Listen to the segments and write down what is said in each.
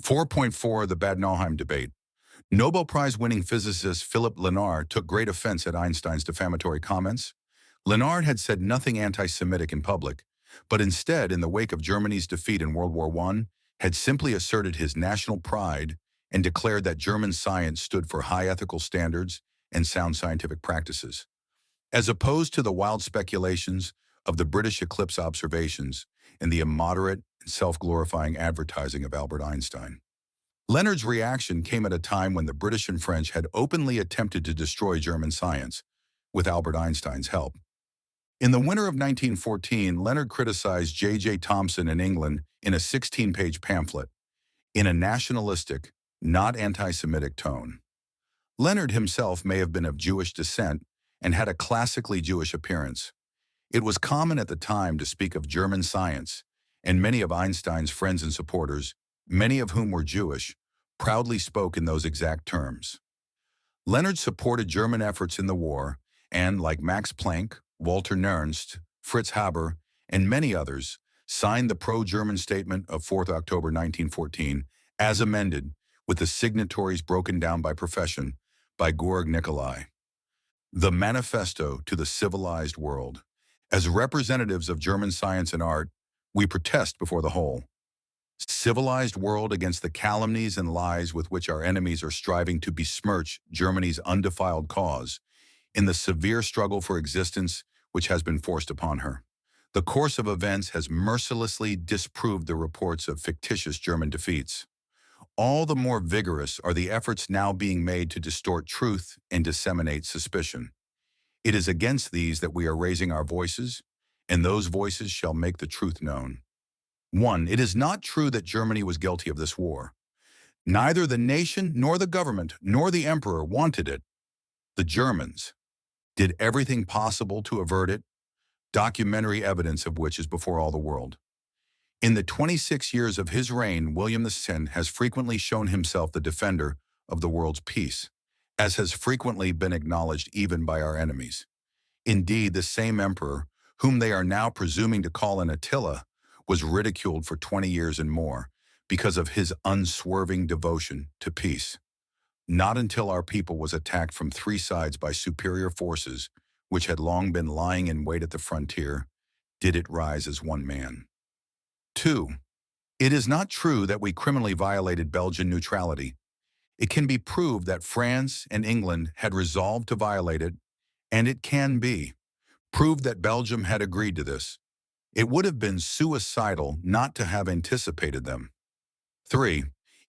4.4 The Bad Nauheim Debate. Nobel Prize-winning physicist Philipp Lenard took great offense at Einstein's defamatory comments. Lenard had said nothing anti-Semitic in public, but instead, in the wake of Germany's defeat in World War I, had simply asserted his national pride and declared that German science stood for high ethical standards and sound scientific practices. As opposed to the wild speculations of the British eclipse observations and the immoderate and self-glorifying advertising of Albert Einstein. Leonard's reaction came at a time when the British and French had openly attempted to destroy German science, with Albert Einstein's help. In the winter of 1914, Leonard criticized J.J. Thomson in England in a 16-page pamphlet, in a nationalistic, not anti-Semitic tone. Leonard himself may have been of Jewish descent and had a classically Jewish appearance. It was common at the time to speak of German science, and many of Einstein's friends and supporters, many of whom were Jewish, proudly spoke in those exact terms. Leonard supported German efforts in the war and, like Max Planck, Walter Nernst, Fritz Haber, and many others, signed the pro-German statement of 4 October 1914 as amended, with the signatories broken down by profession, by Georg Nicolai. The Manifesto to the Civilized World. As representatives of German science and art, we protest before the whole civilized world against the calumnies and lies with which our enemies are striving to besmirch Germany's undefiled cause in the severe struggle for existence which has been forced upon her. The course of events has mercilessly disproved the reports of fictitious German defeats. All the more vigorous are the efforts now being made to distort truth and disseminate suspicion. It is against these that we are raising our voices, and those voices shall make the truth known. 1. It is not true that Germany was guilty of this war. Neither the nation, nor the government, nor the emperor wanted it. The Germans did everything possible to avert it, documentary evidence of which is before all the world. In the 26 years of his reign, William II has frequently shown himself the defender of the world's peace, as has frequently been acknowledged even by our enemies. Indeed, the same emperor, whom they are now presuming to call an Attila, was ridiculed for 20 years and more because of his unswerving devotion to peace. Not until our people was attacked from 3 sides by superior forces, which had long been lying in wait at the frontier, did it rise as one man. 2. It is not true that we criminally violated Belgian neutrality. It can be proved that France and England had resolved to violate it, and it can be proved that Belgium had agreed to this. It would have been suicidal not to have anticipated them. 3.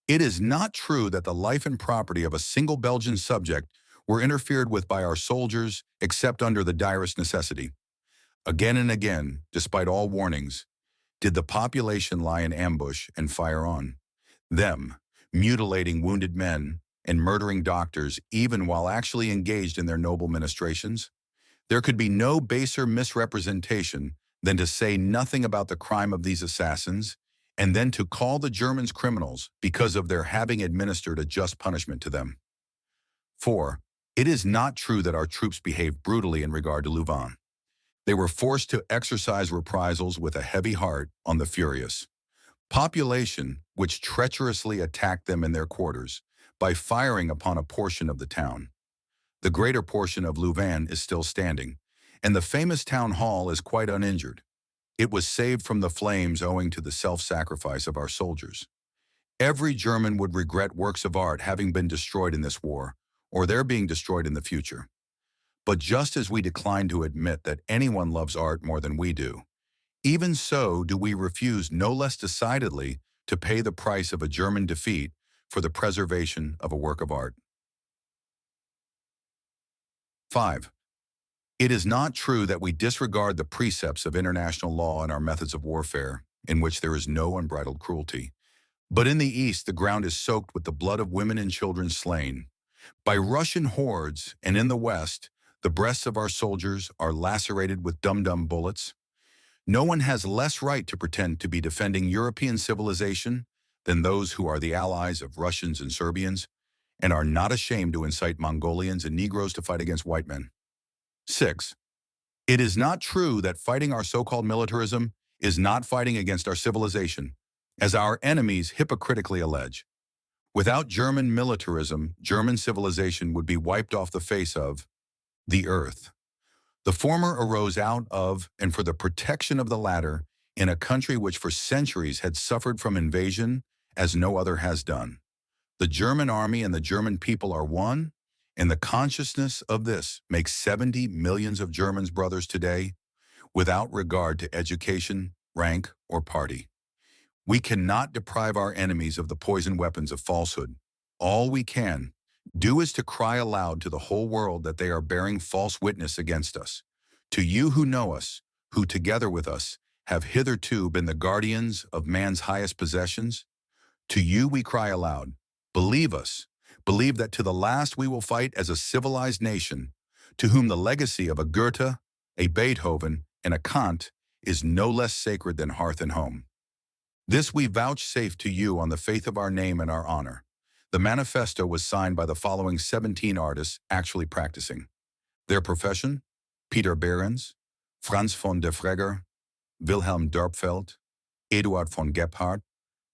It is not true that the life and property of a single Belgian subject were interfered with by our soldiers except under the direst necessity. Again and again, despite all warnings, did the population lie in ambush and fire on them, mutilating wounded men and murdering doctors even while actually engaged in their noble ministrations. There could be no baser misrepresentation than to say nothing about the crime of these assassins and then to call the Germans criminals because of their having administered a just punishment to them. 4. It is not true that our troops behaved brutally in regard to Louvain. They were forced to exercise reprisals with a heavy heart on the furious population which treacherously attacked them in their quarters by firing upon a portion of the town. The greater portion of Louvain is still standing, and the famous town hall is quite uninjured. It was saved from the flames owing to the self-sacrifice of our soldiers. Every German would regret works of art having been destroyed in this war, or their being destroyed in the future. But just as we decline to admit that anyone loves art more than we do, even so do we refuse no less decidedly to pay the price of a German defeat for the preservation of a work of art. 5. It is not true that we disregard the precepts of international law in our methods of warfare, in which there is no unbridled cruelty. But in the East, the ground is soaked with the blood of women and children slain by Russian hordes, and in the West, the breasts of our soldiers are lacerated with dum-dum bullets. No one has less right to pretend to be defending European civilization than those who are the allies of Russians and Serbians, and are not ashamed to incite Mongolians and Negroes to fight against white men. 6. It is not true that fighting our so-called militarism is not fighting against our civilization, as our enemies hypocritically allege. Without German militarism, German civilization would be wiped off the face of the earth. The former arose out of and for the protection of the latter in a country which for centuries had suffered from invasion as no other has done. The German army and the German people are one, and the consciousness of this makes 70 million of Germans brothers today without regard to education, rank, or party. We cannot deprive our enemies of the poison weapons of falsehood. All we can do is to cry aloud to the whole world that they are bearing false witness against us. To you who know us, who together with us have hitherto been the guardians of man's highest possessions, to you we cry aloud, believe us, believe that to the last we will fight as a civilized nation, to whom the legacy of a Goethe, a Beethoven, and a Kant is no less sacred than hearth and home. This we vouchsafe to you on the faith of our name and our honor. The Manifesto was signed by the following 17 artists actually practicing. Their profession: Peter Behrens, Franz von der Fregger, Wilhelm Dörpfeld, Eduard von Gebhardt,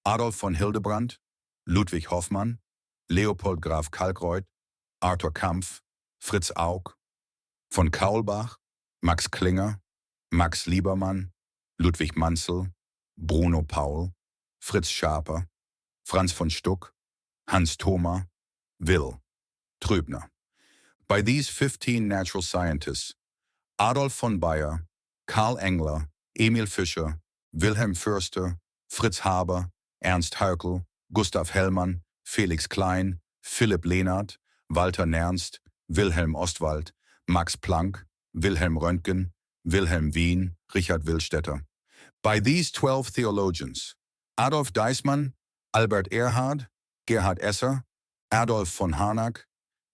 Adolf von Hildebrand, Ludwig Hoffmann, Leopold Graf Kalkreuth, Arthur Kampf, Fritz Aug, von Kaulbach, Max Klinger, Max Liebermann, Ludwig Manzel, Bruno Paul, Fritz Schaper, Franz von Stuck, Hans Thoma, Will, Trübner. By these 15 natural scientists, Adolf von Baeyer, Karl Engler, Emil Fischer, Wilhelm Förster, Fritz Haber, Ernst Haeckel, Gustav Hellmann, Felix Klein, Philipp Lenard, Walter Nernst, Wilhelm Ostwald, Max Planck, Wilhelm Röntgen, Wilhelm Wien, Richard Willstätter. By these 12 theologians, Adolf Deismann, Albert Erhard, Gerhard Esser, Adolf von Harnack,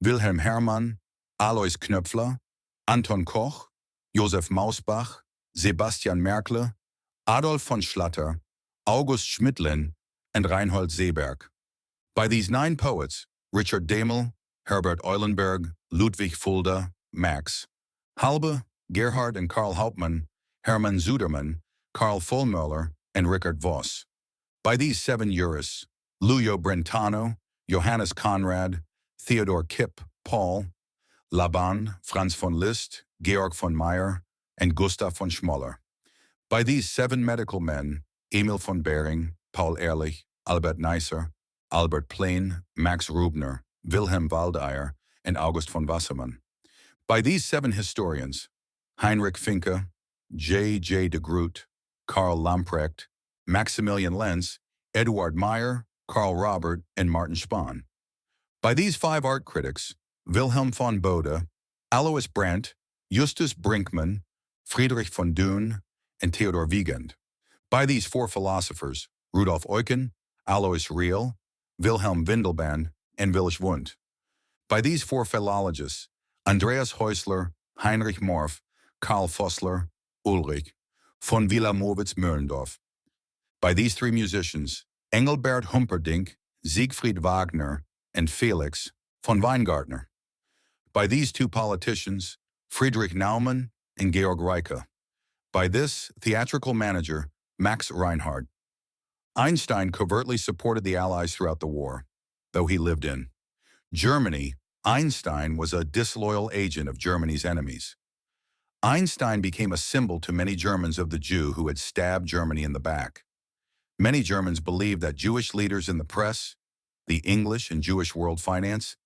Wilhelm Herrmann, Alois Knöpfler, Anton Koch, Josef Mausbach, Sebastian Merkle, Adolf von Schlatter, August Schmidlin, and Reinhold Seeberg. By these 9 poets, Richard Demel, Herbert Eulenberg, Ludwig Fulda, Max, Halbe, Gerhard and Karl Hauptmann, Hermann Zudermann, Karl Vollmöller, and Richard Voss. By these 7 jurists, Lujo Brentano, Johannes Conrad, Theodor Kipp, Paul, Laban, Franz von Liszt, Georg von Meyer, and Gustav von Schmoller. By these 7 medical men, Emil von Behring, Paul Ehrlich, Albert Neisser, Albert Plain, Max Rubner, Wilhelm Waldeyer, and August von Wassermann. By these 7 historians, Heinrich Finke, J. de Groot, Karl Lamprecht, Maximilian Lenz, Eduard Meyer, Karl Robert, and Martin Spahn. By these 5 art critics, Wilhelm von Bode, Alois Brandt, Justus Brinkmann, Friedrich von Thun, and Theodor Wiegand. By these 4 philosophers, Rudolf Eucken, Alois Riel, Wilhelm Windelband, and Willich Wundt. By these 4 philologists, Andreas Häusler, Heinrich Morf, Karl Vossler, Ulrich, von Wilamowitz-Möhlendorf. By these 3 musicians, Engelbert Humperdinck, Siegfried Wagner, and Felix von Weingartner. By these 2 politicians, Friedrich Naumann and Georg Reiche. By this theatrical manager, Max Reinhardt. Einstein covertly supported the Allies throughout the war, though he lived in Germany. Einstein was a disloyal agent of Germany's enemies. Einstein became a symbol to many Germans of the Jew who had stabbed Germany in the back. Many Germans believed that Jewish leaders in the press, the English and Jewish world finance,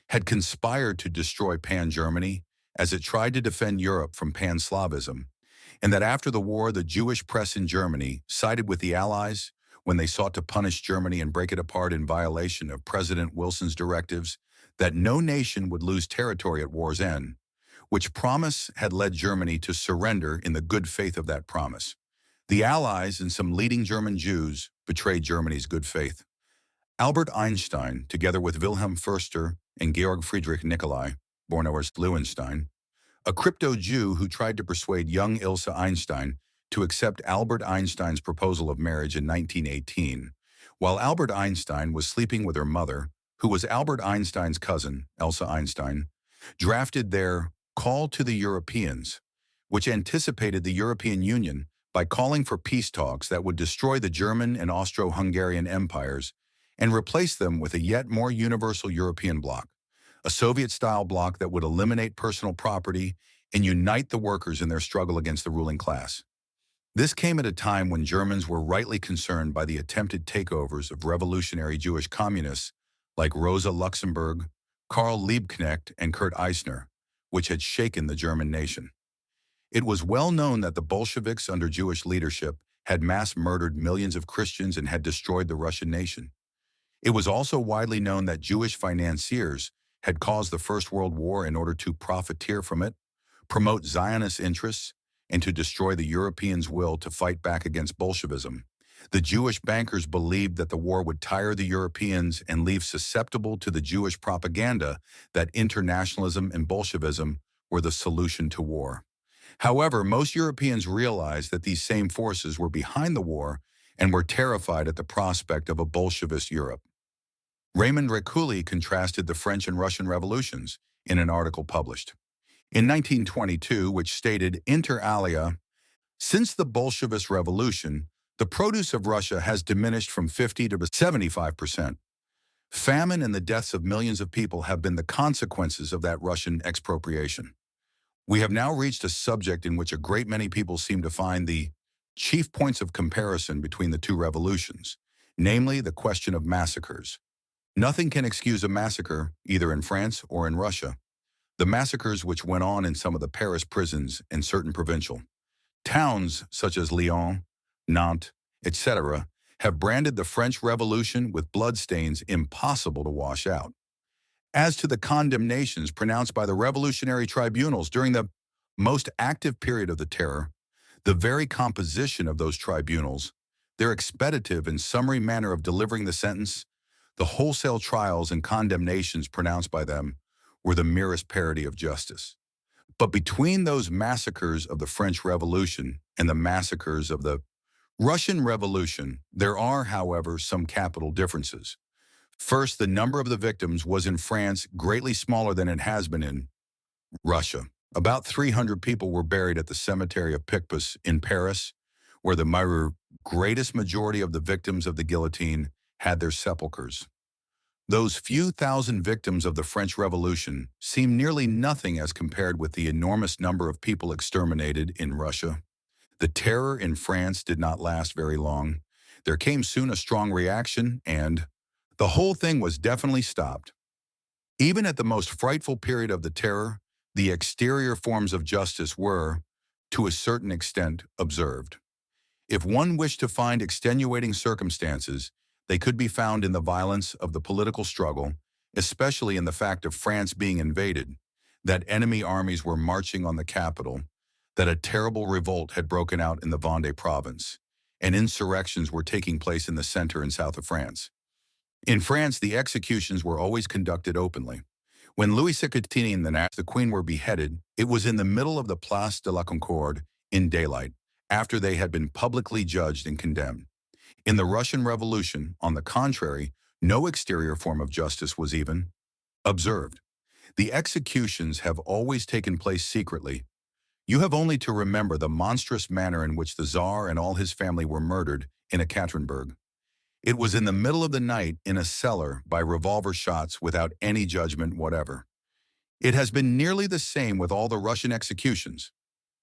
had conspired to destroy Pan-Germany as it tried to defend Europe from Pan-Slavism, and that after the war the Jewish press in Germany sided with the Allies when they sought to punish Germany and break it apart in violation of President Wilson's directives that no nation would lose territory at war's end, which promise had led Germany to surrender in the good faith of that promise. The Allies and some leading German Jews betrayed Germany's good faith. Albert Einstein, together with Wilhelm Förster and Georg Friedrich Nicolai, born as Leuenstein, a crypto-Jew who tried to persuade young Ilse Einstein to accept Albert Einstein's proposal of marriage in 1918, while Albert Einstein was sleeping with her mother, who was Albert Einstein's cousin, Elsa Einstein, drafted their Call to the Europeans, which anticipated the European Union by calling for peace talks that would destroy the German and Austro-Hungarian empires and replace them with a yet more universal European bloc, a Soviet-style bloc that would eliminate personal property and unite the workers in their struggle against the ruling class. This came at a time when Germans were rightly concerned by the attempted takeovers of revolutionary Jewish communists like Rosa Luxemburg, Karl Liebknecht, and Kurt Eisner, which had shaken the German nation. It was well known that the Bolsheviks under Jewish leadership had mass murdered millions of Christians and had destroyed the Russian nation. It was also widely known that Jewish financiers had caused the First World War in order to profiteer from it, promote Zionist interests, and to destroy the Europeans' will to fight back against Bolshevism. The Jewish bankers believed that the war would tire the Europeans and leave susceptible to the Jewish propaganda that internationalism and Bolshevism were the solution to war. However, most Europeans realized that these same forces were behind the war and were terrified at the prospect of a Bolshevist Europe. Raymond Recully contrasted the French and Russian revolutions in an article published in 1922, which stated, inter alia, since the Bolshevist revolution, the produce of Russia has diminished from 50 to 75%. Famine and the deaths of millions of people have been the consequences of that Russian expropriation. We have now reached a subject in which a great many people seem to find the chief points of comparison between the two revolutions, namely the question of massacres. Nothing can excuse a massacre, either in France or in Russia. The massacres which went on in some of the Paris prisons and certain provincial towns such as Lyon, Nantes, etc., have branded the French Revolution with bloodstains impossible to wash out. As to the condemnations pronounced by the revolutionary tribunals during the most active period of the terror, the very composition of those tribunals, their expeditive and summary manner of delivering the sentence, the wholesale trials and condemnations pronounced by them, were the merest parody of justice. But between those massacres of the French Revolution and the massacres of the Russian Revolution, there are, however, some capital differences. First, the number of the victims was in France greatly smaller than it has been in Russia. About 300 people were buried at the cemetery of Picpus in Paris, where the greatest majority of the victims of the guillotine had their sepulchres. Those few thousand victims of the French Revolution seem nearly nothing as compared with the enormous number of people exterminated in Russia. The terror in France did not last very long. There came soon a strong reaction, and the whole thing was definitely stopped. Even at the most frightful period of the terror, the exterior forms of justice were, to a certain extent, observed. If one wished to find extenuating circumstances, they could be found in the violence of the political struggle, especially in the fact of France being invaded, that enemy armies were marching on the capital, that a terrible revolt had broken out in the Vendée province, and insurrections were taking place in the center and south of France. In France, the executions were always conducted openly. When Louis XVI and the Queen were beheaded, it was in the middle of the Place de la Concorde in daylight, after they had been publicly judged and condemned. In the Russian Revolution, on the contrary, no exterior form of justice was even observed. The executions have always taken place secretly. You have only to remember the monstrous manner in which the Tsar and all his family were murdered in Ekaterinburg. It was in the middle of the night in a cellar by revolver shots without any judgment whatever. It has been nearly the same with all the Russian executions.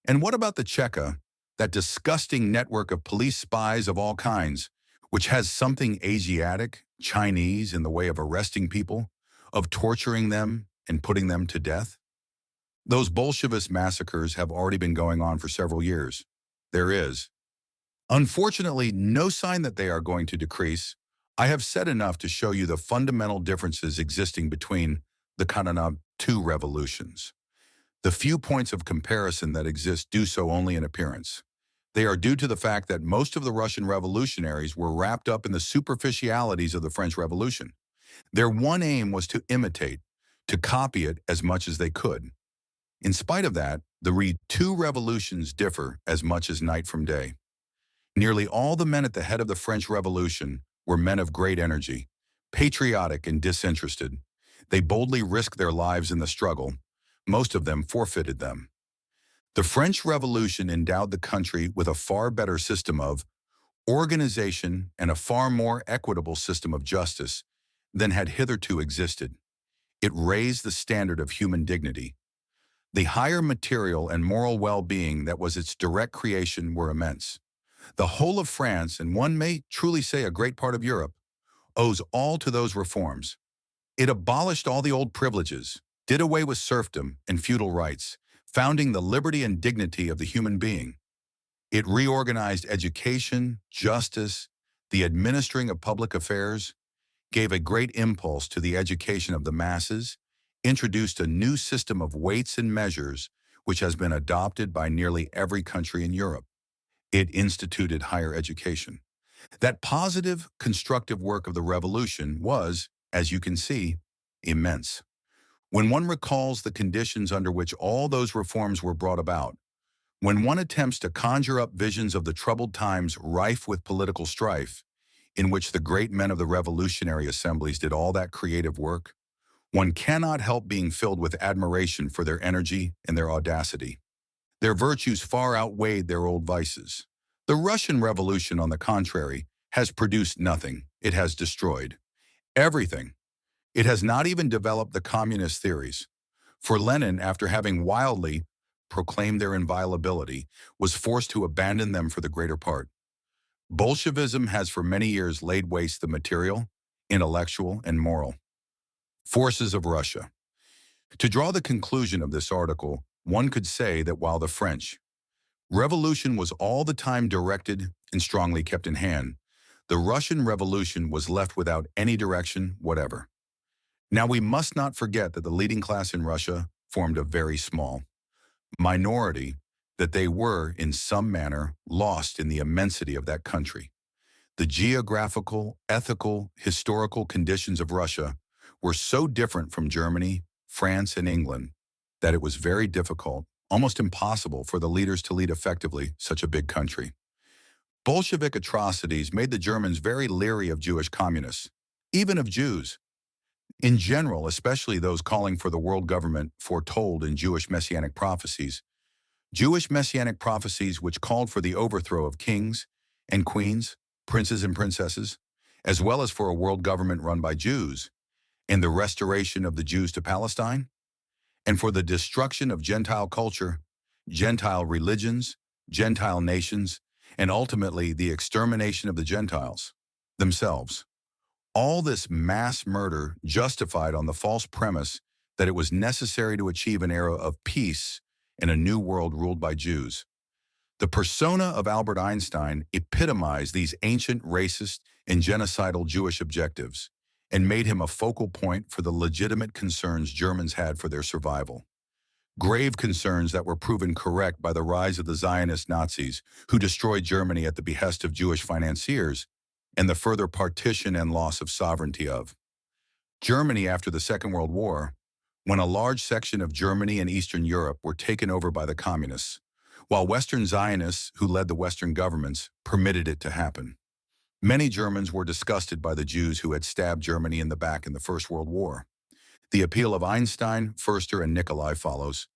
And what about the Cheka, that disgusting network of police spies of all kinds, which has something Asiatic, Chinese in the way of arresting people, of torturing them and putting them to death? Those Bolshevist massacres have already been going on for several years. There is, unfortunately, no sign that they are going to decrease. I have said enough to show you the fundamental differences existing between the two revolutions. The few points of comparison that exist do so only in appearance. They are due to the fact that most of the Russian revolutionaries were wrapped up in the superficialities of the French Revolution. Their one aim was to imitate, to copy it as much as they could. In spite of that, the two revolutions differ as much as night from day. Nearly all the men at the head of the French Revolution were men of great energy, patriotic and disinterested. They boldly risked their lives in the struggle. Most of them forfeited them. The French Revolution endowed the country with a far better system of organization, and a far more equitable system of justice than had hitherto existed. It raised the standard of human dignity. The higher material and moral well-being that was its direct creation were immense. The whole of France, and one may truly say a great part of Europe, owes all to those reforms. It abolished all the old privileges, did away with serfdom and feudal rights, founding the liberty and dignity of the human being. It reorganized education, justice, the administering of public affairs, gave a great impulse to the education of the masses, introduced a new system of weights and measures which has been adopted by nearly every country in Europe. It instituted higher education. That positive, constructive work of the revolution was, as you can see, immense. When one recalls the conditions under which all those reforms were brought about, when one attempts to conjure up visions of the troubled times rife with political strife, in which the great men of the revolutionary assemblies did all that creative work, one cannot help being filled with admiration for their energy and their audacity. Their virtues far outweighed their old vices. The Russian Revolution, on the contrary, has produced nothing. It has destroyed everything. It has not even developed the communist theories. For Lenin, after having wildly proclaimed their inviolability, was forced to abandon them for the greater part. Bolshevism has for many years laid waste the material, intellectual, and moral forces of Russia. To draw the conclusion of this article, one could say that while the French Revolution was all the time directed and strongly kept in hand, the Russian Revolution was left without any direction whatever. Now we must not forget that the leading class in Russia formed a very small minority, that they were, in some manner, lost in the immensity of that country. The geographical, ethical, historical conditions of Russia were so different from Germany, France, and England that it was very difficult, almost impossible, for the leaders to lead effectively such a big country. Bolshevik atrocities made the Germans very leery of Jewish communists, even of Jews. In general, especially those calling for the world government foretold in Jewish messianic prophecies which called for the overthrow of kings and queens, princes and princesses, as well as for a world government run by Jews, and the restoration of the Jews to Palestine, and for the destruction of Gentile culture, Gentile religions, Gentile nations, and ultimately the extermination of the Gentiles themselves. All this mass murder justified on the false premise that it was necessary to achieve an era of peace in a new world ruled by Jews. The persona of Albert Einstein epitomized these ancient racist and genocidal Jewish objectives and made him a focal point for the legitimate concerns Germans had for their survival. Grave concerns that were proven correct by the rise of the Zionist Nazis, who destroyed Germany at the behest of Jewish financiers, and the further partition and loss of sovereignty of Germany after the Second World War, when a large section of Germany and Eastern Europe were taken over by the communists, while Western Zionists, who led the Western governments, permitted it to happen. Many Germans were disgusted by the Jews who had stabbed Germany in the back in the First World War. The appeal of Einstein, Förster, and Nicolai follows.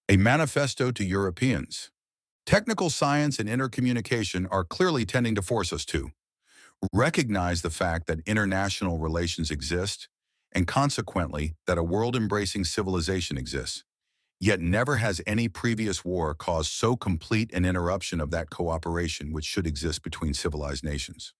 A manifesto to Europeans. Technical science and intercommunication are clearly tending to force us to recognize the fact that international relations exist, and consequently that a world-embracing civilization exists. Yet never has any previous war caused so complete an interruption of that cooperation which should exist between civilized nations.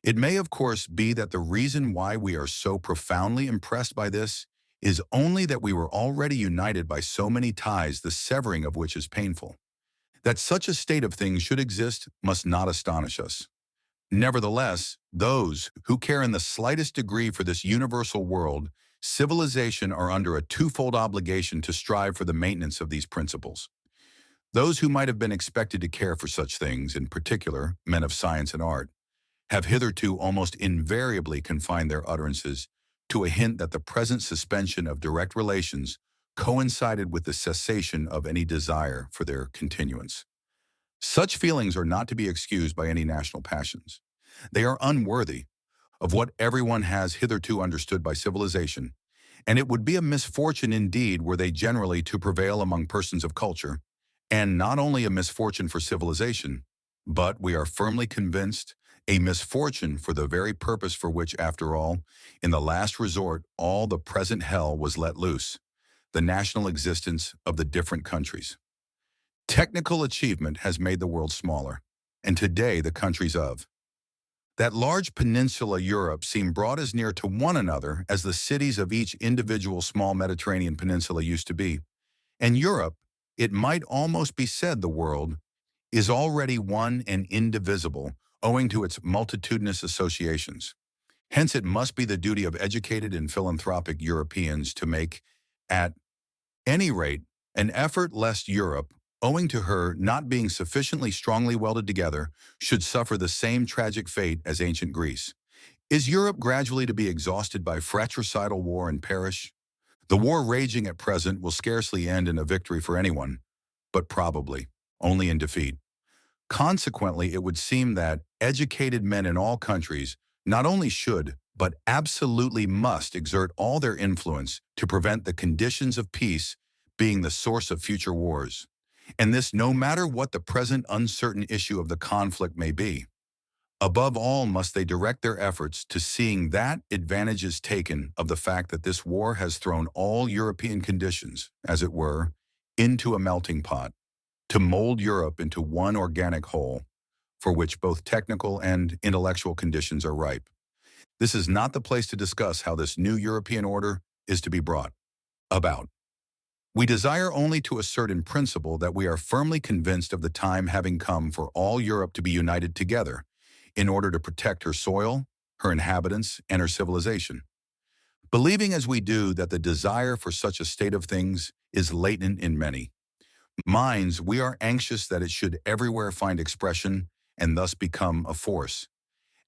It may, of course, be that the reason why we are so profoundly impressed by this is only that we were already united by so many ties, the severing of which is painful. That such a state of things should exist must not astonish us. Nevertheless, those who care in the slightest degree for this universal world, civilization, are under a twofold obligation to strive for the maintenance of these principles. Those who might have been expected to care for such things, in particular, men of science and art, have hitherto almost invariably confined their utterances to a hint that the present suspension of direct relations coincided with the cessation of any desire for their continuance. Such feelings are not to be excused by any national passions. They are unworthy of what everyone has hitherto understood by civilization, and it would be a misfortune indeed were they generally to prevail among persons of culture, and not only a misfortune for civilization, but we are firmly convinced a misfortune for the very purpose for which, after all, in the last resort, all the present hell was let loose, the national existence of the different countries. Technical achievement has made the world smaller, and today the countries of that large peninsula Europe seem brought as near to one another as the cities of each individual small Mediterranean peninsula used to be. And Europe, it might almost be said the world, is already one and indivisible, owing to its multitudinous associations. Hence it must be the duty of educated and philanthropic Europeans to make, at any rate, an effort lest Europe, owing to her not being sufficiently strongly welded together, should suffer the same tragic fate as ancient Greece. Is Europe gradually to be exhausted by fratricidal war and perish? The war raging at present will scarcely end in a victory for anyone, but probably only in defeat. Consequently, it would seem that educated men in all countries not only should, but absolutely must exert all their influence to prevent the conditions of peace being the source of future wars. And this no matter what the present uncertain issue of the conflict may be. Above all, must they direct their efforts to seeing that advantage is taken of the fact that this war has thrown all European conditions, as it were, into a melting pot, to mold Europe into one organic whole, for which both technical and intellectual conditions are ripe. This is not the place to discuss how this new European order is to be brought about. We desire only to assert in principle that we are firmly convinced of the time having come for all Europe to be united together in order to protect her soil, her inhabitants, and her civilization. Believing as we do that the desire for such a state of things is latent in many minds, we are anxious that it should everywhere find expression and thus become a force.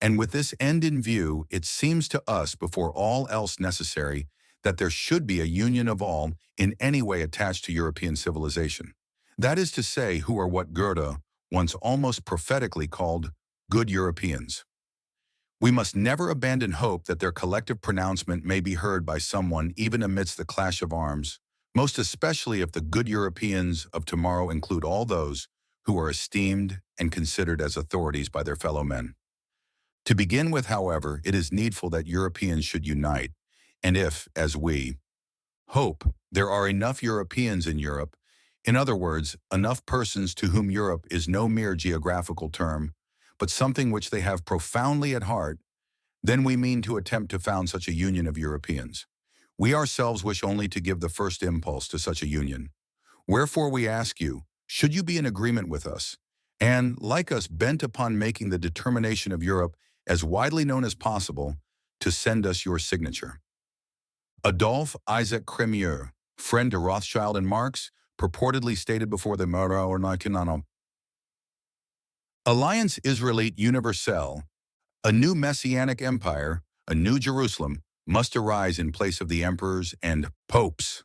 And with this end in view, it seems to us before all else necessary that there should be a union of all in any way attached to European civilization. That is to say, who are what Goethe once almost prophetically called good Europeans. We must never abandon hope that their collective pronouncement may be heard by someone even amidst the clash of arms, most especially if the good Europeans of tomorrow include all those who are esteemed and considered as authorities by their fellow men. To begin with, however, it is needful that Europeans should unite, and if, as we hope, there are enough Europeans in Europe, in other words, enough persons to whom Europe is no mere geographical term, but something which they have profoundly at heart, then we mean to attempt to found such a union of Europeans. We ourselves wish only to give the first impulse to such a union. Wherefore we ask you, should you be in agreement with us, and, like us, bent upon making the determination of Europe as widely known as possible, to send us your signature. Adolphe Isaac Crémieux, friend to Rothschild and Marx, purportedly stated before the Monotheism. Alliance Israelite Universelle, a new messianic empire, a new Jerusalem, must arise in place of the emperors and popes.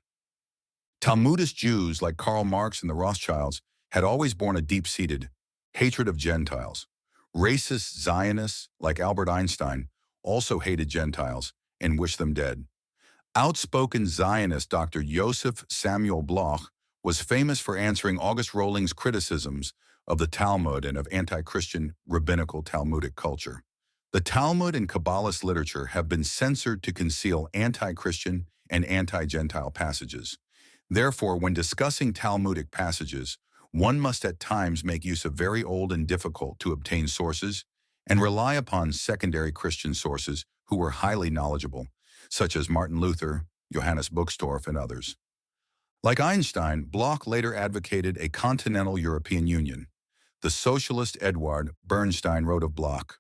Talmudist Jews like Karl Marx and the Rothschilds had always borne a deep-seated hatred of Gentiles. Racist Zionists like Albert Einstein also hated Gentiles and wished them dead. Outspoken Zionist Dr. Joseph Samuel Bloch was famous for answering August Rohling's criticisms of the Talmud and of anti-Christian rabbinical Talmudic culture. The Talmud and Cabalist literature have been censored to conceal anti-Christian and anti-Gentile passages. Therefore, when discussing Talmudic passages, one must at times make use of very old and difficult to obtain sources and rely upon secondary Christian sources who were highly knowledgeable, such as Martin Luther, Johannes Buxtorf, and others. Like Einstein, Bloch later advocated a continental European Union. The socialist Eduard Bernstein wrote of Bloch,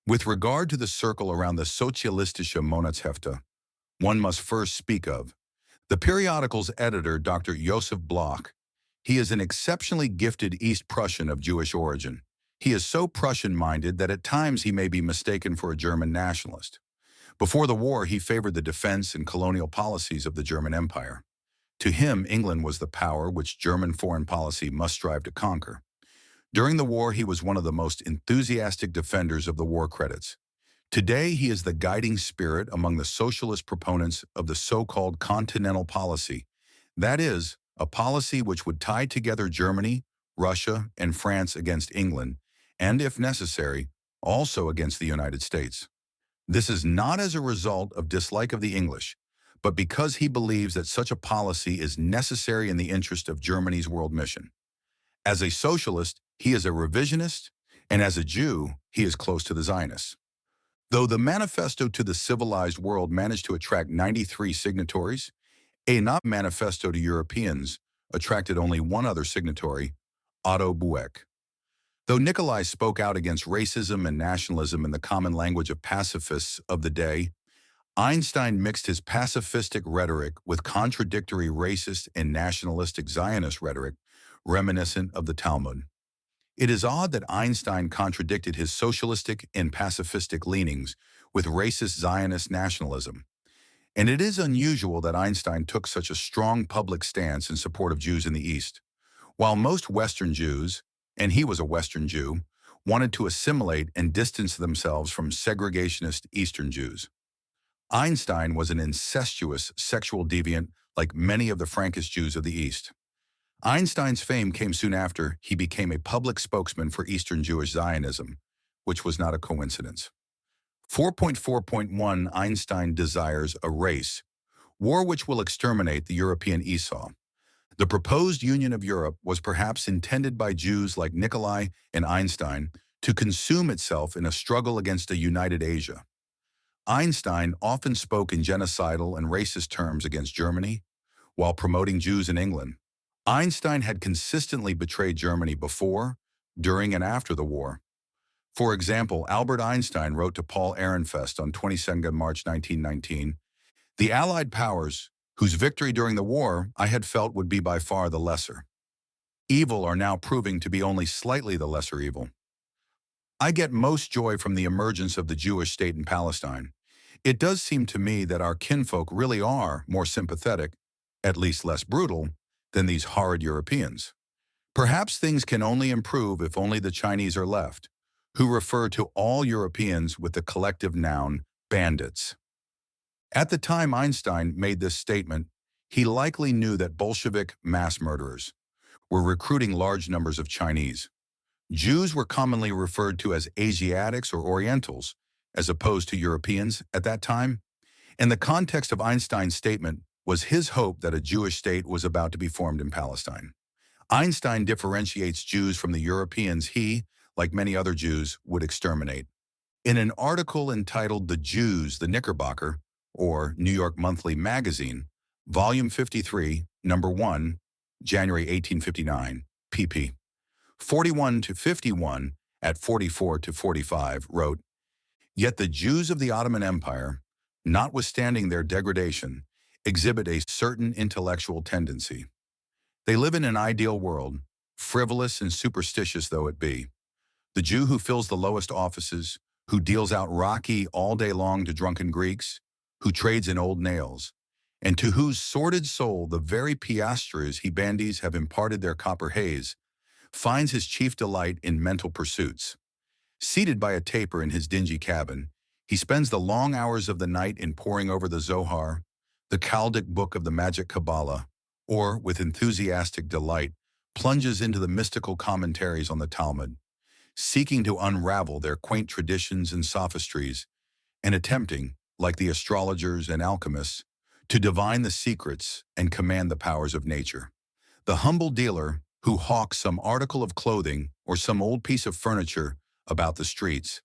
"With regard to the circle around the Sozialistische Monatshefte, one must first speak of the periodical's editor, Dr. Joseph Bloch. He is an exceptionally gifted East Prussian of Jewish origin. He is so Prussian-minded that at times he may be mistaken for a German nationalist. Before the war, he favored the defense and colonial policies of the German Empire. To him, England was the power which German foreign policy must strive to conquer. During the war, he was one of the most enthusiastic defenders of the war credits. Today, he is the guiding spirit among the socialist proponents of the so-called continental policy. That is, a policy which would tie together Germany, Russia, and France against England, and if necessary, also against the United States. This is not as a result of dislike of the English, but because he believes that such a policy is necessary in the interest of Germany's world mission. As a socialist, he is a revisionist, and as a Jew, he is close to the Zionists. Though the Manifesto to the Civilized World managed to attract 93 signatories, a not Manifesto to Europeans attracted only one other signatory, Otto Bueck. Though Nicolai spoke out against racism and nationalism in the common language of pacifists of the day, Einstein mixed his pacifistic rhetoric with contradictory racist and nationalistic Zionist rhetoric reminiscent of the Talmud. It is odd that Einstein contradicted his socialistic and pacifistic leanings with racist Zionist nationalism. And it is unusual that Einstein took such a strong public stance in support of Jews in the East. While most Western Jews, and he was a Western Jew, wanted to assimilate and distance themselves from segregationist Eastern Jews. Einstein was an incestuous sexual deviant like many of the Frankist Jews of the East. Einstein's fame came soon after he became a public spokesman for Eastern Jewish Zionism, which was not a coincidence. 4.4.1 Einstein desires a race, war which will exterminate the European Esau. The proposed union of Europe was perhaps intended by Jews like Nicolai and Einstein to consume itself in a struggle against a united Asia. Einstein often spoke in genocidal and racist terms against Germany while promoting Jews in England. Einstein had consistently betrayed Germany before, during, and after the war. For example, Albert Einstein wrote to Paul Ehrenfest on 22 March 1919, "The Allied powers, whose victory during the war I had felt would be by far the lesser evil, are now proving to be only slightly the lesser evil. I get most joy from the emergence of the Jewish state in Palestine. It does seem to me that our kinfolk really are more sympathetic, at least less brutal, than these horrid Europeans. Perhaps things can only improve if only the Chinese are left, who refer to all Europeans with the collective noun bandits." At the time Einstein made this statement, he likely knew that Bolshevik mass murderers were recruiting large numbers of Chinese. Jews were commonly referred to as Asiatics or Orientals, as opposed to Europeans at that time, and the context of Einstein's statement was his hope that a Jewish state was about to be formed in Palestine. Einstein differentiates Jews from the Europeans he, like many other Jews, would exterminate. In an article entitled "The Jews, the Knickerbocker," or New York Monthly Magazine, Volume 53, Number 1, January 1859, pp. 41-51 at 44-45, wrote, "Yet the Jews of the Ottoman Empire, notwithstanding their degradation, exhibit a certain intellectual tendency. They live in an ideal world, frivolous and superstitious though it be. The Jew who fills the lowest offices, who deals out raki all day long to drunken Greeks, who trades in old nails, and to whose sordid soul the very piastres he bandies have imparted their copper haze, finds his chief delight in mental pursuits. Seated by a taper in his dingy cabin, he spends the long hours of the night in poring over the Zohar, the Chaldic book of the magic Kabbalah, or, with enthusiastic delight, plunges into the mystical commentaries on the Talmud, seeking to unravel their quaint traditions and sophistries, and attempting, like the astrologers and alchemists, to divine the secrets and command the powers of nature. The humble dealer who hawks some article of clothing or some old piece of furniture about the streets,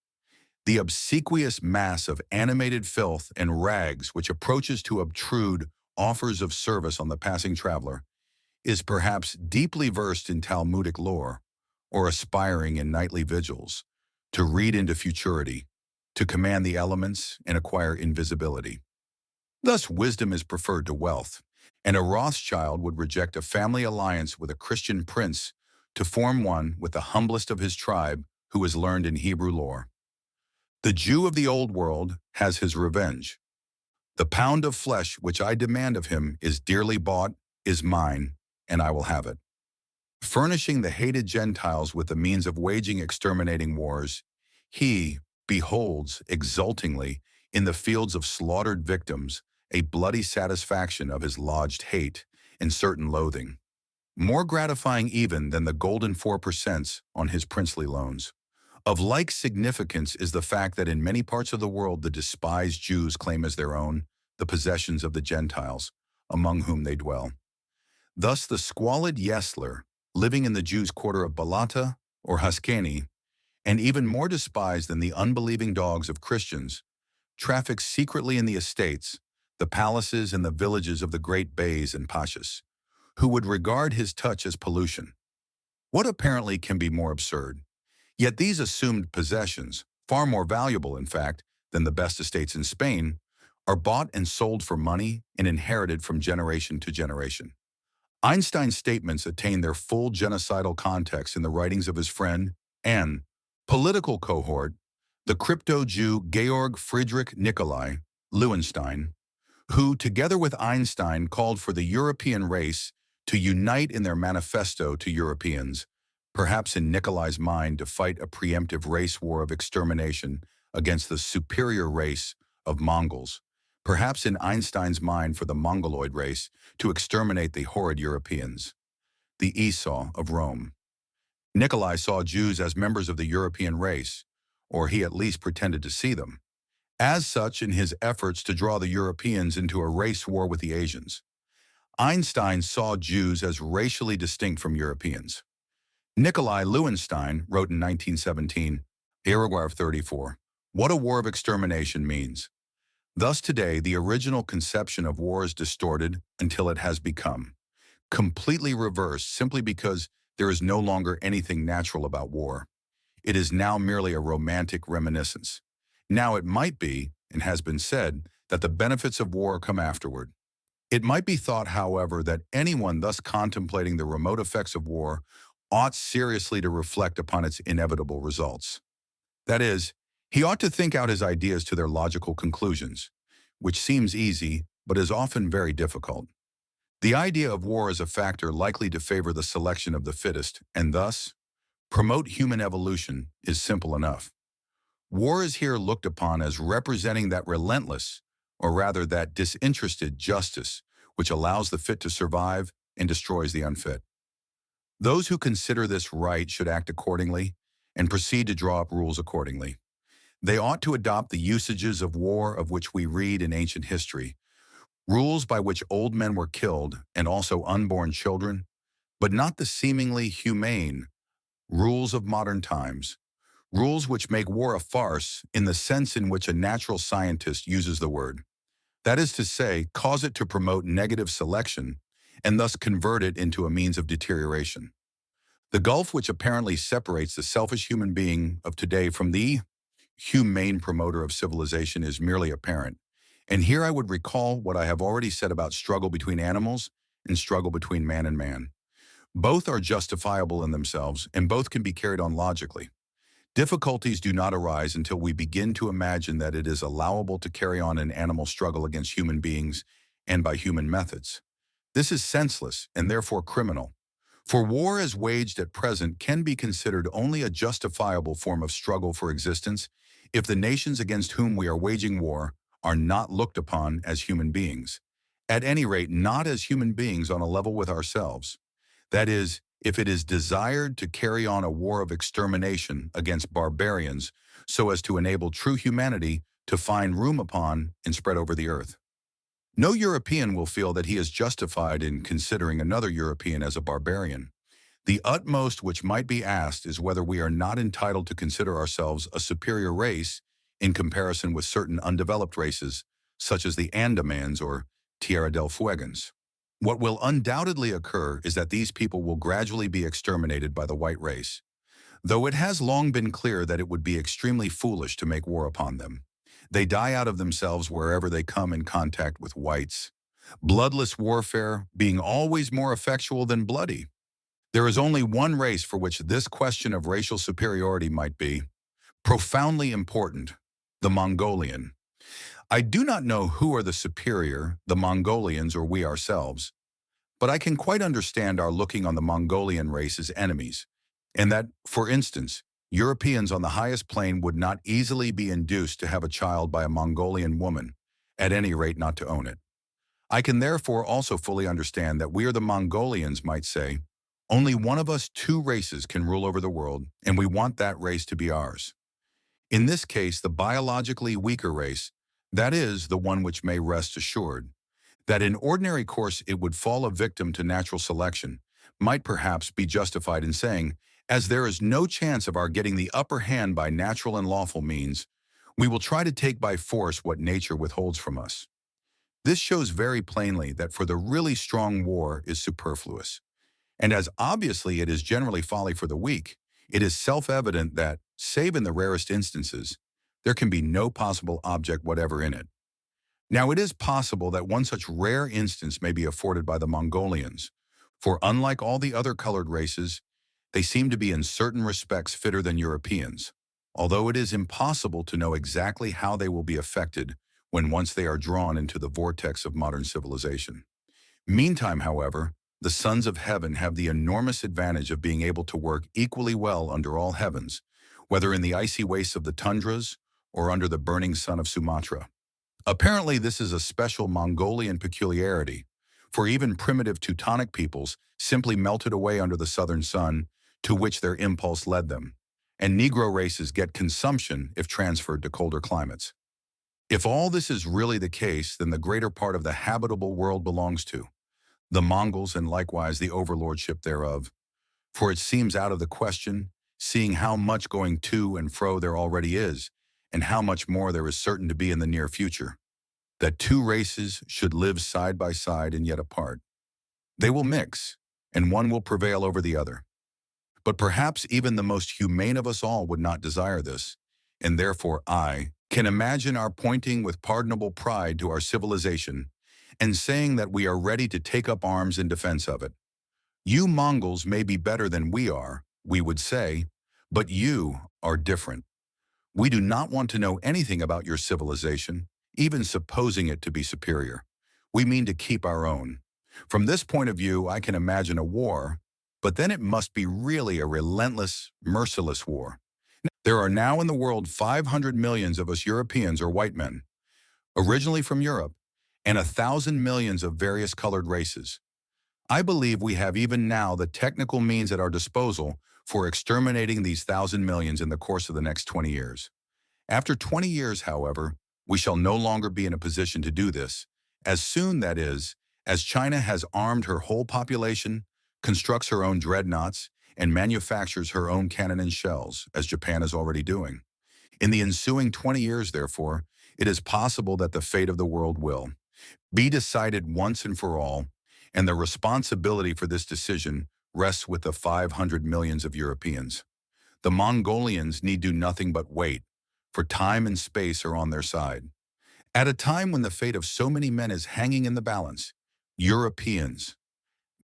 the obsequious mass of animated filth and rags which approaches to obtrude offers of service on the passing traveler, is perhaps deeply versed in Talmudic lore, or aspiring in nightly vigils, to read into futurity, to command the elements and acquire invisibility. Thus wisdom is preferred to wealth, and a Rothschild would reject a family alliance with a Christian prince to form one with the humblest of his tribe who is learned in Hebrew lore. The Jew of the old world has his revenge. The pound of flesh which I demand of him is dearly bought, is mine, and I will have it. Furnishing the hated Gentiles with the means of waging exterminating wars, he beholds exultingly in the fields of slaughtered victims a bloody satisfaction of his lodged hate and certain loathing, more gratifying even than the golden 4% on his princely loans. Of like significance is the fact that in many parts of the world the despised Jews claim as their own the possessions of the Gentiles, among whom they dwell. Thus the squalid Yesler, living in the Jews' quarter of Balata or Haskani, and even more despised than the unbelieving dogs of Christians, traffics secretly in the estates, the palaces and the villages of the great beys and pashas, who would regard his touch as pollution. What apparently can be more absurd? Yet these assumed possessions, far more valuable in fact than the best estates in Spain, are bought and sold for money and inherited from generation to generation. Einstein's statements attain their full genocidal context in the writings of his friend and political cohort, the crypto-Jew Georg Friedrich Nikolai Leuenstein, who, together with Einstein, called for the European race to unite in their manifesto to Europeans, perhaps in Nikolai's mind to fight a preemptive race war of extermination against the superior race of Mongols, perhaps in Einstein's mind for the Mongoloid race to exterminate the horrid Europeans, the Esau of Rome. Nikolai saw Jews as members of the European race, or he at least pretended to see them, as such in his efforts to draw the Europeans into a race war with the Asians. Einstein saw Jews as racially distinct from Europeans. Nikolai Leuenstein wrote in 1917, paragraph 34, "What a war of extermination means." Thus today, the original conception of war is distorted until it has become completely reversed simply because there is no longer anything natural about war. It is now merely a romantic reminiscence. Now it might be, and has been said, that the benefits of war come afterward. It might be thought, however, that anyone thus contemplating the remote effects of war ought seriously to reflect upon its inevitable results. That is, he ought to think out his ideas to their logical conclusions, which seems easy, but is often very difficult. The idea of war is a factor likely to favor the selection of the fittest, and thus, promote human evolution is simple enough. War is here looked upon as representing that relentless, or rather that disinterested justice, which allows the fit to survive and destroys the unfit. Those who consider this right should act accordingly and proceed to draw up rules accordingly. They ought to adopt the usages of war of which we read in ancient history, rules by which old men were killed and also unborn children, but not the seemingly humane rules of modern times, rules which make war a farce in the sense in which a natural scientist uses the word. That is to say, cause it to promote negative selection and thus convert it into a means of deterioration. The gulf which apparently separates the selfish human being of today from the humane promoter of civilization is merely apparent. And here I would recall what I have already said about struggle between animals and struggle between man and man. Both are justifiable in themselves, and both can be carried on logically. Difficulties do not arise until we begin to imagine that it is allowable to carry on an animal struggle against human beings and by human methods. This is senseless and therefore criminal. For war as waged at present can be considered only a justifiable form of struggle for existence if the nations against whom we are waging war are not looked upon as human beings, at any rate not as human beings on a level with ourselves. That is, if it is desired to carry on a war of extermination against barbarians so as to enable true humanity to find room upon and spread over the earth. No European will feel that he is justified in considering another European as a barbarian. The utmost which might be asked is whether we are not entitled to consider ourselves a superior race in comparison with certain undeveloped races, such as the Andamans or Tierra del Fuegans. What will undoubtedly occur is that these people will gradually be exterminated by the white race, though it has long been clear that it would be extremely foolish to make war upon them. They die out of themselves wherever they come in contact with whites, bloodless warfare being always more effectual than bloody. There is only one race for which this question of racial superiority might be profoundly important: the Mongolian. I do not know who are the superior, the Mongolians or we ourselves, but I can quite understand our looking on the Mongolian race as enemies, and that, for instance, Europeans on the highest plane would not easily be induced to have a child by a Mongolian woman, at any rate not to own it. I can therefore also fully understand that we or the Mongolians might say, Only one of us two races can rule over the world, and we want that race to be ours. In this case, the biologically weaker race, that is, the one which may rest assured, that in ordinary course it would fall a victim to natural selection, might perhaps be justified in saying, as there is no chance of our getting the upper hand by natural and lawful means, we will try to take by force what nature withholds from us. This shows very plainly that for the really strong war is superfluous. And as obviously it is generally folly for the weak, it is self-evident that, save in the rarest instances, there can be no possible object whatever in it. Now it is possible that one such rare instance may be afforded by the Mongolians, for unlike all the other colored races, they seem to be in certain respects fitter than Europeans, although it is impossible to know exactly how they will be affected when once they are drawn into the vortex of modern civilization. Meantime, however, the sons of heaven have the enormous advantage of being able to work equally well under all heavens, whether in the icy wastes of the tundras or under the burning sun of Sumatra. Apparently, this is a special Mongolian peculiarity, for even primitive Teutonic peoples simply melted away under the southern sun to which their impulse led them, and Negro races get consumption if transferred to colder climates. If all this is really the case, then the greater part of the habitable world belongs to the Mongols and likewise the overlordship thereof, for it seems out of the question, seeing how much going to and fro there already is, and how much more there is certain to be in the near future, that two races should live side by side and yet apart. They will mix, and one will prevail over the other. But perhaps even the most humane of us all would not desire this, and therefore I can imagine our pointing with pardonable pride to our civilization and saying that we are ready to take up arms in defense of it. You Mongols may be better than we are, we would say, but you are different. We do not want to know anything about your civilization, even supposing it to be superior. We mean to keep our own. From this point of view, I can imagine a war, but then it must be really a relentless, merciless war. There are now in the world 500 millions of us Europeans or white men, originally from Europe, and 1,000 millions of various colored races. I believe we have even now the technical means at our disposal for exterminating these 1,000 millions in the course of the next 20 years. After 20 years, however, we shall no longer be in a position to do this, as soon, that is, as China has armed her whole population, constructs her own dreadnoughts, and manufactures her own cannon and shells, as Japan is already doing. In the ensuing 20 years, therefore, it is possible that the fate of the world will be decided once and for all, and the responsibility for this decision rests with the 500 millions of Europeans. The Mongolians need do nothing but wait, for time and space are on their side. At a time when the fate of so many men is hanging in the balance, Europeans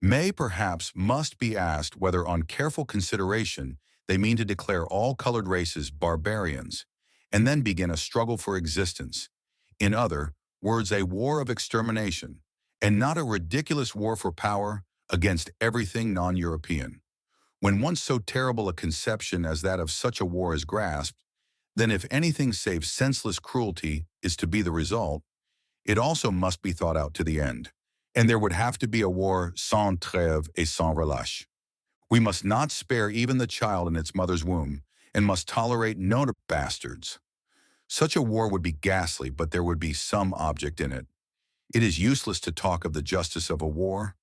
must be asked whether on careful consideration they mean to declare all colored races barbarians, and then begin a struggle for existence. In other words, a war of extermination, and not a ridiculous war for power against everything non-European. When once so terrible a conception as that of such a war is grasped, then if anything save senseless cruelty is to be the result, it also must be thought out to the end, and there would have to be a war sans trêve et sans relâche. We must not spare even the child in its mother's womb, and must tolerate no bastards. Such a war would be ghastly, but there would be some object in it. It is useless to talk of the justice of a war,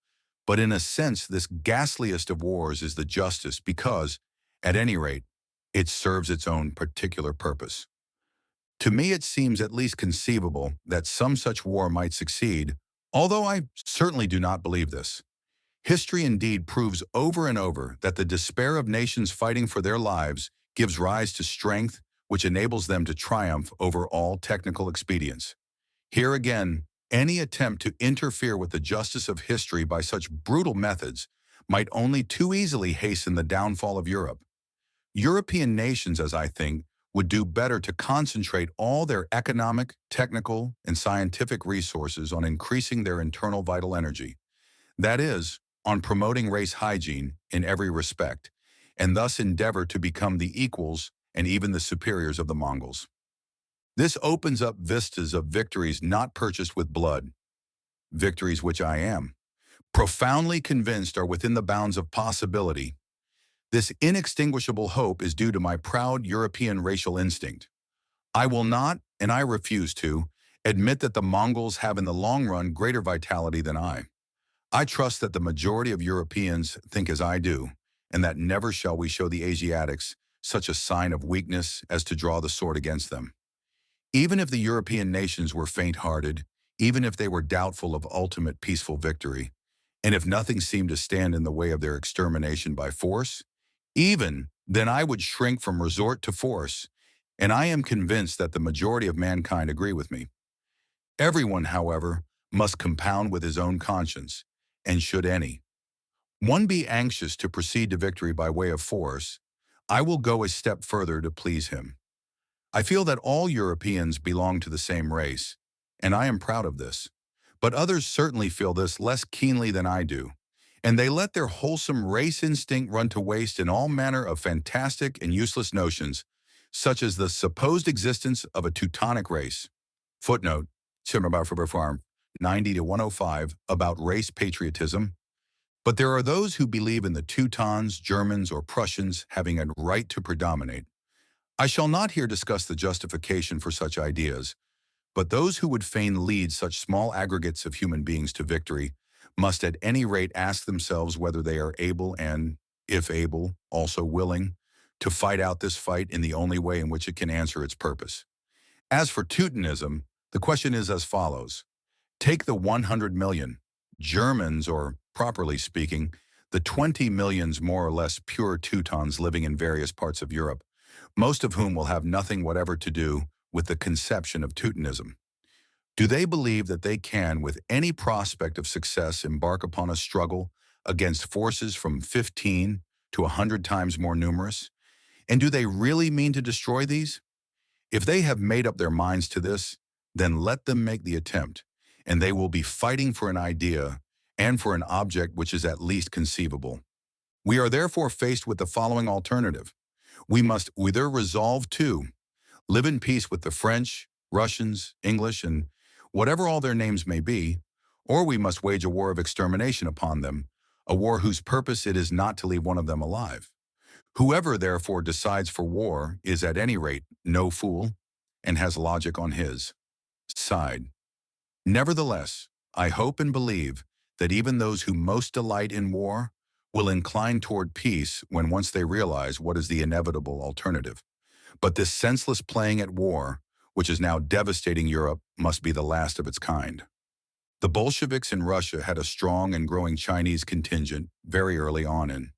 but in a sense this ghastliest of wars is the justice because, at any rate, it serves its own particular purpose. To me it seems at least conceivable that some such war might succeed, although I certainly do not believe this. History indeed proves over and over that the despair of nations fighting for their lives gives rise to strength which enables them to triumph over all technical expedients. Here again, any attempt to interfere with the justice of history by such brutal methods might only too easily hasten the downfall of Europe. European nations, as I think, would do better to concentrate all their economic, technical, and scientific resources on increasing their internal vital energy. That is, on promoting race hygiene in every respect, and thus endeavor to become the equals and even the superiors of the Mongols. This opens up vistas of victories not purchased with blood, victories which I am profoundly convinced are within the bounds of possibility. This inextinguishable hope is due to my proud European racial instinct. I will not, and I refuse to, admit that the Mongols have in the long run greater vitality than I. I trust that the majority of Europeans think as I do, and that never shall we show the Asiatics such a sign of weakness as to draw the sword against them. Even if the European nations were faint-hearted, even if they were doubtful of ultimate peaceful victory, and if nothing seemed to stand in the way of their extermination by force, even then I would shrink from resort to force, and I am convinced that the majority of mankind agree with me. Everyone, however, must compound with his own conscience, and should any one be anxious to proceed to victory by way of force, I will go a step further to please him. I feel that all Europeans belong to the same race, and I am proud of this. But others certainly feel this less keenly than I do, and they let their wholesome race instinct run to waste in all manner of fantastic and useless notions, such as the supposed existence of a Teutonic race. Footnote, Farm 90 to 105, about race patriotism. But there are those who believe in the Teutons, Germans, or Prussians having a right to predominate. I shall not here discuss the justification for such ideas, but those who would fain lead such small aggregates of human beings to victory must at any rate ask themselves whether they are able and, if able, also willing, to fight out this fight in the only way in which it can answer its purpose. As for Teutonism, the question is as follows. Take the 100 million Germans, or, properly speaking, the 20 millions more or less pure Teutons living in various parts of Europe, most of whom will have nothing whatever to do with the conception of Teutonism. Do they believe that they can, with any prospect of success, embark upon a struggle against forces from 15 to 100 times more numerous? And do they really mean to destroy these? If they have made up their minds to this, then let them make the attempt, and they will be fighting for an idea and for an object which is at least conceivable. We are therefore faced with the following alternative. We must either resolve to live in peace with the French, Russians, English, and whatever all their names may be, or we must wage a war of extermination upon them, a war whose purpose it is not to leave one of them alive. Whoever therefore decides for war is at any rate no fool and has logic on his side. Nevertheless, I hope and believe that even those who most delight in war will incline toward peace when once they realize what is the inevitable alternative. But this senseless playing at war, which is now devastating Europe, must be the last of its kind. The Bolsheviks in Russia had a strong and growing Chinese contingent very early on in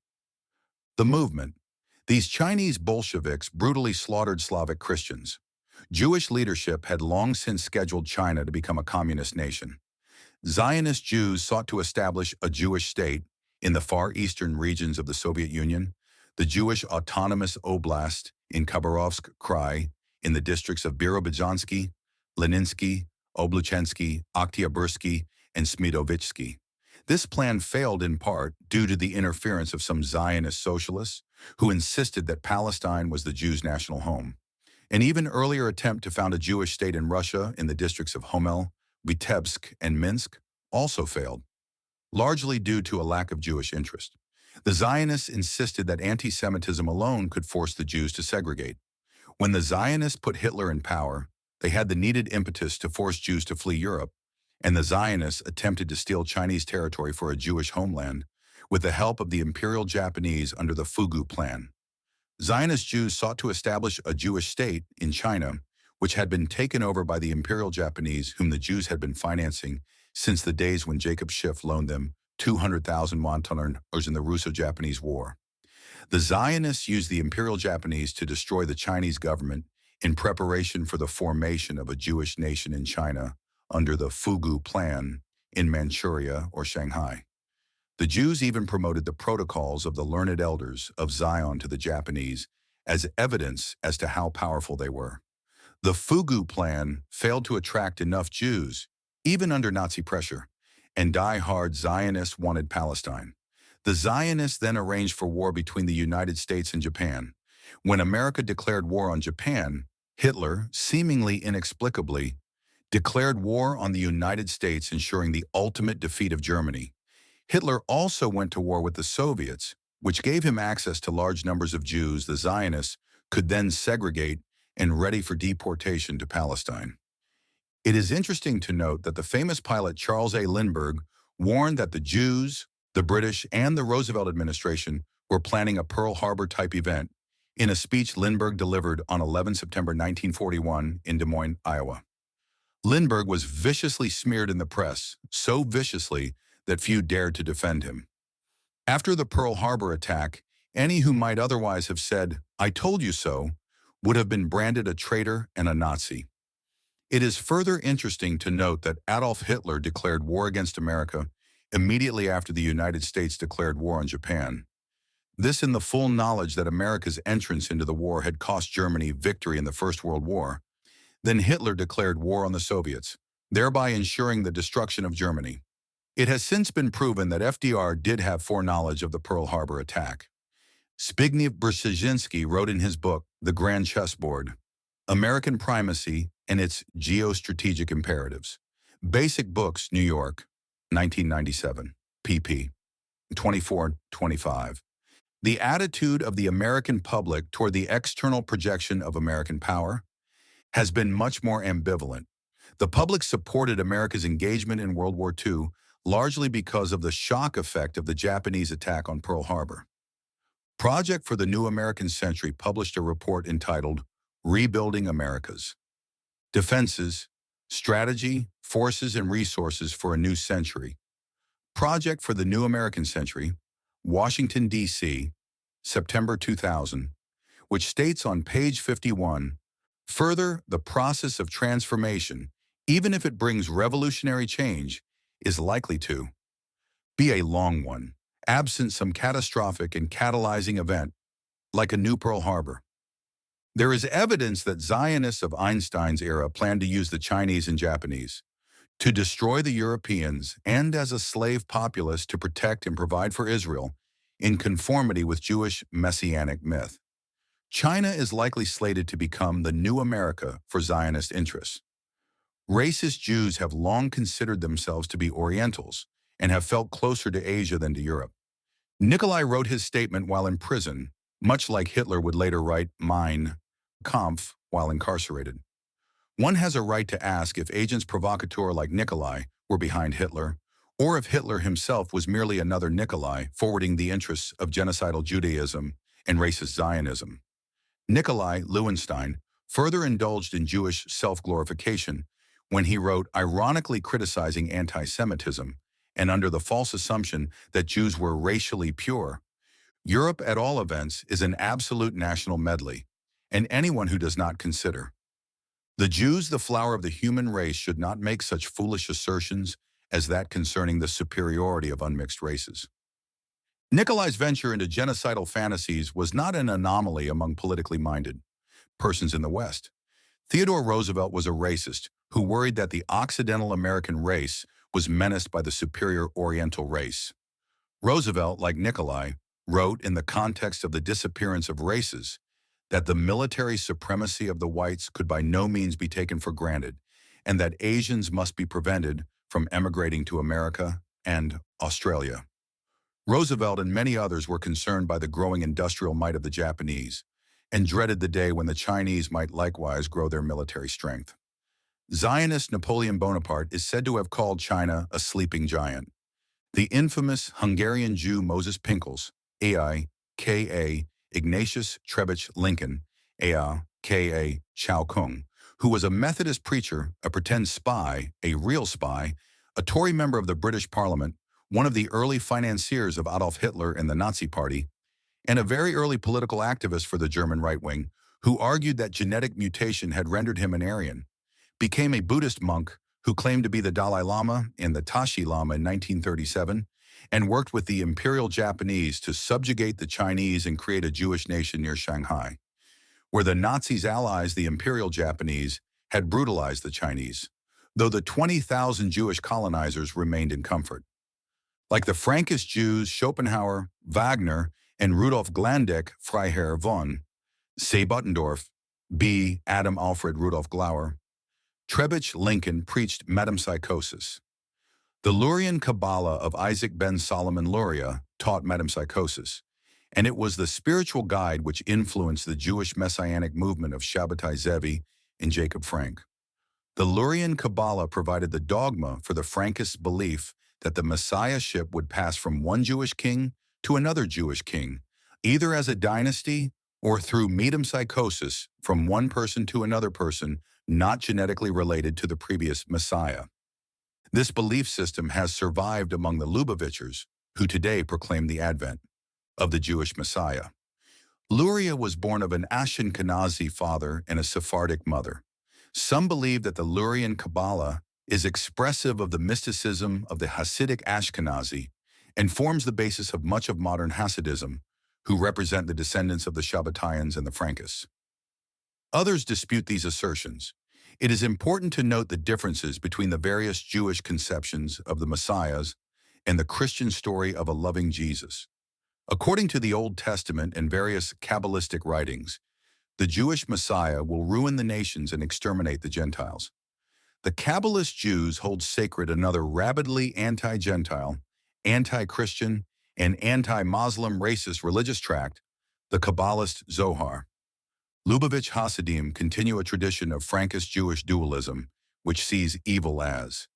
the movement. These Chinese Bolsheviks brutally slaughtered Slavic Christians. Jewish leadership had long since scheduled China to become a communist nation. Zionist Jews sought to establish a Jewish state in the far eastern regions of the Soviet Union, the Jewish Autonomous Oblast in Khabarovsk Krai, in the districts of Birobidzhansky, Leninsky, Obluchensky, Oktyabrski, and Smedovitsky. This plan failed in part due to the interference of some Zionist socialists who insisted that Palestine was the Jews' national home. An even earlier attempt to found a Jewish state in Russia in the districts of Homel, Vitebsk, and Minsk also failed, largely due to a lack of Jewish interest. The Zionists insisted that anti-Semitism alone could force the Jews to segregate. When the Zionists put Hitler in power, they had the needed impetus to force Jews to flee Europe, and the Zionists attempted to steal Chinese territory for a Jewish homeland with the help of the Imperial Japanese under the Fugu Plan. Zionist Jews sought to establish a Jewish state in China, which had been taken over by the Imperial Japanese, whom the Jews had been financing since the days when Jacob Schiff loaned them 200,000 won-tonners in the Russo-Japanese War. The Zionists used the Imperial Japanese to destroy the Chinese government in preparation for the formation of a Jewish nation in China under the Fugu Plan in Manchuria or Shanghai. The Jews even promoted the protocols of the learned elders of Zion to the Japanese as evidence as to how powerful they were. The Fugu Plan failed to attract enough Jews, even under Nazi pressure, and die-hard Zionists wanted Palestine. The Zionists then arranged for war between the United States and Japan. When America declared war on Japan, Hitler, seemingly inexplicably, declared war on the United States, ensuring the ultimate defeat of Germany. Hitler also went to war with the Soviets, which gave him access to large numbers of Jews the Zionists could then segregate and ready for deportation to Palestine. It is interesting to note that the famous pilot Charles A. Lindbergh warned that the Jews, the British, and the Roosevelt administration were planning a Pearl Harbor-type event in a speech Lindbergh delivered on 11 September 1941 in Des Moines, Iowa. Lindbergh was viciously smeared in the press, so viciously that few dared to defend him. After the Pearl Harbor attack, any who might otherwise have said, "I told you so," would have been branded a traitor and a Nazi. It is further interesting to note that Adolf Hitler declared war against America immediately after the United States declared war on Japan. This in the full knowledge that America's entrance into the war had cost Germany victory in the First World War. Then Hitler declared war on the Soviets, thereby ensuring the destruction of Germany. It has since been proven that FDR did have foreknowledge of the Pearl Harbor attack. Zbigniew Brzezinski wrote in his book, The Grand Chessboard, American Primacy and Its Geostrategic Imperatives. Basic Books, New York, 1997, pp. 24-25. The attitude of the American public toward the external projection of American power has been much more ambivalent. The public supported America's engagement in World War II largely because of the shock effect of the Japanese attack on Pearl Harbor. Project for the New American Century published a report entitled Rebuilding Americas: Defenses, Strategy, Forces, and Resources for a New Century. Project for the New American Century, Washington, D.C., September 2000, which states on page 51, further, the process of transformation, even if it brings revolutionary change, is likely to be a long one, absent some catastrophic and catalyzing event, like a new Pearl Harbor. There is evidence that Zionists of Einstein's era planned to use the Chinese and Japanese to destroy the Europeans and as a slave populace to protect and provide for Israel in conformity with Jewish messianic myth. China is likely slated to become the new America for Zionist interests. Racist Jews have long considered themselves to be Orientals and have felt closer to Asia than to Europe. Nikolai wrote his statement while in prison, much like Hitler would later write Mein Kampf while incarcerated. One has a right to ask if agents provocateur like Nikolai were behind Hitler, or if Hitler himself was merely another Nikolai forwarding the interests of genocidal Judaism and racist Zionism. Nikolai Lewinstein further indulged in Jewish self-glorification when he wrote ironically criticizing anti-Semitism and under the false assumption that Jews were racially pure. Europe, at all events, is an absolute national medley, and anyone who does not consider the Jews the flower of the human race should not make such foolish assertions as that concerning the superiority of unmixed races. Nikolai's venture into genocidal fantasies was not an anomaly among politically minded persons in the West. Theodore Roosevelt was a racist who worried that the Occidental American race was menaced by the superior Oriental race. Roosevelt, like Nikolai, wrote in the context of the disappearance of races that the military supremacy of the whites could by no means be taken for granted, and that Asians must be prevented from emigrating to America and Australia. Roosevelt and many others were concerned by the growing industrial might of the Japanese, and dreaded the day when the Chinese might likewise grow their military strength. Zionist Napoleon Bonaparte is said to have called China a sleeping giant. The infamous Hungarian Jew Moses Pinkels, A.I.K.A. Ignatius Trebitsch-Lincoln, A.I.K.A. Chao Kung, who was a Methodist preacher, a pretend spy, a real spy, a Tory member of the British Parliament, one of the early financiers of Adolf Hitler and the Nazi Party, and a very early political activist for the German right wing, who argued that genetic mutation had rendered him an Aryan, became a Buddhist monk who claimed to be the Dalai Lama and the Tashi Lama in 1937, and worked with the Imperial Japanese to subjugate the Chinese and create a Jewish nation near Shanghai, where the Nazis' allies, the Imperial Japanese, had brutalized the Chinese, though the 20,000 Jewish colonizers remained in comfort. Like the Frankish Jews Schopenhauer, Wagner, and Rudolf Glandeck, Freiherr von Seybottendorf, B. Adam Alfred Rudolf Glauer, Trebitsch-Lincoln preached metempsychosis. The Lurian Kabbalah of Isaac ben Solomon Luria taught metempsychosis, and it was the spiritual guide which influenced the Jewish messianic movement of Shabbatai Zevi and Jacob Frank. The Lurian Kabbalah provided the dogma for the Frankist belief that the messiahship would pass from one Jewish king to another Jewish king, either as a dynasty or through metempsychosis from one person to another person not genetically related to the previous messiah. This belief system has survived among the Lubavitchers, who today proclaim the advent of the Jewish Messiah. Luria was born of an Ashkenazi father and a Sephardic mother. Some believe that the Lurian Kabbalah is expressive of the mysticism of the Hasidic Ashkenazi and forms the basis of much of modern Hasidism, who represent the descendants of the Shabbataians and the Frankists. Others dispute these assertions. It is important to note the differences between the various Jewish conceptions of the Messiahs and the Christian story of a loving Jesus. According to the Old Testament and various Kabbalistic writings, the Jewish Messiah will ruin the nations and exterminate the Gentiles. The Kabbalist Jews hold sacred another rabidly anti-Gentile, anti-Christian, and anti-Muslim racist religious tract, the Kabbalist Zohar. Lubavitch Hasidim continue a tradition of Frankist Jewish dualism, which sees evil as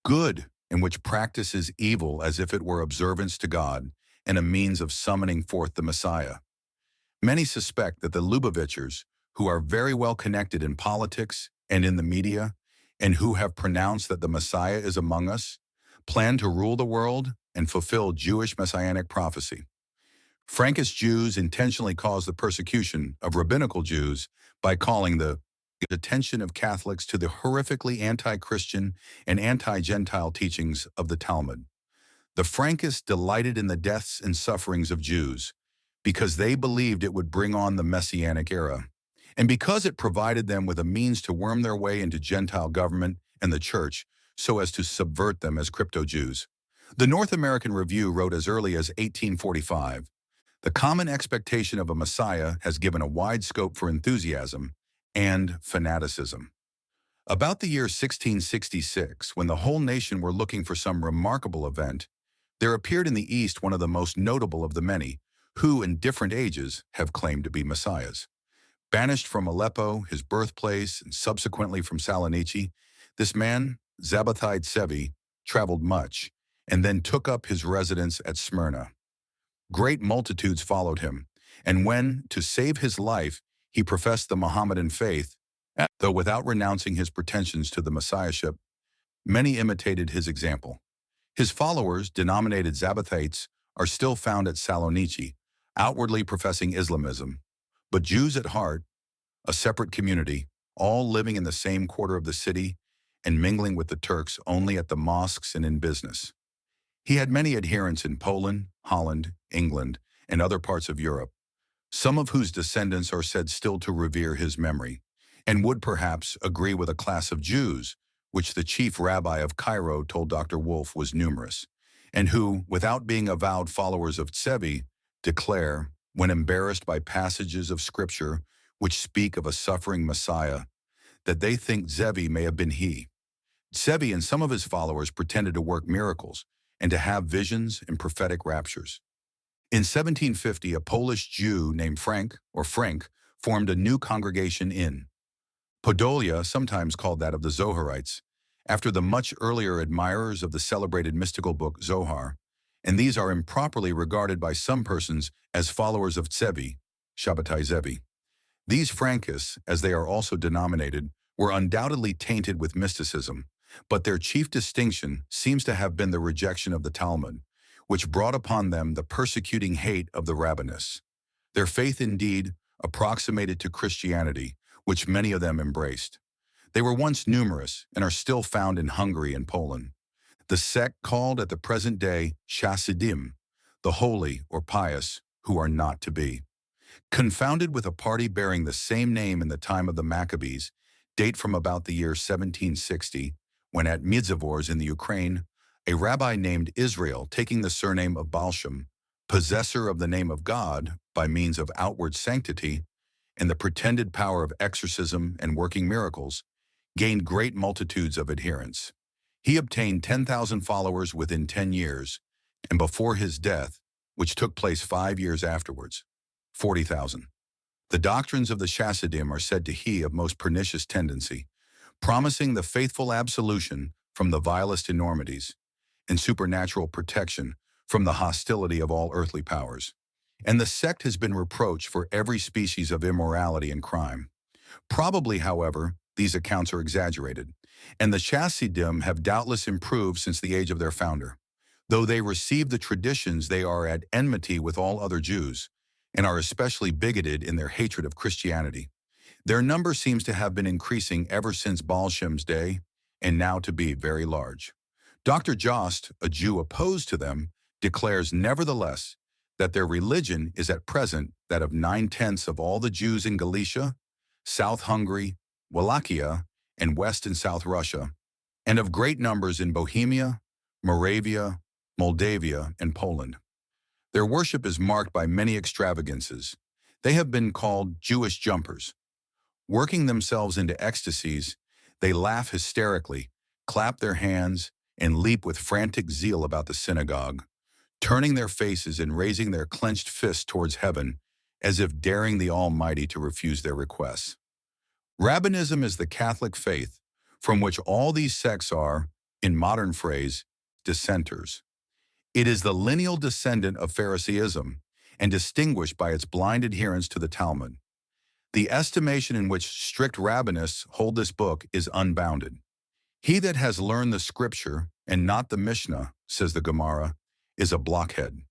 good and which practices evil as if it were observance to God and a means of summoning forth the Messiah. Many suspect that the Lubavitchers, who are very well connected in politics and in the media, and who have pronounced that the Messiah is among us, plan to rule the world and fulfill Jewish messianic prophecy. Frankist Jews intentionally caused the persecution of rabbinical Jews by calling the attention of Catholics to the horrifically anti-Christian and anti-Gentile teachings of the Talmud. The Frankists delighted in the deaths and sufferings of Jews because they believed it would bring on the Messianic era, and because it provided them with a means to worm their way into Gentile government and the church so as to subvert them as crypto-Jews. The North American Review wrote as early as 1845, "The common expectation of a Messiah has given a wide scope for enthusiasm and fanaticism." About the year 1666, when the whole nation were looking for some remarkable event, there appeared in the East one of the most notable of the many, who in different ages have claimed to be messiahs. Banished from Aleppo, his birthplace, and subsequently from Saloniki, this man, Shabbatai Zevi, traveled much, and then took up his residence at Smyrna. Great multitudes followed him, and when, to save his life, he professed the Mohammedan faith, though without renouncing his pretensions to the messiahship, many imitated his example. His followers, denominated Shabbataites, are still found at Saloniki, outwardly professing Islamism, but Jews at heart, a separate community, all living in the same quarter of the city and mingling with the Turks only at the mosques and in business. He had many adherents in Poland, Holland, England, and other parts of Europe, some of whose descendants are said still to revere his memory, and would perhaps agree with a class of Jews, which the chief rabbi of Cairo told Dr. Wolf was numerous, and who, without being avowed followers of Zevi, declare, when embarrassed by passages of Scripture which speak of a suffering Messiah, that they think Zevi may have been he. Zevi and some of his followers pretended to work miracles and to have visions and prophetic raptures. In 1750, a Polish Jew named Frank formed a new congregation in Podolia, sometimes called that of the Zoharites, after the much earlier admirers of the celebrated mystical book Zohar, and these are improperly regarded by some persons as followers of Zevi, Shabbatai Zevi. These Frankists, as they are also denominated, were undoubtedly tainted with mysticism, but their chief distinction seems to have been the rejection of the Talmud, which brought upon them the persecuting hate of the rabbinists. Their faith indeed approximated to Christianity, which many of them embraced. They were once numerous and are still found in Hungary and Poland. The sect called at the present day Chassidim, the holy or pious who are not to be. Confounded with a party bearing the same name in the time of the Maccabees, date from about the year 1760, when at Midzavors in the Ukraine, a rabbi named Israel, taking the surname of Balsham, possessor of the name of God by means of outward sanctity and the pretended power of exorcism and working miracles, gained great multitudes of adherents. He obtained 10,000 followers within 10 years, and before his death, which took place 5 years afterwards, 40,000. The doctrines of the Chassidim are said to he of most pernicious tendency, promising the faithful absolution from the vilest enormities, and supernatural protection from the hostility of all earthly powers. And the sect has been reproached for every species of immorality and crime. Probably, however, these accounts are exaggerated, and the Chassidim have doubtless improved since the age of their founder. Though they receive the traditions, they are at enmity with all other Jews, and are especially bigoted in their hatred of Christianity. Their number seems to have been increasing ever since Baal Shem's day, and now to be very large. Dr. Jost, a Jew opposed to them, declares nevertheless that their religion is at present that of 9/10 of all the Jews in Galicia, South Hungary, Wallachia, and West and South Russia, and of great numbers in Bohemia, Moravia, Moldavia, and Poland. Their worship is marked by many extravagances. They have been called Jewish jumpers. Working themselves into ecstasies, they laugh hysterically, clap their hands, and leap with frantic zeal about the synagogue, turning their faces and raising their clenched fists towards heaven, as if daring the Almighty to refuse their requests. Rabbinism is the Catholic faith, from which all these sects are, in modern phrase, dissenters. It is the lineal descendant of Pharisaism, and distinguished by its blind adherence to the Talmud. The estimation in which strict rabbinists hold this book is unbounded. He that has learned the scripture, and not the Mishnah, says the Gemara, is a blockhead.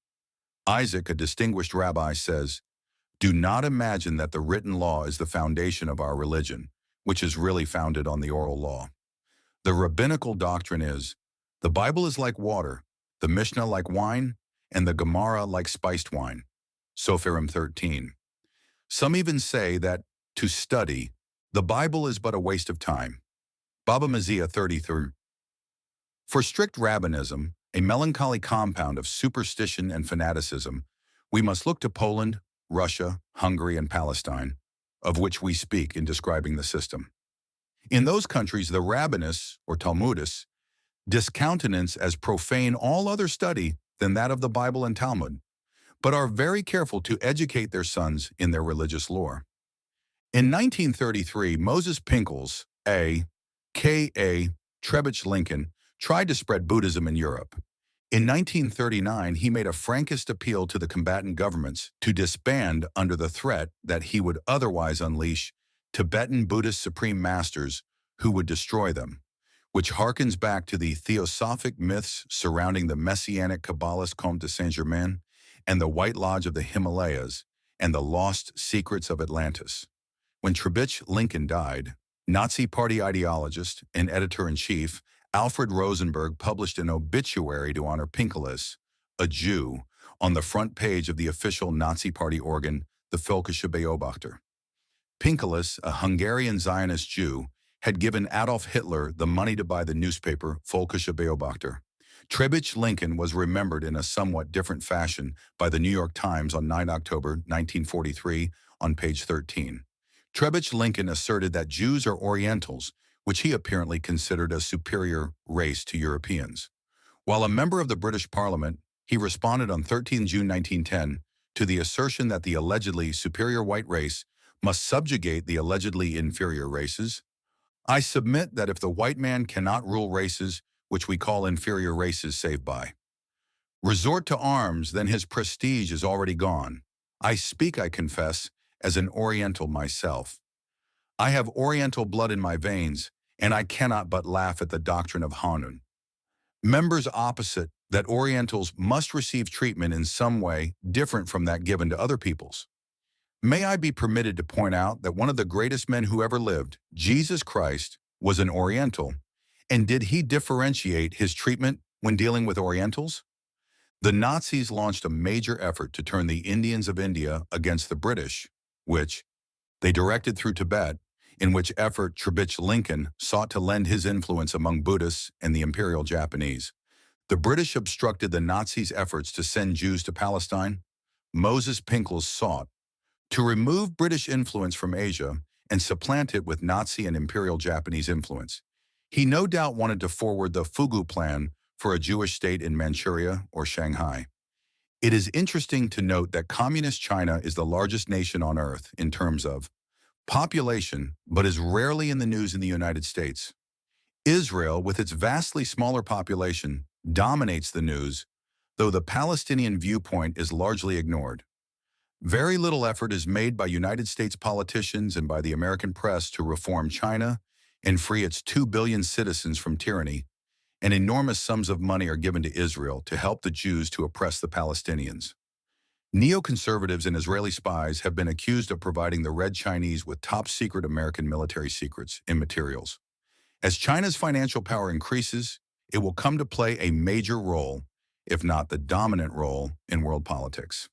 Isaac, a distinguished rabbi, says, "Do not imagine that the written law is the foundation of our religion, which is really founded on the oral law. The rabbinical doctrine is, the Bible is like water, the Mishnah like wine, and the Gemara like spiced wine." Sophirim 13. Some even say that, to study, the Bible is but a waste of time. Baba Messiah 33. For strict rabbinism, a melancholy compound of superstition and fanaticism, we must look to Poland, Russia, Hungary, and Palestine, of which we speak in describing the system. In those countries, the rabbinists, or Talmudists, discountenance as profane all other study than that of the Bible and Talmud, but are very careful to educate their sons in their religious lore. In 1933, Moses Pinkels, a.k.a. Trebitsch-Lincoln, tried to spread Buddhism in Europe. In 1939, he made a frankest appeal to the combatant governments to disband under the threat that he would otherwise unleash Tibetan Buddhist supreme masters who would destroy them, which harkens back to the theosophic myths surrounding the messianic Cabalist Comte de Saint-Germain and the White Lodge of the Himalayas and the lost secrets of Atlantis. When Trebitsch-Lincoln died, Nazi Party ideologist and editor-in-chief Alfred Rosenberg published an obituary to honor Pinkelis, a Jew, on the front page of the official Nazi Party organ, the Völkische Beobachter. Pinkelis, a Hungarian Zionist Jew, had given Adolf Hitler the money to buy the newspaper Völkische Beobachter. Trebitsch-Lincoln was remembered in a somewhat different fashion by the New York Times on 9 October 1943 on page 13. Trebitsch-Lincoln asserted that Jews are Orientals, which he apparently considered a superior race to Europeans. While a member of the British Parliament, he responded on 13 June 1910 to the assertion that the allegedly superior white race must subjugate the allegedly inferior races. "I submit that if the white man cannot rule races which we call inferior races save by resort to arms, then his prestige is already gone. I speak, I confess, as an Oriental myself. I have Oriental blood in my veins, and I cannot but laugh at the doctrine of Hanun. Members opposite that Orientals must receive treatment in some way different from that given to other peoples. May I be permitted to point out that one of the greatest men who ever lived, Jesus Christ, was an Oriental, and did he differentiate his treatment when dealing with Orientals? The Nazis launched a major effort to turn the Indians of India against the British, which they directed through Tibet, in which effort Trebitsch-Lincoln sought to lend his influence among Buddhists and the Imperial Japanese. The British obstructed the Nazis' efforts to send Jews to Palestine. Moses Pinkels sought to remove British influence from Asia and supplant it with Nazi and Imperial Japanese influence. He no doubt wanted to forward the Fugu plan for a Jewish state in Manchuria or Shanghai. It is interesting to note that Communist China is the largest nation on Earth in terms of population, but is rarely in the news in the United States. Israel, with its vastly smaller population, dominates the news, though the Palestinian viewpoint is largely ignored. Very little effort is made by United States politicians and by the American press to reform China and free its 2 billion citizens from tyranny, and enormous sums of money are given to Israel to help the Jews to oppress the Palestinians. Neoconservatives and Israeli spies have been accused of providing the Red Chinese with top-secret American military secrets and materials. As China's financial power increases, it will come to play a major role, if not the dominant role, in world politics.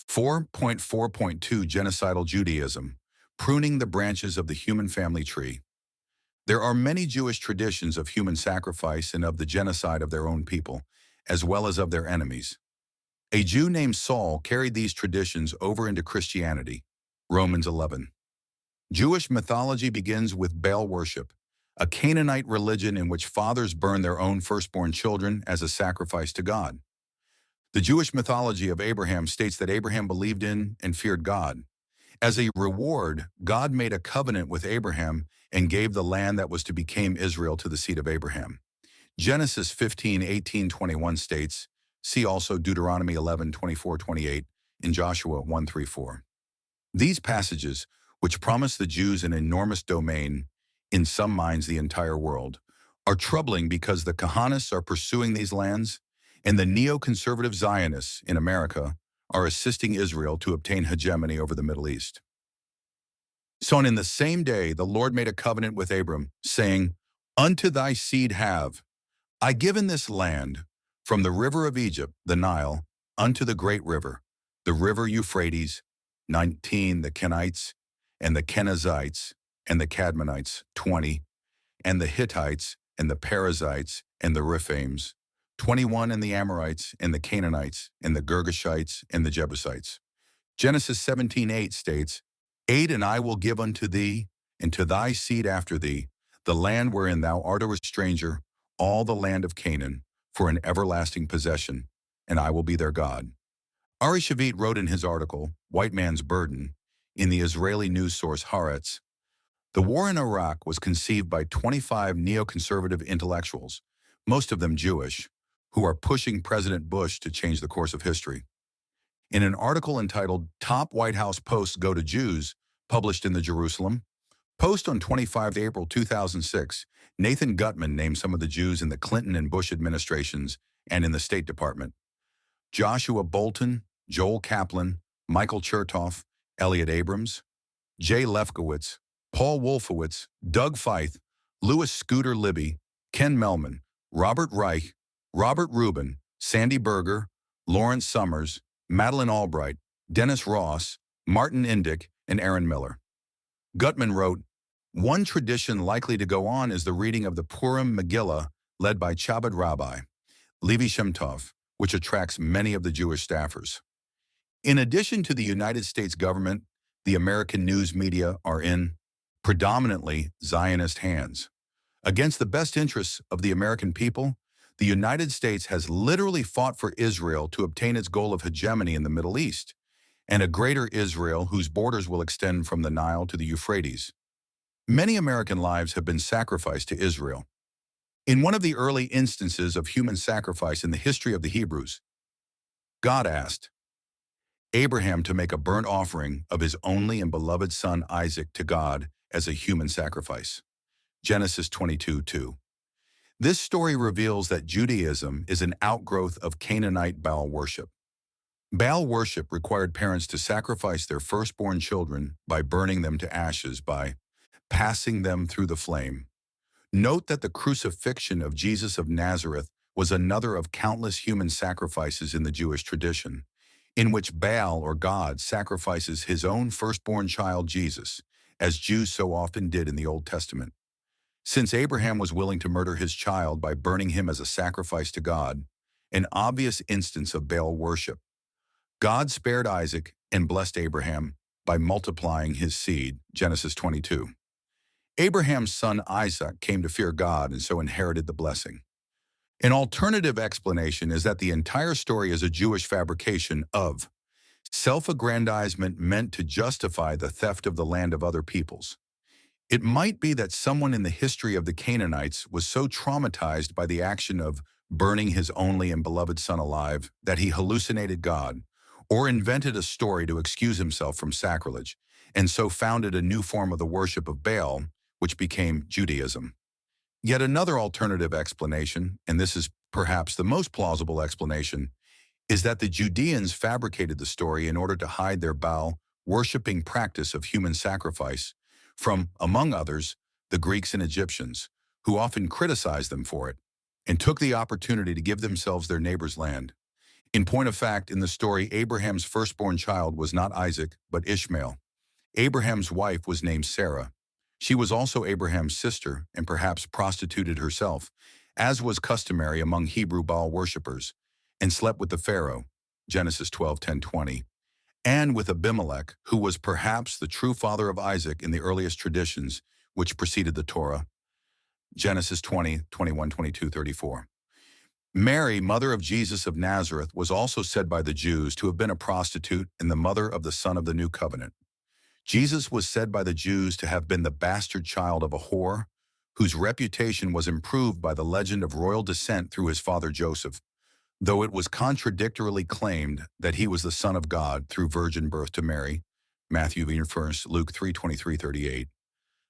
4.4.2 Genocidal Judaism, Pruning the Branches of the Human Family Tree. There are many Jewish traditions of human sacrifice and of the genocide of their own people, as well as of their enemies. A Jew named Saul carried these traditions over into Christianity. Romans 11. Jewish mythology begins with Baal worship, a Canaanite religion in which fathers burn their own firstborn children as a sacrifice to God. The Jewish mythology of Abraham states that Abraham believed in and feared God. As a reward, God made a covenant with Abraham and gave the land that was to become Israel to the seed of Abraham. Genesis 15:18-21 states, see also Deuteronomy 11:24-28 and Joshua 1:3-4. These passages, which promise the Jews an enormous domain, in some minds the entire world, are troubling because the Kahanists are pursuing these lands, and the neoconservative Zionists in America are assisting Israel to obtain hegemony over the Middle East. So in the same day, the Lord made a covenant with Abram, saying, Unto thy seed have I given this land, from the river of Egypt, the Nile, unto the great river, the river Euphrates, 19, the Kenites, and the Kenizzites, and the Cadmonites, 20, and the Hittites, and the Perizzites, and the Rephaims, 21, and the Amorites, and the Canaanites, and the Girgashites, and the Jebusites. Genesis 17:8 states, Aid and I will give unto thee, and to thy seed after thee, the land wherein thou art a stranger, all the land of Canaan, for an everlasting possession, and I will be their God. Ari Shavit wrote in his article, White Man's Burden, in the Israeli news source Haaretz, the war in Iraq was conceived by 25 neoconservative intellectuals, most of them Jewish, who are pushing President Bush to change the course of history. In an article entitled Top White House Posts Go to Jews, published in the Jerusalem Post on 25 April 2006, Nathan Gutman named some of the Jews in the Clinton and Bush administrations and in the State Department. Joshua Bolten, Joel Kaplan, Michael Chertoff, Elliot Abrams, Jay Lefkowitz, Paul Wolfowitz, Doug Feith, Louis Scooter Libby, Ken Melman, Robert Reich, Robert Rubin, Sandy Berger, Lawrence Summers, Madeleine Albright, Dennis Ross, Martin Indyk, and Aaron Miller. Gutman wrote, one tradition likely to go on is the reading of the Purim Megillah led by Chabad Rabbi, Levi Shem Tov, which attracts many of the Jewish staffers. In addition to the United States government, the American news media are in predominantly Zionist hands. Against the best interests of the American people, the United States has literally fought for Israel to obtain its goal of hegemony in the Middle East, and a greater Israel whose borders will extend from the Nile to the Euphrates. Many American lives have been sacrificed to Israel. In one of the early instances of human sacrifice in the history of the Hebrews, God asked Abraham to make a burnt offering of his only and beloved son Isaac to God as a human sacrifice. Genesis 22:2. This story reveals that Judaism is an outgrowth of Canaanite Baal worship. Baal worship required parents to sacrifice their firstborn children by burning them to ashes by passing them through the flame. Note that the crucifixion of Jesus of Nazareth was another of countless human sacrifices in the Jewish tradition, in which Baal or God sacrifices his own firstborn child Jesus, as Jews so often did in the Old Testament. Since Abraham was willing to murder his child by burning him as a sacrifice to God, an obvious instance of Baal worship, God spared Isaac and blessed Abraham by multiplying his seed, Genesis 22. Abraham's son Isaac came to fear God and so inherited the blessing. An alternative explanation is that the entire story is a Jewish fabrication of self-aggrandizement meant to justify the theft of the land of other peoples. It might be that someone in the history of the Canaanites was so traumatized by the action of burning his only and beloved son alive that he hallucinated God, or invented a story to excuse himself from sacrilege, and so founded a new form of the worship of Baal, which became Judaism. Yet another alternative explanation, and this is perhaps the most plausible explanation, is that the Judeans fabricated the story in order to hide their Baal-worshipping practice of human sacrifice from, among others, the Greeks and Egyptians, who often criticized them for it, and took the opportunity to give themselves their neighbor's land. In point of fact, in the story, Abraham's firstborn child was not Isaac, but Ishmael. Abraham's wife was named Sarah. She was also Abraham's sister and perhaps prostituted herself, as was customary among Hebrew Baal worshippers, and slept with the Pharaoh, Genesis 12:10-20, and with Abimelech, who was perhaps the true father of Isaac in the earliest traditions which preceded the Torah, Genesis 20:21-22-34. Mary, mother of Jesus of Nazareth, was also said by the Jews to have been a prostitute and the mother of the Son of the New Covenant. Jesus was said by the Jews to have been the bastard child of a whore, whose reputation was improved by the legend of royal descent through his father Joseph, though it was contradictorily claimed that he was the Son of God through virgin birth to Mary, Matthew 1, Luke 3:23-38.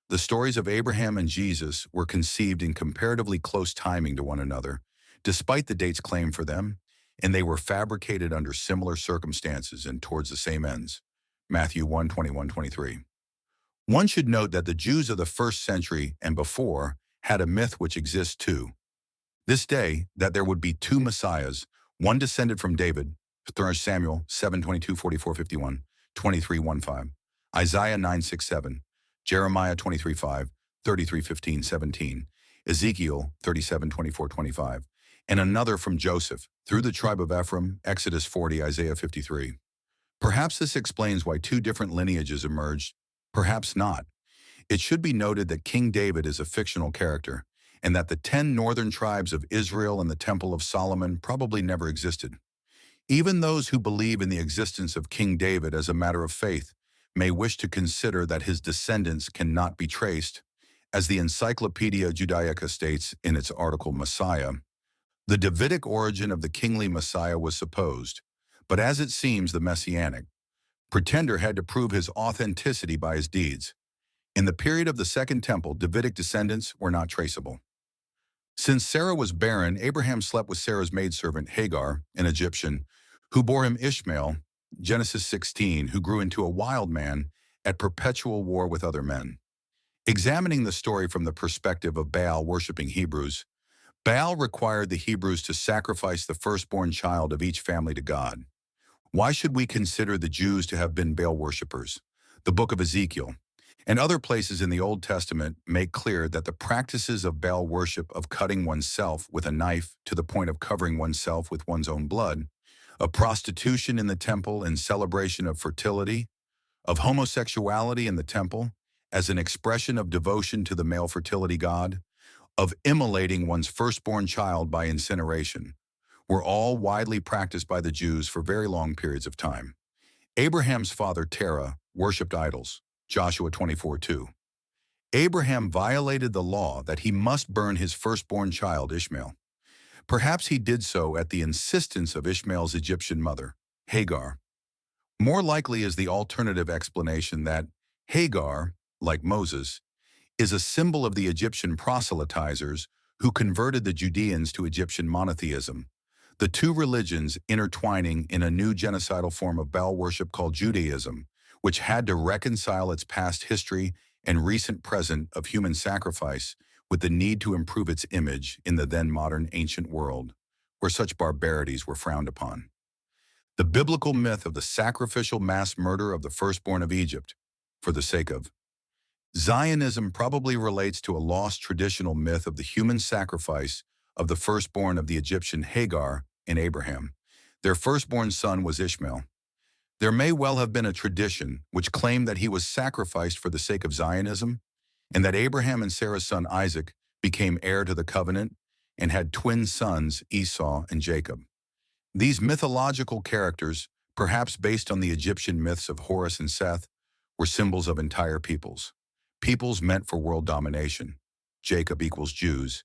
The stories of Abraham and Jesus were conceived in comparatively close timing to one another, despite the dates claimed for them, and they were fabricated under similar circumstances and towards the same ends, Matthew 1:21-23. One should note that the Jews of the first century and before had a myth which exists too. This day, that there would be two messiahs, one descended from David, 1 Samuel 7:22-44-51, 23:1-5, Isaiah 9:6-7, Jeremiah 23:5, 33:15-17, Ezekiel 37:24-25, and another from Joseph, through the tribe of Ephraim, Exodus 40, Isaiah 53. Perhaps this explains why two different lineages emerged, perhaps not. It should be noted that King David is a fictional character, and that the 10 northern tribes of Israel and the Temple of Solomon probably never existed. Even those who believe in the existence of King David as a matter of faith may wish to consider that his descendants cannot be traced, as the Encyclopedia Judaica states in its article Messiah. The Davidic origin of the kingly Messiah was supposed, but as it seems the Messianic pretender had to prove his authenticity by his deeds. In the period of the Second Temple, Davidic descendants were not traceable. Since Sarah was barren, Abraham slept with Sarah's maidservant Hagar, an Egyptian, who bore him Ishmael, Genesis 16, who grew into a wild man at perpetual war with other men. Examining the story from the perspective of Baal-worshipping Hebrews, Baal required the Hebrews to sacrifice the firstborn child of each family to God. Why should we consider the Jews to have been Baal worshippers? The book of Ezekiel and other places in the Old Testament make clear that the practices of Baal worship of cutting oneself with a knife to the point of covering oneself with one's own blood, of prostitution in the temple in celebration of fertility, of homosexuality in the temple as an expression of devotion to the male fertility god, of immolating one's firstborn child by incineration, were all widely practiced by the Jews for very long periods of time. Abraham's father Terah worshipped idols, Joshua 24:2. Abraham violated the law that he must burn his firstborn child Ishmael. Perhaps he did so at the insistence of Ishmael's Egyptian mother, Hagar. More likely is the alternative explanation that Hagar, like Moses, is a symbol of the Egyptian proselytizers who converted the Judeans to Egyptian monotheism, the two religions intertwining in a new genocidal form of Baal worship called Judaism, which had to reconcile its past history and recent present of human sacrifice with the need to improve its image in the then modern ancient world, where such barbarities were frowned upon. The biblical myth of the sacrificial mass murder of the firstborn of Egypt, for the sake of Zionism, probably relates to a lost traditional myth of the human sacrifice of the firstborn of the Egyptian Hagar and Abraham. Their firstborn son was Ishmael. There may well have been a tradition which claimed that he was sacrificed for the sake of Zionism, and that Abraham and Sarah's son Isaac became heir to the covenant and had twin sons, Esau and Jacob. These mythological characters, perhaps based on the Egyptian myths of Horus and Seth, were symbols of entire peoples. Peoples meant for world domination, Jacob equals Jews,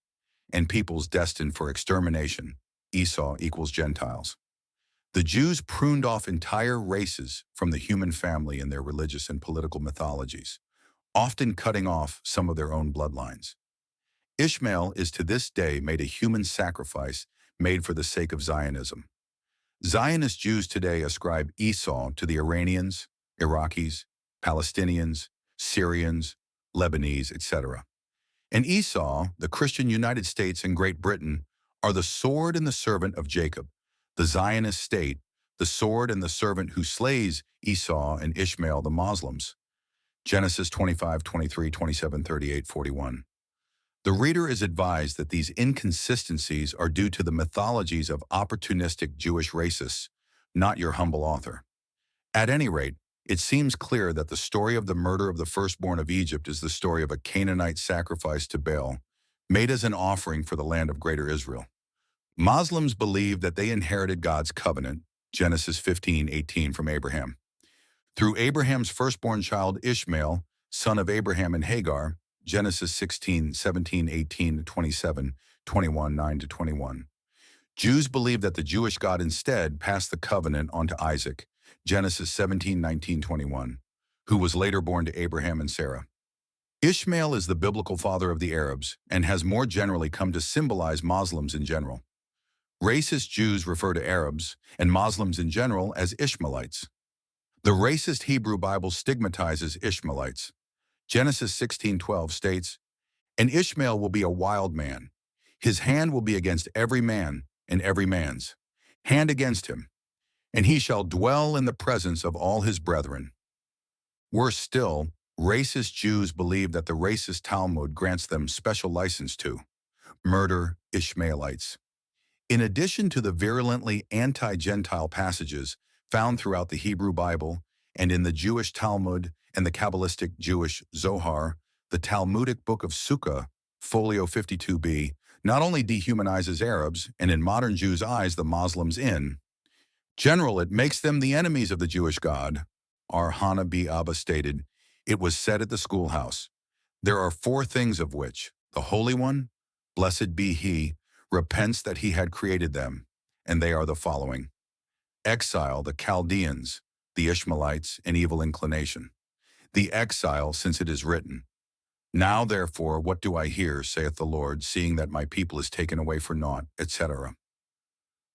and peoples destined for extermination, Esau equals Gentiles. The Jews pruned off entire races from the human family in their religious and political mythologies, often cutting off some of their own bloodlines. Ishmael is to this day made a human sacrifice made for the sake of Zionism. Zionist Jews today ascribe Esau to the Iranians, Iraqis, Palestinians, Syrians, Lebanese, etc. And Esau, the Christian United States and Great Britain, are the sword and the servant of Jacob, the Zionist state, the sword and the servant who slays Esau and Ishmael the Muslims. Genesis 25, 23, 27, 38, 41. The reader is advised that these inconsistencies are due to the mythologies of opportunistic Jewish racists, not your humble author. At any rate, it seems clear that the story of the murder of the firstborn of Egypt is the story of a Canaanite sacrifice to Baal, made as an offering for the land of Greater Israel. Muslims believe that they inherited God's covenant, Genesis 15:18 from Abraham. Through Abraham's firstborn child Ishmael, son of Abraham and Hagar, Genesis 16:17, 18 to 27, 21, 9 to 21. Jews believe that the Jewish God instead passed the covenant on to Isaac, Genesis 17, 19, 21, who was later born to Abraham and Sarah. Ishmael is the biblical father of the Arabs and has more generally come to symbolize Muslims in general. Racist Jews refer to Arabs and Muslims in general as Ishmaelites. The racist Hebrew Bible stigmatizes Ishmaelites. Genesis 16:12 states, "And Ishmael will be a wild man. His hand will be against every man, and every man's hand against him. And he shall dwell in the presence of all his brethren." Worse still, racist Jews believe that the racist Talmud grants them special license to murder Ishmaelites. In addition to the virulently anti-Gentile passages found throughout the Hebrew Bible and in the Jewish Talmud and the Kabbalistic Jewish Zohar, the Talmudic Book of Sukkah, Folio 52b, not only dehumanizes Arabs and in modern Jews' eyes the Muslims in general, it makes them the enemies of the Jewish God. R. Hana B. Abba stated, "It was said at the schoolhouse, there are four things of which the Holy One, blessed be He, repents that He had created them, and they are the following: exile, the Chaldeans, the Ishmaelites, and evil inclination. The exile, since it is written, Now therefore what do I hear, saith the Lord, seeing that my people is taken away for naught, etc.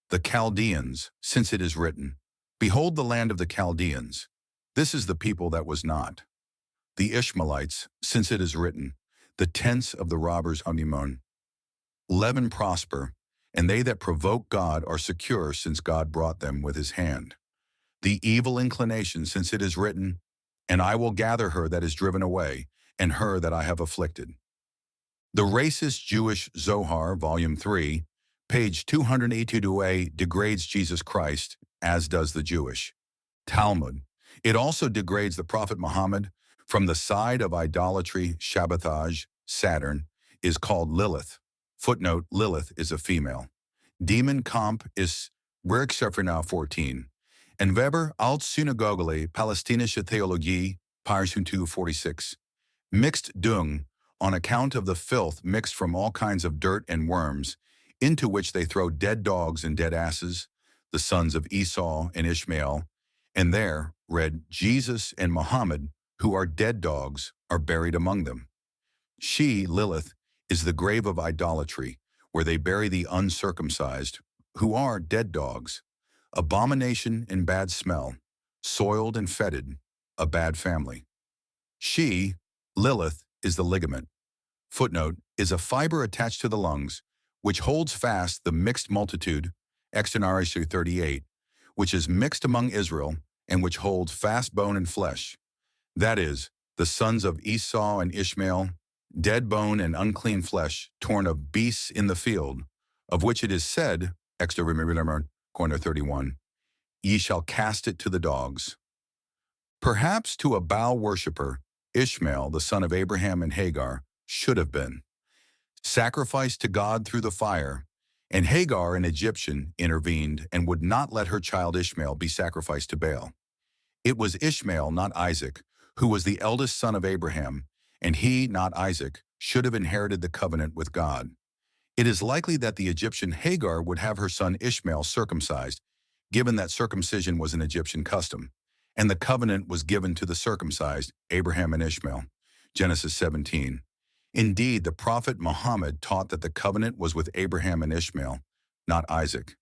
The Chaldeans, since it is written, Behold the land of the Chaldeans, this is the people that was not. The Ishmaelites, since it is written, The tents of the robbers honeymoon. Leaven prosper, and they that provoke God are secure, since God brought them with his hand. The evil inclination, since it is written, And I will gather her that is driven away, and her that I have afflicted. The racist Jewish Zohar, Volume 3, page 282a, degrades Jesus Christ, as does the Jewish Talmud. It also degrades the Prophet Muhammad. From the side of idolatry, Shabbathaj, Saturn, is called Lilith. Footnote, Lilith is a female. Demon Comp is Werkschöpfernaw 14. En Weber als Synagogale Palästinische Theologie, Pars 46. Mixed dung, on account of the filth mixed from all kinds of dirt and worms, into which they throw dead dogs and dead asses, the sons of Esau and Ishmael, and there read Jesus and Muhammad, who are dead dogs, are buried among them. She, Lilith, is the grave of idolatry, where they bury the uncircumcised, who are dead dogs, abomination and bad smell, soiled and fetid, a bad family. She, Lilith, is the ligament. Footnote, is a fiber attached to the lungs, which holds fast the mixed multitude, Extermination 38, which is mixed among Israel, and which holds fast bone and flesh. That is, the sons of Esau and Ishmael, dead bone and unclean flesh, torn of beasts in the field, of which it is said, Extermination, corner 31, Ye shall cast it to the dogs. Perhaps to a Baal worshipper, Ishmael, the son of Abraham and Hagar, should have been sacrificed to God through the fire, and Hagar, an Egyptian, intervened and would not let her child Ishmael be sacrificed to Baal. It was Ishmael, not Isaac, who was the eldest son of Abraham, and he, not Isaac, should have inherited the covenant with God. It is likely that the Egyptian Hagar would have her son Ishmael circumcised, given that circumcision was an Egyptian custom, and the covenant was given to the circumcised, Abraham and Ishmael. Genesis 17. Indeed, the prophet Muhammad taught that the covenant was with Abraham and Ishmael, not Isaac.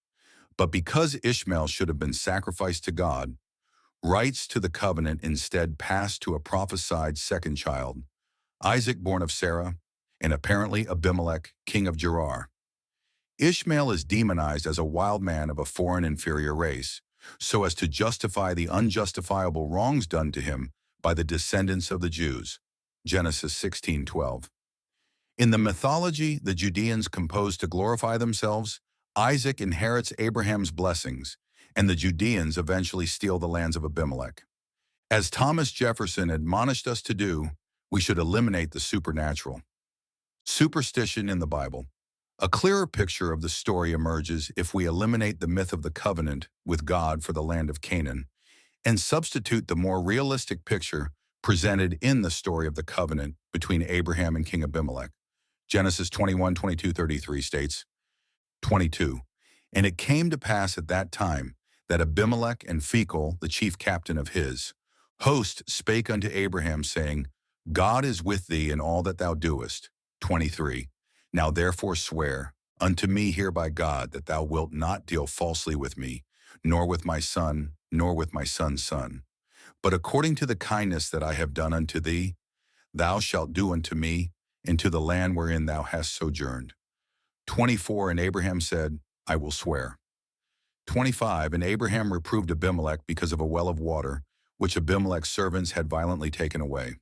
But because Ishmael should have been sacrificed to God, rights to the covenant instead passed to a prophesied second child, Isaac born of Sarah, and apparently Abimelech, king of Gerar. Ishmael is demonized as a wild man of a foreign inferior race, so as to justify the unjustifiable wrongs done to him by the descendants of the Jews. Genesis 16:12. In the mythology the Judeans compose to glorify themselves, Isaac inherits Abraham's blessings, and the Judeans eventually steal the lands of Abimelech. As Thomas Jefferson admonished us to do, we should eliminate the supernatural. Superstition in the Bible. A clearer picture of the story emerges if we eliminate the myth of the covenant with God for the land of Canaan and substitute the more realistic picture presented in the story of the covenant between Abraham and King Abimelech. Genesis 21:22-33 states, 22. And it came to pass at that time that Abimelech and Phicol, the chief captain of his host, spake unto Abraham, saying, God is with thee in all that thou doest. 23. Now therefore swear unto me here by God that thou wilt not deal falsely with me, nor with my son, nor with my son's son. But according to the kindness that I have done unto thee, thou shalt do unto me, and to the land wherein thou hast sojourned. 24. And Abraham said, I will swear. 25. And Abraham reproved Abimelech because of a well of water, which Abimelech's servants had violently taken away.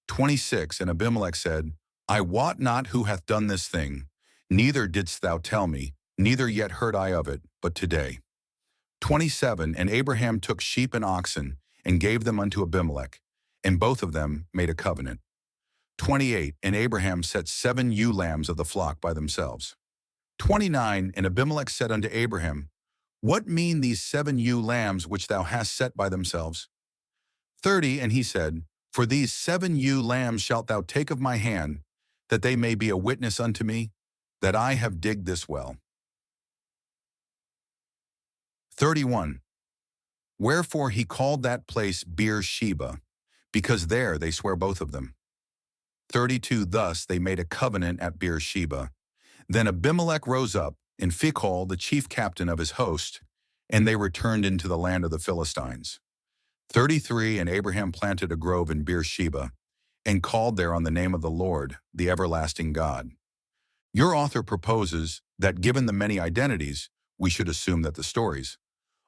26. And Abimelech said, I wot not who hath done this thing, neither didst thou tell me, neither yet heard I of it, but today. 27. And Abraham took sheep and oxen, and gave them unto Abimelech, and both of them made a covenant. 28. And Abraham set 7 ewe lambs of the flock by themselves. 29. And Abimelech said unto Abraham, What mean these 7 ewe lambs which thou hast set by themselves? 30. And he said, For these 7 ewe lambs shalt thou take of my hand, that they may be a witness unto me, that I have digged this well. 31. Wherefore he called that place Beersheba, because there they swear both of them. 32. Thus they made a covenant at Beersheba. Then Abimelech rose up, and Phicol, the chief captain of his host, and they returned into the land of the Philistines. 33. And Abraham planted a grove in Beersheba, and called there on the name of the Lord, the everlasting God. Your author proposes that given the many identities, we should assume that the stories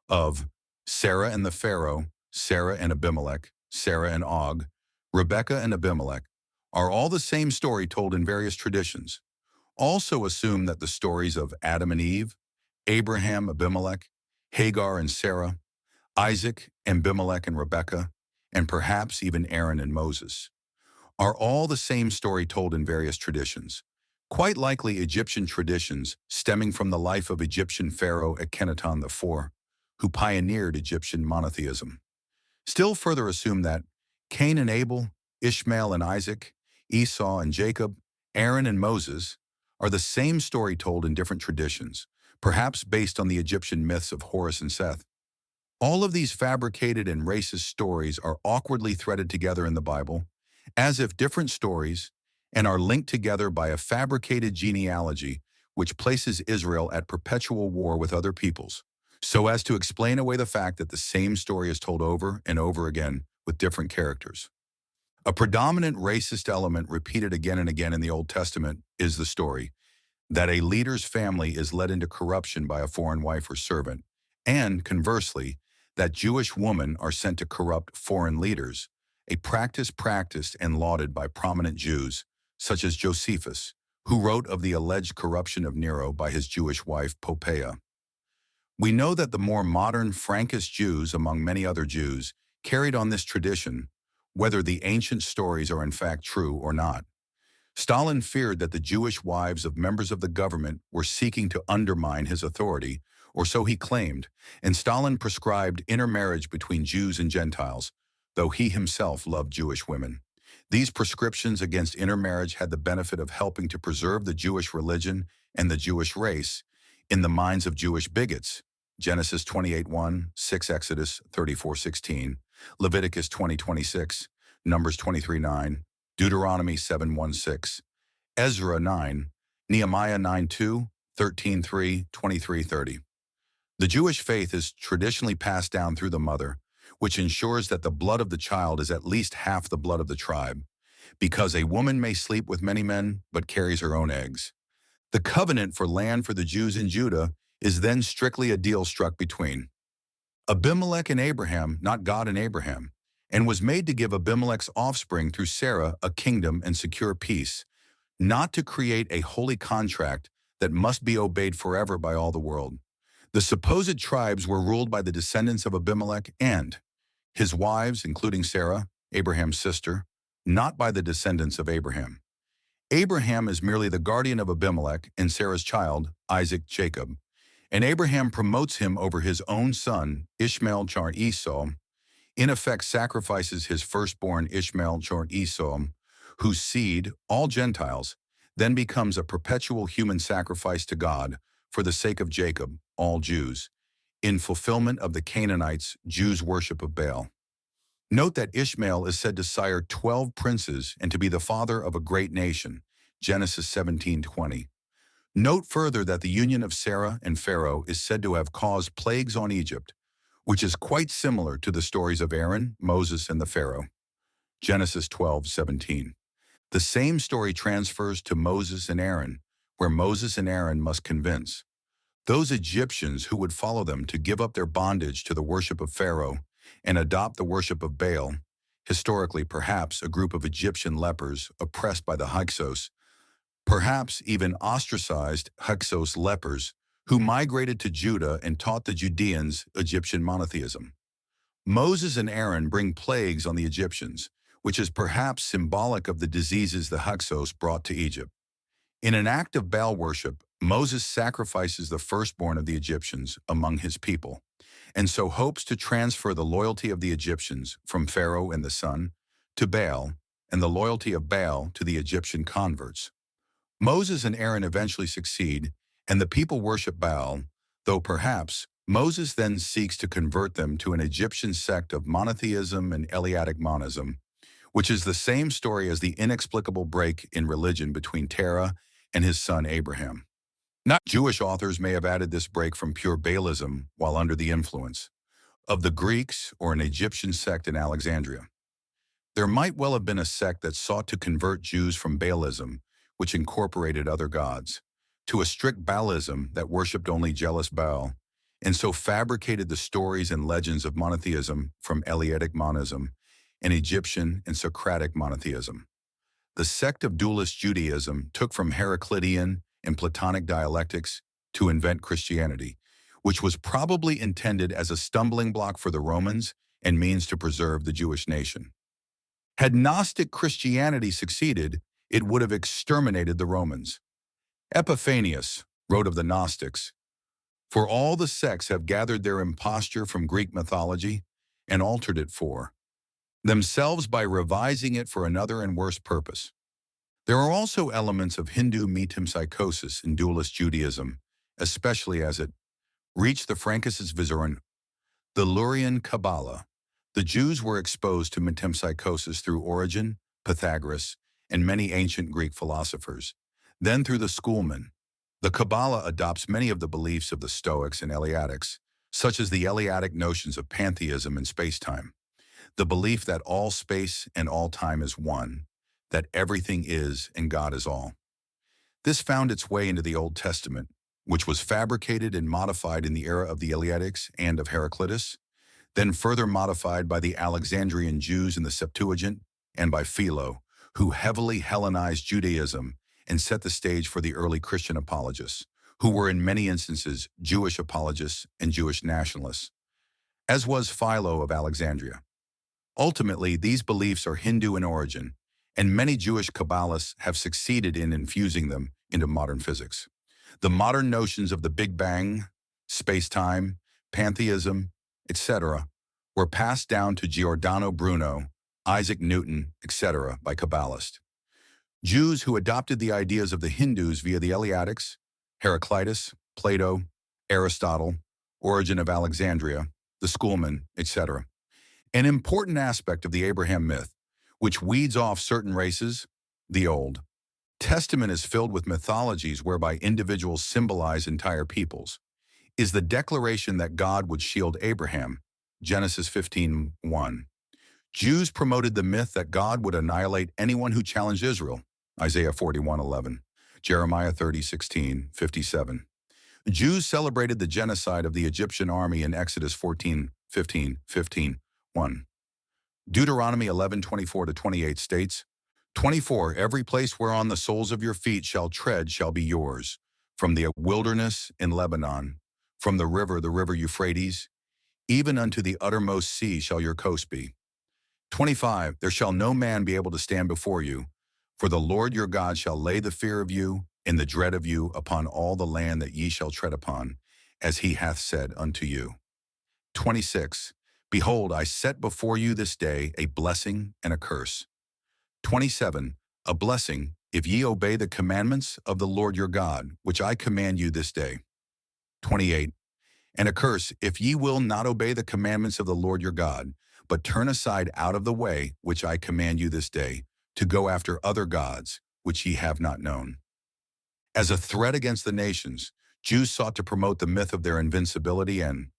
of Sarah and the Pharaoh, Sarah and Abimelech, Sarah and Og, Rebekah and Abimelech, are all the same story told in various traditions. Also assume that the stories of Adam and Eve, Abraham, Abimelech, Hagar and Sarah, Isaac, Abimelech and Rebekah, and perhaps even Aaron and Moses, are all the same story told in various traditions, quite likely Egyptian traditions stemming from the life of Egyptian pharaoh Akhenaton IV, who pioneered Egyptian monotheism. Still further assume that Cain and Abel, Ishmael and Isaac, Esau and Jacob, Aaron and Moses are the same story told in different traditions, perhaps based on the Egyptian myths of Horus and Seth. All of these fabricated and racist stories are awkwardly threaded together in the Bible, as if different stories, and are linked together by a fabricated genealogy which places Israel at perpetual war with other peoples, so as to explain away the fact that the same story is told over and over again with different characters. A predominant racist element repeated again and again in the Old Testament is the story that a leader's family is led into corruption by a foreign wife or servant, and conversely, that Jewish women are sent to corrupt foreign leaders, a practice practiced and lauded by prominent Jews, such as Josephus, who wrote of the alleged corruption of Nero by his Jewish wife Poppaea. We know that the more modern Frankish Jews, among many other Jews, carried on this tradition, whether the ancient stories are in fact true or not. Stalin feared that the Jewish wives of members of the government were seeking to undermine his authority, or so he claimed, and Stalin prescribed intermarriage between Jews and Gentiles, though he himself loved Jewish women. These prescriptions against intermarriage had the benefit of helping to preserve the Jewish religion and the Jewish race in the minds of Jewish bigots. Genesis 28:1, 6 Exodus 34:16, Leviticus 20:26, Numbers 23:9, Deuteronomy 7:1-6, Ezra 9, Nehemiah 9:2, 13:3, 23:30. The Jewish faith is traditionally passed down through the mother, which ensures that the blood of the child is at least half the blood of the tribe, because a woman may sleep with many men but carries her own eggs. The covenant for land for the Jews in Judah is then strictly a deal struck between Abimelech and Abraham, not God and Abraham, and was made to give Abimelech's offspring through Sarah a kingdom and secure peace, not to create a holy contract that must be obeyed forever by all the world. The supposed tribes were ruled by the descendants of Abimelech and his wives, including Sarah, Abraham's sister, not by the descendants of Abraham. Abraham is merely the guardian of Abimelech and Sarah's child, Isaac Jacob, and Abraham promotes him over his own son, Ishmael char Esau, in effect sacrifices his firstborn Ishmael char Esau, whose seed, all Gentiles, then becomes a perpetual human sacrifice to God for the sake of Jacob, all Jews, in fulfillment of the Canaanites' Jews' worship of Baal. Note that Ishmael is said to sire 12 princes and to be the father of a great nation, Genesis 17:20. Note further that the union of Sarah and Pharaoh is said to have caused plagues on Egypt, which is quite similar to the stories of Aaron, Moses, and the Pharaoh, Genesis 12:17. The same story transfers to Moses and Aaron, where Moses and Aaron must convince those Egyptians who would follow them to give up their bondage to the worship of Pharaoh and adopt the worship of Baal, historically perhaps a group of Egyptian lepers oppressed by the Hyksos, perhaps even ostracized Hyksos lepers who migrated to Judah and taught the Judeans Egyptian monotheism. Moses and Aaron bring plagues on the Egyptians, which is perhaps symbolic of the diseases the Hyksos brought to Egypt. In an act of Baal worship, Moses sacrifices the firstborn of the Egyptians among his people, and so hopes to transfer the loyalty of the Egyptians from Pharaoh and the son to Baal, and the loyalty of Baal to the Egyptian converts. Moses and Aaron eventually succeed, and the people worship Baal, though perhaps Moses then seeks to convert them to an Egyptian sect of monotheism and Eleatic monism, which is the same story as the inexplicable break in religion between Terah and his son Abraham. Not Jewish authors may have added this break from pure Baalism while under the influence of the Greeks or an Egyptian sect in Alexandria. There might well have been a sect that sought to convert Jews from Baalism, which incorporated other gods, to a strict Baalism that worshipped only jealous Baal, and so fabricated the stories and legends of monotheism from Eleatic monism and Egyptian and Socratic monotheism. The sect of dualist Judaism took from Heraclitean and Platonic dialectics to invent Christianity, which was probably intended as a stumbling block for the Romans and means to preserve the Jewish nation. Had Gnostic Christianity succeeded, it would have exterminated the Romans. Epiphanius wrote of the Gnostics, "For all the sects have gathered their imposture from Greek mythology and altered it for themselves by revising it for another and worse purpose." There are also elements of Hindu metempsychosis in dualist Judaism, especially as it reached the Frankisches Vizoren, the Lurian Kabbalah. The Jews were exposed to metempsychosis through Origen, Pythagoras, and many ancient Greek philosophers. Then through the schoolmen. The Kabbalah adopts many of the beliefs of the Stoics and Eleatics, such as the Eleatic notions of pantheism and space-time, the belief that all space and all time is one, that everything is and God is all. This found its way into the Old Testament, which was fabricated and modified in the era of the Eleatics and of Heraclitus, then further modified by the Alexandrian Jews in the Septuagint and by Philo, who heavily Hellenized Judaism and set the stage for the early Christian apologists, who were in many instances Jewish apologists and Jewish nationalists, as was Philo of Alexandria. Ultimately, these beliefs are Hindu in origin, and many Jewish Kabbalists have succeeded in infusing them into modern physics. The modern notions of the Big Bang, space-time, pantheism, etc., were passed down to Giordano Bruno, Isaac Newton, etc. by Kabbalists. Jews who adopted the ideas of the Hindus via the Eleatics, Heraclitus, Plato, Aristotle, Origin of Alexandria, the Schoolmen, etc. An important aspect of the Abraham myth, which weeds off certain races, the Old Testament is filled with mythologies whereby individuals symbolize entire peoples, is the declaration that God would shield Abraham, Genesis 15:1. Jews promoted the myth that God would annihilate anyone who challenged Israel, Isaiah 41:11, Jeremiah 30:16-57. Jews celebrated the genocide of the Egyptian army in Exodus 14:15-15:1. Deuteronomy 11:24-28 states, 24, every place whereon the soles of your feet shall tread shall be yours, from the wilderness in Lebanon, from the river Euphrates, even unto the uttermost sea shall your coast be. 25, there shall no man be able to stand before you, for the Lord your God shall lay the fear of you and the dread of you upon all the land that ye shall tread upon, as he hath said unto you. 26, behold, I set before you this day a blessing and a curse. 27, a blessing, if ye obey the commandments of the Lord your God, which I command you this day. 28, and a curse, if ye will not obey the commandments of the Lord your God, but turn aside out of the way which I command you this day, to go after other gods, which ye have not known. As a threat against the nations, Jews sought to promote the myth of their invincibility and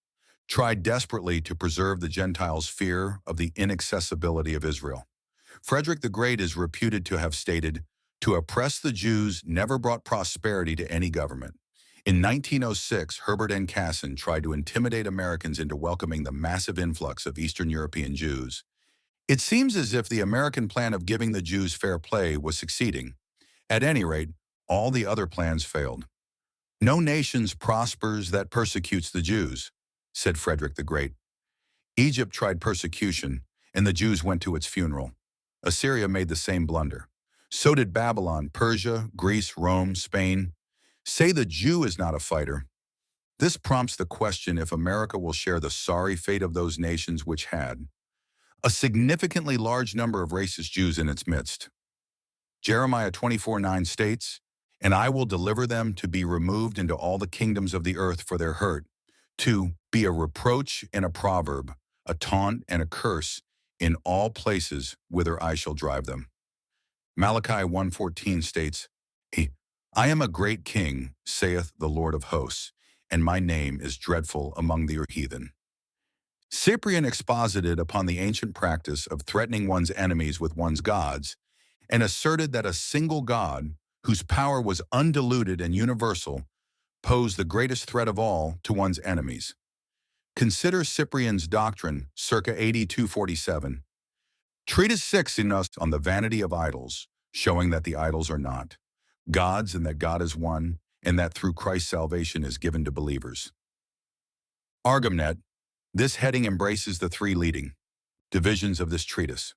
tried desperately to preserve the Gentiles' fear of the inaccessibility of Israel. Frederick the Great is reputed to have stated, "To oppress the Jews never brought prosperity to any government." In 1906, Herbert N. Casson tried to intimidate Americans into welcoming the massive influx of Eastern European Jews. It seems as if the American plan of giving the Jews fair play was succeeding. At any rate, all the other plans failed. "No nation prospers that persecutes the Jews," said Frederick the Great. Egypt tried persecution, and the Jews went to its funeral. Assyria made the same blunder. So did Babylon, Persia, Greece, Rome, Spain. Say the Jew is not a fighter. This prompts the question if America will share the sorry fate of those nations which had a significantly large number of racist Jews in its midst. Jeremiah 24:9 states, "And I will deliver them to be removed into all the kingdoms of the earth for their hurt, to be a reproach and a proverb, a taunt and a curse in all places whither I shall drive them." Malachi 1:14 states, "I am a great king, saith the Lord of hosts, and my name is dreadful among the heathen." Cyprian exposited upon the ancient practice of threatening one's enemies with one's gods, and asserted that a single God, whose power was undiluted and universal, posed the greatest threat of all to one's enemies. Consider Cyprian's doctrine, circa AD 247. Treatise 6 in us on the vanity of idols, showing that the idols are not gods and that God is one, and that through Christ salvation is given to believers. Argument. This heading embraces the three leading divisions of this treatise.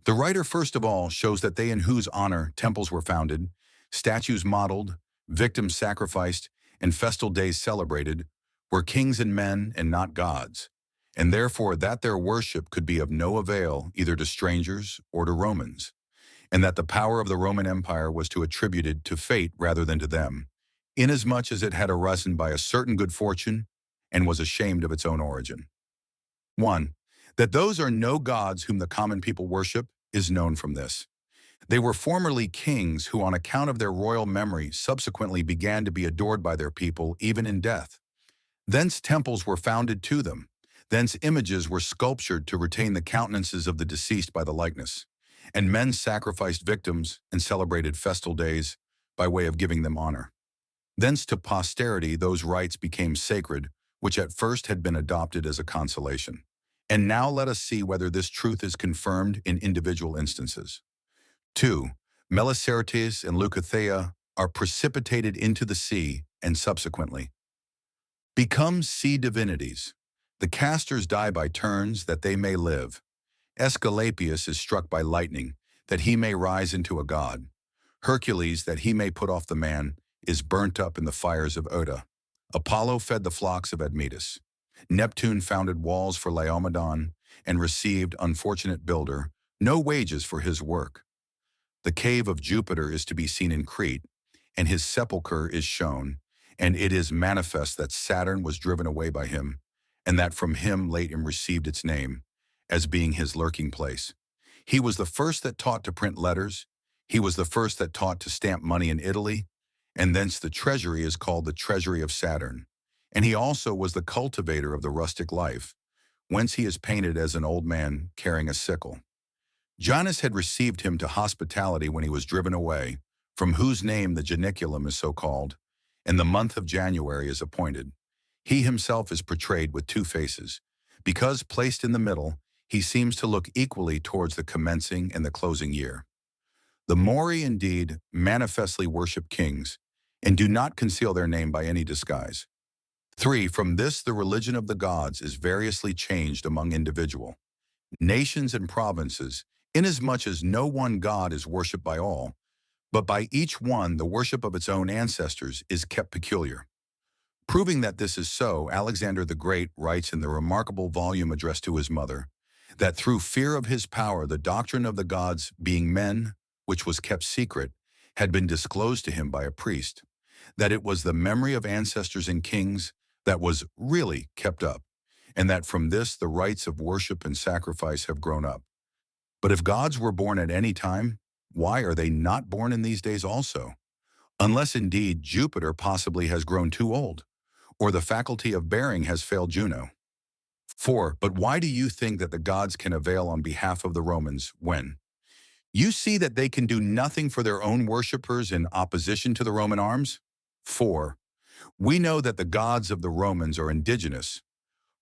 The writer first of all shows that they in whose honor temples were founded, statues modeled, victims sacrificed, and festal days celebrated, were kings and men and not gods, and therefore that their worship could be of no avail either to strangers or to Romans, and that the power of the Roman Empire was to attribute it to fate rather than to them, inasmuch as it had arisen by a certain good fortune and was ashamed of its own origin. 1. That those are no gods whom the common people worship is known from this. They were formerly kings who, on account of their royal memory, subsequently began to be adored by their people even in death. Thence temples were founded to them. Thence images were sculptured to retain the countenances of the deceased by the likeness. And men sacrificed victims and celebrated festal days by way of giving them honor. Thence to posterity those rites became sacred, which at first had been adopted as a consolation. And now let us see whether this truth is confirmed in individual instances. 2. Melicertes and Leucothea are precipitated into the sea and subsequently become sea divinities. The castors die by turns that they may live, Aesculapius is struck by lightning, that he may rise into a god. Hercules, that he may put off the man, is burnt up in the fires of Oda. Apollo fed the flocks of Admetus. Neptune founded walls for Laomedon and received, unfortunate builder, no wages for his work. The cave of Jupiter is to be seen in Crete, and his sepulchre is shown, and it is manifest that Saturn was driven away by him, and that from him Latium received its name, as being his lurking place. He was the first that taught to print letters, he was the first that taught to stamp money in Italy, and thence the treasury is called the treasury of Saturn. And he also was the cultivator of the rustic life, whence he is painted as an old man carrying a sickle. Janus had received him to hospitality when he was driven away, from whose name the Janiculum is so called, and the month of January is appointed. He himself is portrayed with two faces. Because placed in the middle, he seems to look equally towards the commencing and the closing year. The Mori indeed manifestly worship kings, and do not conceal their name by any disguise. 3. From this the religion of the gods is variously changed among individual nations and provinces, inasmuch as no one god is worshipped by all, but by each one the worship of its own ancestors is kept peculiar. Proving that this is so, Alexander the Great writes in the remarkable volume addressed to his mother, that through fear of his power the doctrine of the gods being men, which was kept secret, had been disclosed to him by a priest, that it was the memory of ancestors and kings that was really kept up, and that from this the rites of worship and sacrifice have grown up. But if gods were born at any time, why are they not born in these days also? Unless indeed Jupiter possibly has grown too old, or the faculty of bearing has failed Juno. 4. But why do you think that the gods can avail on behalf of the Romans when you see that they can do nothing for their own worshippers in opposition to the Roman arms? 4. We know that the gods of the Romans are indigenous.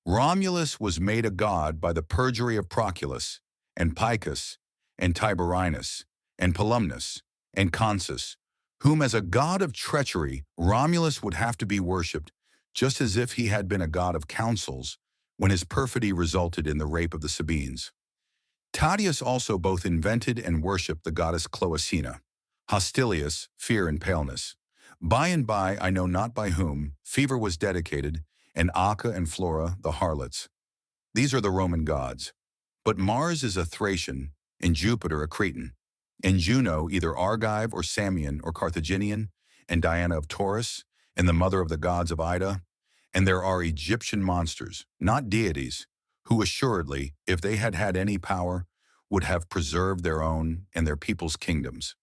Romulus was made a god by the perjury of Proculus, and Picus, and Tiberinus, and Polumnus, and Consus, whom as a god of treachery Romulus would have to be worshipped, just as if he had been a god of counsels, when his perfidy resulted in the rape of the Sabines. Tatius also both invented and worshipped the goddess Cloacina, Hostilius, fear and paleness. By and by, I know not by whom, fever was dedicated, and Acca and Flora, the harlots. These are the Roman gods. But Mars is a Thracian, and Jupiter a Cretan, and Juno either Argive or Samian or Carthaginian, and Diana of Taurus, and the mother of the gods of Ida. And there are Egyptian monsters, not deities, who assuredly, if they had had any power, would have preserved their own and their people's kingdoms.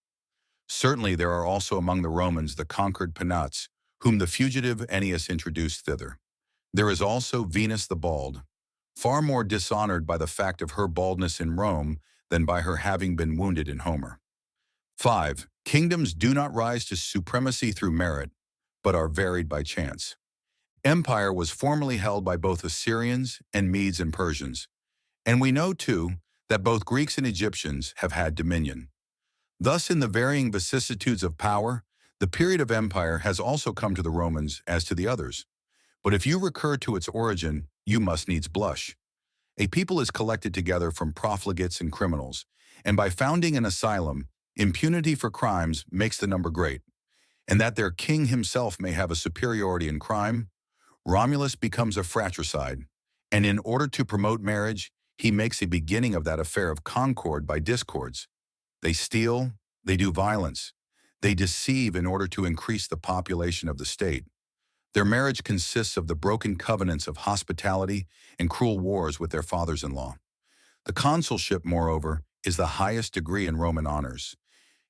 Certainly there are also among the Romans the conquered Penates, whom the fugitive Ennius introduced thither. There is also Venus the Bald, far more dishonored by the fact of her baldness in Rome than by her having been wounded in Homer. 5. Kingdoms do not rise to supremacy through merit, but are varied by chance. Empire was formerly held by both Assyrians and Medes and Persians, and we know, too, that both Greeks and Egyptians have had dominion. Thus, in the varying vicissitudes of power, the period of empire has also come to the Romans as to the others. But if you recur to its origin, you must needs blush. A people is collected together from profligates and criminals, and by founding an asylum, impunity for crimes makes the number great. And that their king himself may have a superiority in crime, Romulus becomes a fratricide, and in order to promote marriage, he makes a beginning of that affair of concord by discords. They steal, they do violence, they deceive in order to increase the population of the state. Their marriage consists of the broken covenants of hospitality and cruel wars with their fathers-in-law. The consulship, moreover, is the highest degree in Roman honors.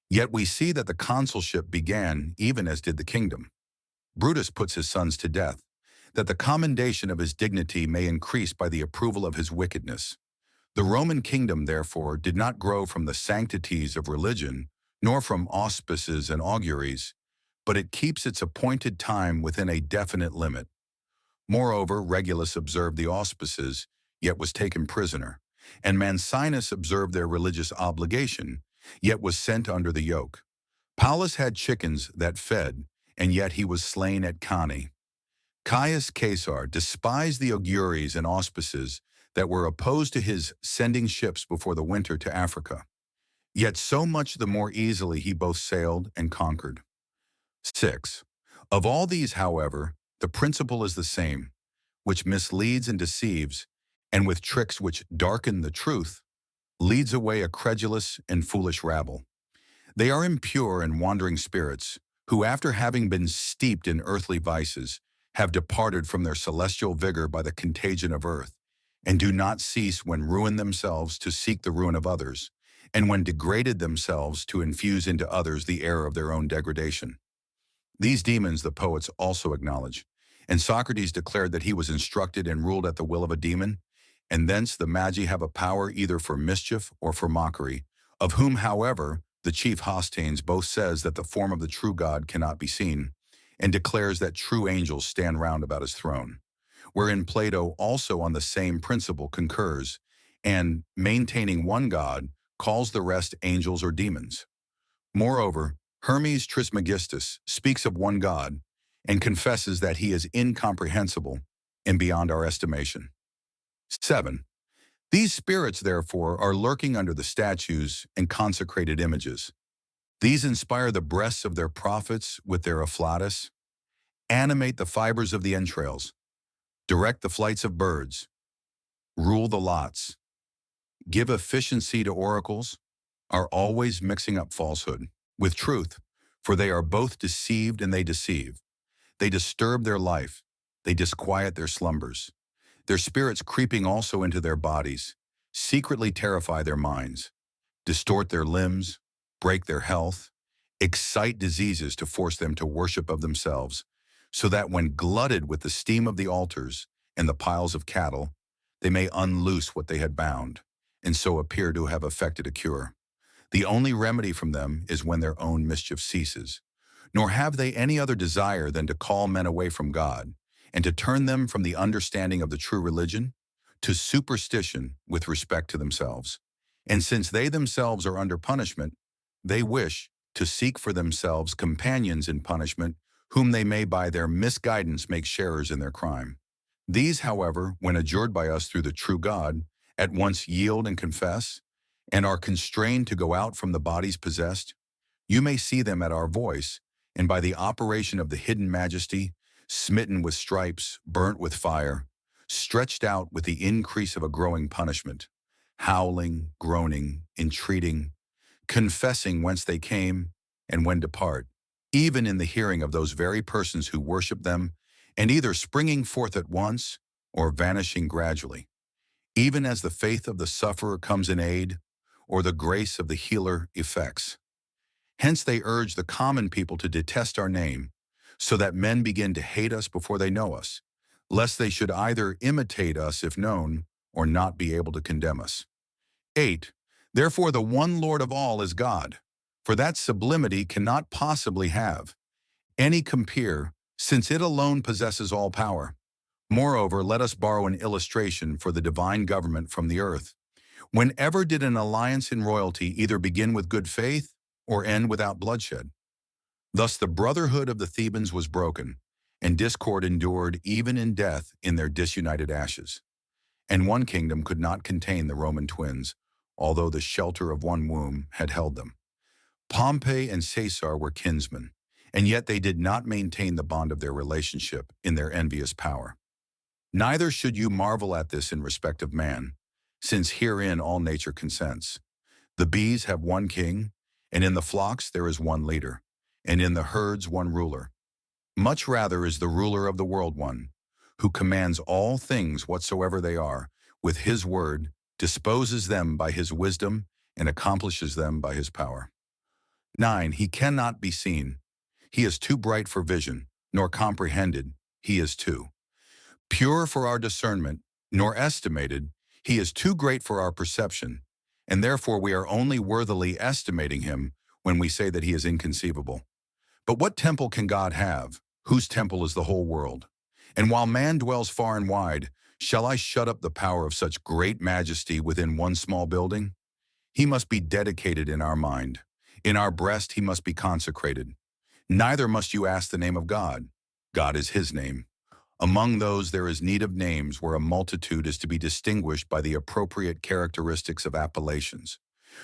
Yet we see that the consulship began even as did the kingdom. Brutus puts his sons to death, that the commendation of his dignity may increase by the approval of his wickedness. The Roman kingdom, therefore, did not grow from the sanctities of religion, nor from auspices and auguries, but it keeps its appointed time within a definite limit. Moreover, Regulus observed the auspices, yet was taken prisoner, and Mancinus observed their religious obligation, yet was sent under the yoke. Paulus had chickens that fed, and yet he was slain at Cannae. Caius Caesar despised the auguries and auspices that were opposed to his sending ships before the winter to Africa. Yet so much the more easily he both sailed and conquered. 6. Of all these, however, the principle is the same, which misleads and deceives, and with tricks which darken the truth, leads away a credulous and foolish rabble. They are impure and wandering spirits, who after having been steeped in earthly vices, have departed from their celestial vigor by the contagion of earth, and do not cease when ruined themselves to seek the ruin of others, and when degraded themselves to infuse into others the error of their own degradation. These demons the poets also acknowledge, and Socrates declared that he was instructed and ruled at the will of a demon, and thence the Magi have a power either for mischief or for mockery, of whom, however, the chief Hosthenes both says that the form of the true God cannot be seen, and declares that true angels stand round about his throne, wherein Plato also on the same principle concurs, and, maintaining one God, calls the rest angels or demons. Moreover, Hermes Trismegistus speaks of one God, and confesses that he is incomprehensible and beyond our estimation. 7. These spirits, therefore, are lurking under the statues and consecrated images. These inspire the breasts of their prophets with their afflatus, animate the fibers of the entrails, direct the flights of birds, rule the lots, give efficiency to oracles, are always mixing up falsehood with truth, for they are both deceived and they deceive. They disturb their life, they disquiet their slumbers. Their spirits creeping also into their bodies, secretly terrify their minds, distort their limbs, break their health, excite diseases to force them to worship of themselves, so that when glutted with the steam of the altars and the piles of cattle, they may unloose what they had bound, and so appear to have effected a cure. The only remedy from them is when their own mischief ceases, nor have they any other desire than to call men away from God, and to turn them from the understanding of the true religion to superstition with respect to themselves. And since they themselves are under punishment, they wish to seek for themselves companions in punishment, whom they may by their misguidance make sharers in their crime. These, however, when adjured by us through the true God, at once yield and confess, and are constrained to go out from the bodies possessed. You may see them at our voice, and by the operation of the hidden majesty, smitten with stripes, burnt with fire, stretched out with the increase of a growing punishment, howling, groaning, entreating, confessing whence they came and when depart, even in the hearing of those very persons who worship them, and either springing forth at once or vanishing gradually, even as the faith of the sufferer comes in aid, or the grace of the healer effects. Hence they urge the common people to detest our name, so that men begin to hate us before they know us, lest they should either imitate us if known, or not be able to condemn us. 8. Therefore the one Lord of all is God, for that sublimity cannot possibly have any compeer, since it alone possesses all power. Moreover, let us borrow an illustration for the divine government from the earth. Whenever did an alliance in royalty either begin with good faith or end without bloodshed? Thus the brotherhood of the Thebans was broken, and discord endured even in death in their disunited ashes. And one kingdom could not contain the Roman twins, although the shelter of one womb had held them. Pompey and Caesar were kinsmen, and yet they did not maintain the bond of their relationship in their envious power. Neither should you marvel at this in respect of man, since herein all nature consents. The bees have one king, and in the flocks there is one leader, and in the herds one ruler. Much rather is the ruler of the world one, who commands all things whatsoever they are, with his word, disposes them by his wisdom, and accomplishes them by his power. 9. He cannot be seen. He is too bright for vision, nor comprehended. He is too pure for our discernment, nor estimated. He is too great for our perception, and therefore we are only worthily estimating him when we say that he is inconceivable. But what temple can God have, whose temple is the whole world? And while man dwells far and wide, shall I shut up the power of such great majesty within one small building? He must be dedicated in our mind. In our breast he must be consecrated. Neither must you ask the name of God. God is his name. Among those there is need of names where a multitude is to be distinguished by the appropriate characteristics of appellations.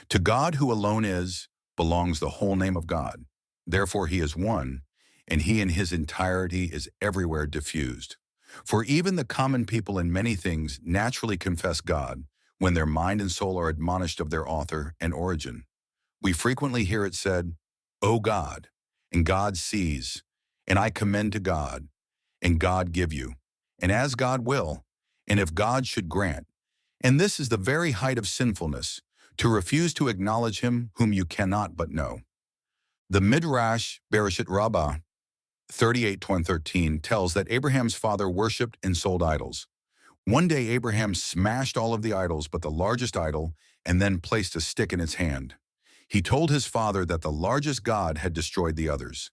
To God who alone is, belongs the whole name of God. Therefore he is one, and he in his entirety is everywhere diffused. For even the common people in many things naturally confess God, when their mind and soul are admonished of their author and origin. We frequently hear it said, O God, and God sees, and I commend to God, and God give you, and as God will, and if God should grant. And this is the very height of sinfulness, to refuse to acknowledge him whom you cannot but know. The Midrash Bereshit Rabbah 38:13 tells that Abraham's father worshipped and sold idols. One day Abraham smashed all of the idols but the largest idol and then placed a stick in its hand. He told his father that the largest god had destroyed the others.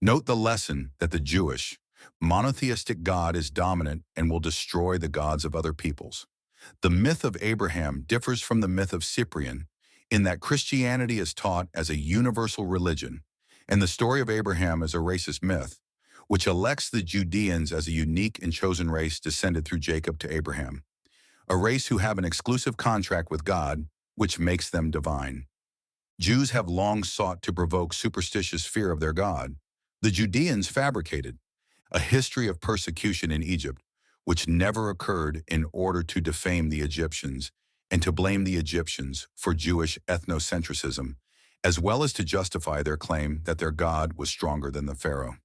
Note the lesson that the Jewish, monotheistic God is dominant and will destroy the gods of other peoples. The myth of Abraham differs from the myth of Cyprian in that Christianity is taught as a universal religion, and the story of Abraham is a racist myth, which elects the Judeans as a unique and chosen race descended through Jacob to Abraham, a race who have an exclusive contract with God, which makes them divine. Jews have long sought to provoke superstitious fear of their God. The Judeans fabricated a history of persecution in Egypt, which never occurred in order to defame the Egyptians and to blame the Egyptians for Jewish ethnocentrism, as well as to justify their claim that their God was stronger than the Pharaoh.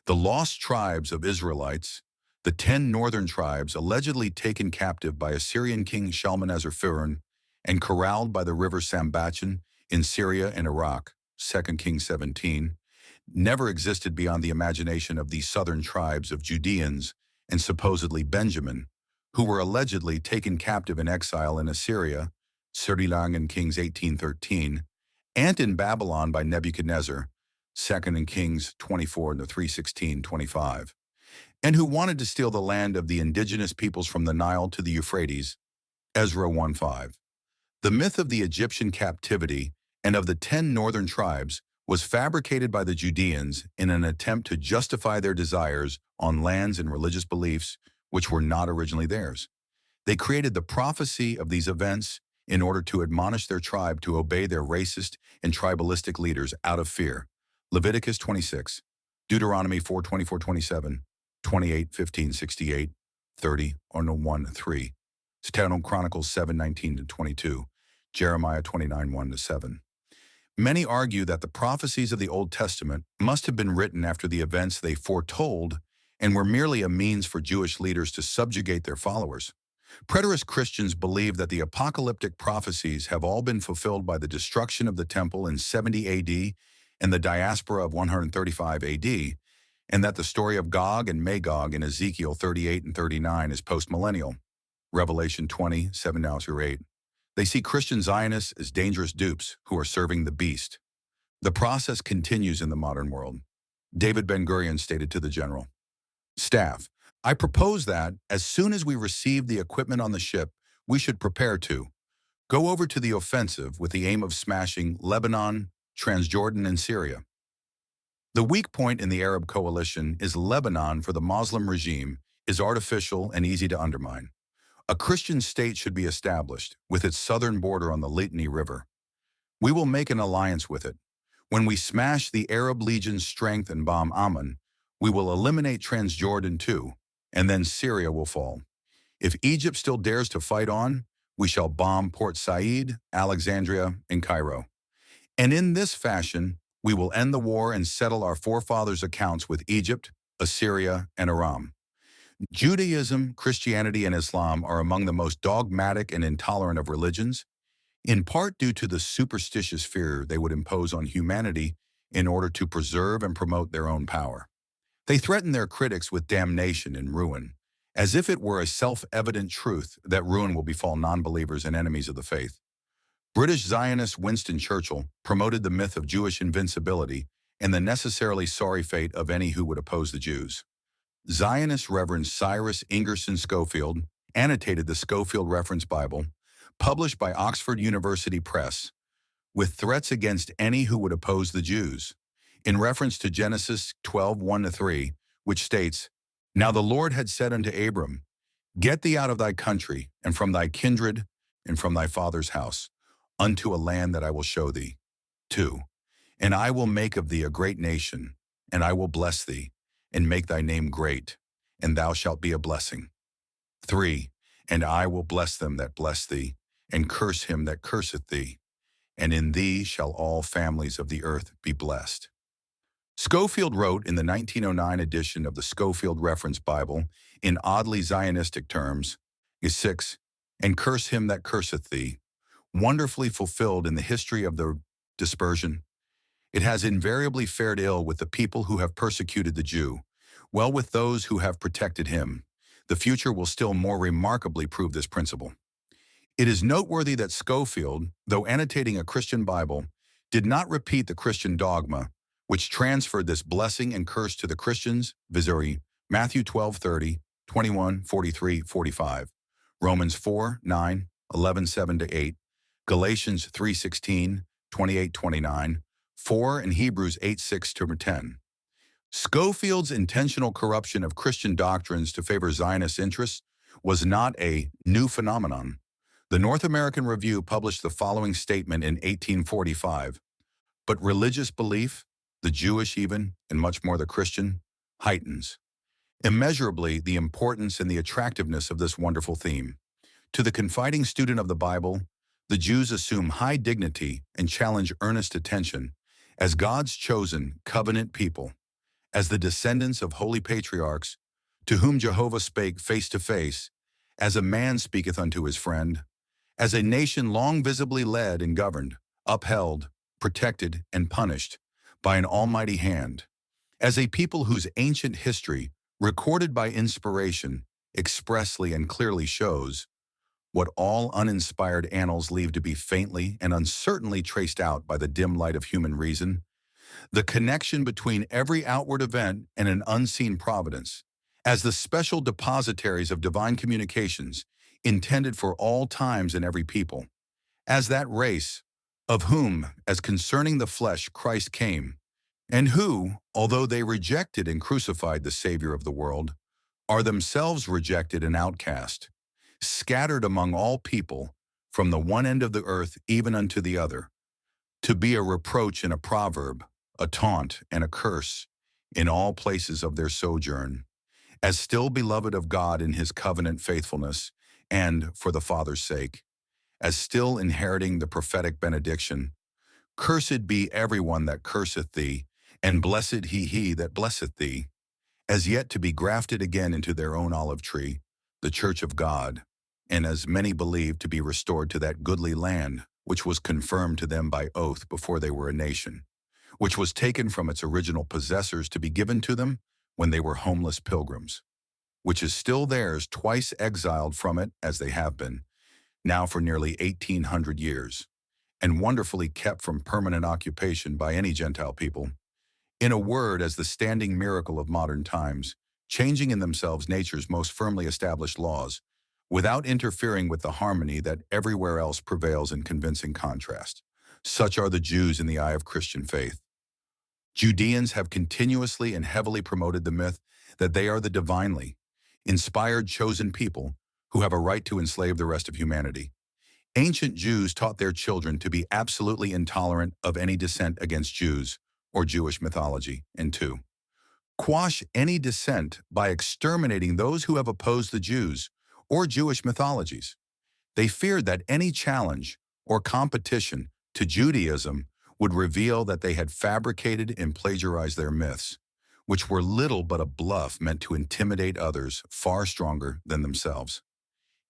The lost tribes of Israelites, the 10 northern tribes allegedly taken captive by Assyrian king Shalmaneser and corralled by the river Sambachan in Syria and Iraq, 2 Kings 17, never existed beyond the imagination of these southern tribes of Judeans and supposedly Benjamin, who were allegedly taken captive in exile in Assyria, Sri-Lankan Kings 18:13, and in Babylon by Nebuchadnezzar, 2 Kings 24 to 3:16-25, and who wanted to steal the land of the indigenous peoples from the Nile to the Euphrates, Ezra 1:5. The myth of the Egyptian captivity and of the 10 northern tribes was fabricated by the Judeans in an attempt to justify their desires on lands and religious beliefs which were not originally theirs. They created the prophecy of these events in order to admonish their tribe to obey their racist and tribalistic leaders out of fear. Leviticus 26, Deuteronomy 4:24-27, 28:15-68, 30, or 1:3, Second Chronicles 7:19-22, Jeremiah 29:1-7. Many argue that the prophecies of the Old Testament must have been written after the events they foretold and were merely a means for Jewish leaders to subjugate their followers. Preterist Christians believe that the apocalyptic prophecies have all been fulfilled by the destruction of the temple in 70 AD and the diaspora of 135 AD, and that the story of Gog and Magog in Ezekiel 38 and 39 is postmillennial, Revelation 20, 7-8. They see Christian Zionists as dangerous dupes who are serving the beast. The process continues in the modern world. David Ben-Gurion stated to the general staff, I propose that, as soon as we receive the equipment on the ship, we should prepare to go over to the offensive with the aim of smashing Lebanon, Transjordan, and Syria. The weak point in the Arab coalition is Lebanon for the Muslim regime is artificial and easy to undermine. A Christian state should be established, with its southern border on the Litani River. We will make an alliance with it. When we smash the Arab Legion's strength and bomb Amman, we will eliminate Transjordan too, and then Syria will fall. If Egypt still dares to fight on, we shall bomb Port Said, Alexandria, and Cairo. And in this fashion, we will end the war and settle our forefathers' accounts with Egypt, Assyria, and Aram. Judaism, Christianity, and Islam are among the most dogmatic and intolerant of religions, in part due to the superstitious fear they would impose on humanity in order to preserve and promote their own power. They threaten their critics with damnation and ruin, as if it were a self-evident truth that ruin will befall non-believers and enemies of the faith. British Zionist Winston Churchill promoted the myth of Jewish invincibility and the necessarily sorry fate of any who would oppose the Jews. Zionist Reverend Cyrus Ingerson Schofield annotated the Schofield Reference Bible, published by Oxford University Press, with threats against any who would oppose the Jews, in reference to Genesis 12:1-3, which states, Now the Lord had said unto Abram, Get thee out of thy country, and from thy kindred, and from thy father's house, unto a land that I will show thee. 2. And I will make of thee a great nation, and I will bless thee, and make thy name great, and thou shalt be a blessing. 3. And I will bless them that bless thee, and curse him that curseth thee, and in thee shall all families of the earth be blessed. Schofield wrote in the 1909 edition of the Schofield Reference Bible, in oddly Zionistic terms, is 6, and curse him that curseth thee, wonderfully fulfilled in the history of the dispersion. It has invariably fared ill with the people who have persecuted the Jew, well with those who have protected him. The future will still more remarkably prove this principle. It is noteworthy that Schofield, though annotating a Christian Bible, did not repeat the Christian dogma, which transferred this blessing and curse to the Christians, viz. Matthew 12:30, 21:43, 45, Romans 4:9, 11:7-8, Galatians 3:16, 28-29, 4 and Hebrews 8:6-10. Schofield's intentional corruption of Christian doctrines to favor Zionist interests was not a new phenomenon. The North American Review published the following statement in 1845, but religious belief, the Jewish even, and much more the Christian, heightens immeasurably the importance and the attractiveness of this wonderful theme. To the confiding student of the Bible, the Jews assume high dignity and challenge earnest attention as God's chosen covenant people, as the descendants of holy patriarchs, to whom Jehovah spake face to face, as a man speaketh unto his friend, as a nation long visibly led and governed, upheld, protected, and punished by an almighty hand, as a people whose ancient history, recorded by inspiration, expressly and clearly shows what all uninspired annals leave to be faintly and uncertainly traced out by the dim light of human reason, the connection between every outward event and an unseen providence, as the special depositaries of divine communications intended for all times and every people, as that race, of whom, as concerning the flesh, Christ came, and who, although they rejected and crucified the Savior of the world, are themselves rejected and outcast, scattered among all people, from the one end of the earth even unto the other, to be a reproach and a proverb, a taunt and a curse, in all places of their sojourn, as still beloved of God in his covenant faithfulness, and for the Father's sake, as still inheriting the prophetic benediction, Cursed be everyone that curseth thee, and blessed he that blesseth thee, as yet to be grafted again into their own olive tree, the church of God, and as many believe to be restored to that goodly land, which was confirmed to them by oath before they were a nation, which was taken from its original possessors to be given to them when they were homeless pilgrims, which is still theirs, twice exiled from it as they have been, now for nearly 1800 years, and wonderfully kept from permanent occupation by any Gentile people. In a word, as the standing miracle of modern times, changing in themselves nature's most firmly established laws, without interfering with the harmony that everywhere else prevails in convincing contrast. Such are the Jews in the eye of Christian faith. Judeans have continuously and heavily promoted the myth that they are the divinely inspired chosen people who have a right to enslave the rest of humanity. Ancient Jews taught their children to be absolutely intolerant of any dissent against Jews or Jewish mythology, and to quash any dissent by exterminating those who have opposed the Jews or Jewish mythologies. They feared that any challenge or competition to Judaism would reveal that they had fabricated and plagiarized their myths, which were little but a bluff meant to intimidate others far stronger than themselves.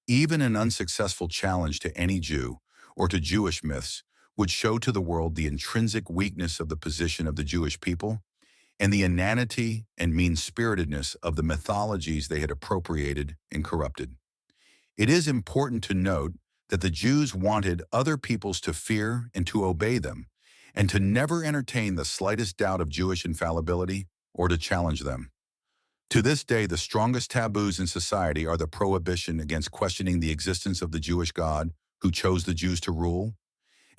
Even an unsuccessful challenge to any Jew or to Jewish myths would show to the world the intrinsic weakness of the position of the Jewish people and the inanity and mean-spiritedness of the mythologies they had appropriated and corrupted. It is important to note that the Jews wanted other peoples to fear and to obey them, and to never entertain the slightest doubt of Jewish infallibility or to challenge them. To this day, the strongest taboos in society are the prohibition against questioning the existence of the Jewish God who chose the Jews to rule,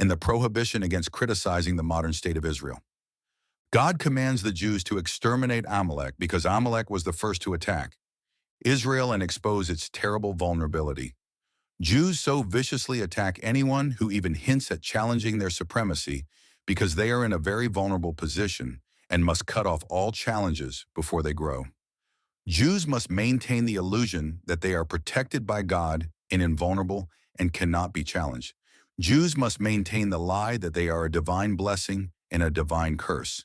and the prohibition against criticizing the modern state of Israel. God commands the Jews to exterminate Amalek because Amalek was the first to attack Israel and expose its terrible vulnerability. Jews so viciously attack anyone who even hints at challenging their supremacy because they are in a very vulnerable position and must cut off all challenges before they grow. Jews must maintain the illusion that they are protected by God and invulnerable and cannot be challenged. Jews must maintain the lie that they are a divine blessing and a divine curse.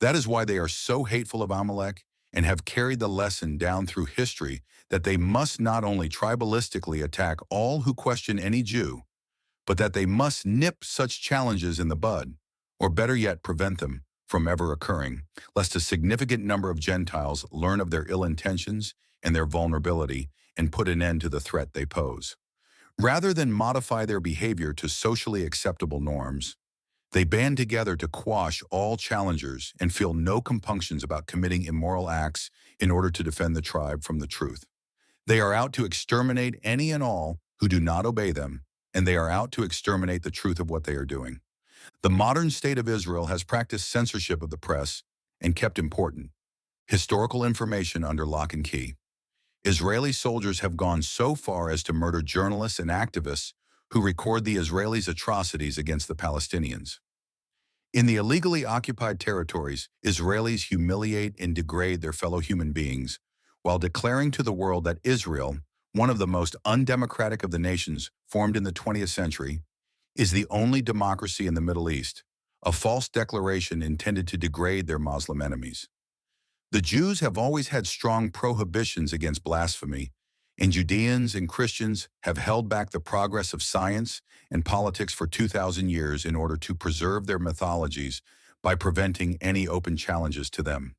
That is why they are so hateful of Amalek and have carried the lesson down through history that they must not only tribalistically attack all who question any Jew, but that they must nip such challenges in the bud, or better yet, prevent them from ever occurring, lest a significant number of Gentiles learn of their ill intentions and their vulnerability and put an end to the threat they pose. Rather than modify their behavior to socially acceptable norms, they band together to quash all challengers and feel no compunctions about committing immoral acts in order to defend the tribe from the truth. They are out to exterminate any and all who do not obey them, and they are out to exterminate the truth of what they are doing. The modern state of Israel has practiced censorship of the press and kept important historical information under lock and key. Israeli soldiers have gone so far as to murder journalists and activists who record the Israelis' atrocities against the Palestinians. In the illegally occupied territories, Israelis humiliate and degrade their fellow human beings while declaring to the world that Israel, one of the most undemocratic of the nations formed in the 20th century, is the only democracy in the Middle East, a false declaration intended to degrade their Muslim enemies. The Jews have always had strong prohibitions against blasphemy, and Judeans and Christians have held back the progress of science and politics for 2,000 years in order to preserve their mythologies by preventing any open challenges to them.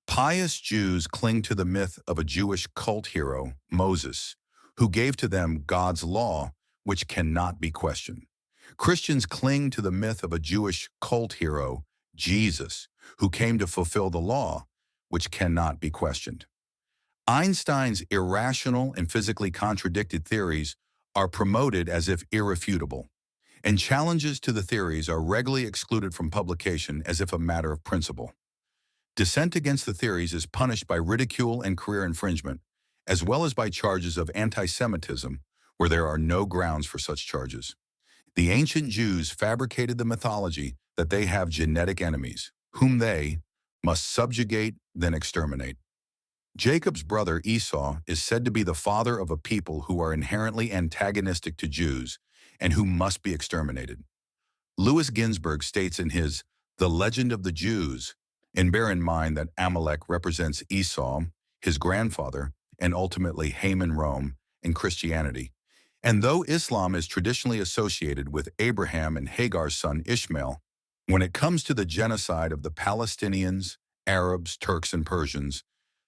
Pious Jews cling to the myth of a Jewish cult hero, Moses, who gave to them God's law, which cannot be questioned. Christians cling to the myth of a Jewish cult hero, Jesus, who came to fulfill the law, which cannot be questioned. Einstein's irrational and physically contradicted theories are promoted as if irrefutable, and challenges to the theories are regularly excluded from publication as if a matter of principle. Dissent against the theories is punished by ridicule and career infringement, as well as by charges of anti-Semitism, where there are no grounds for such charges. The ancient Jews fabricated the mythology that they have genetic enemies, whom they must subjugate, then exterminate. Jacob's brother Esau is said to be the father of a people who are inherently antagonistic to Jews and who must be exterminated. Louis Ginzberg states in his The Legend of the Jews, and bear in mind that Amalek represents Esau, his grandfather, and ultimately Haman, Rome, and Christianity. And though Islam is traditionally associated with Abraham and Hagar's son Ishmael, when it comes to the genocide of the Palestinians, Arabs, Turks, and Persians,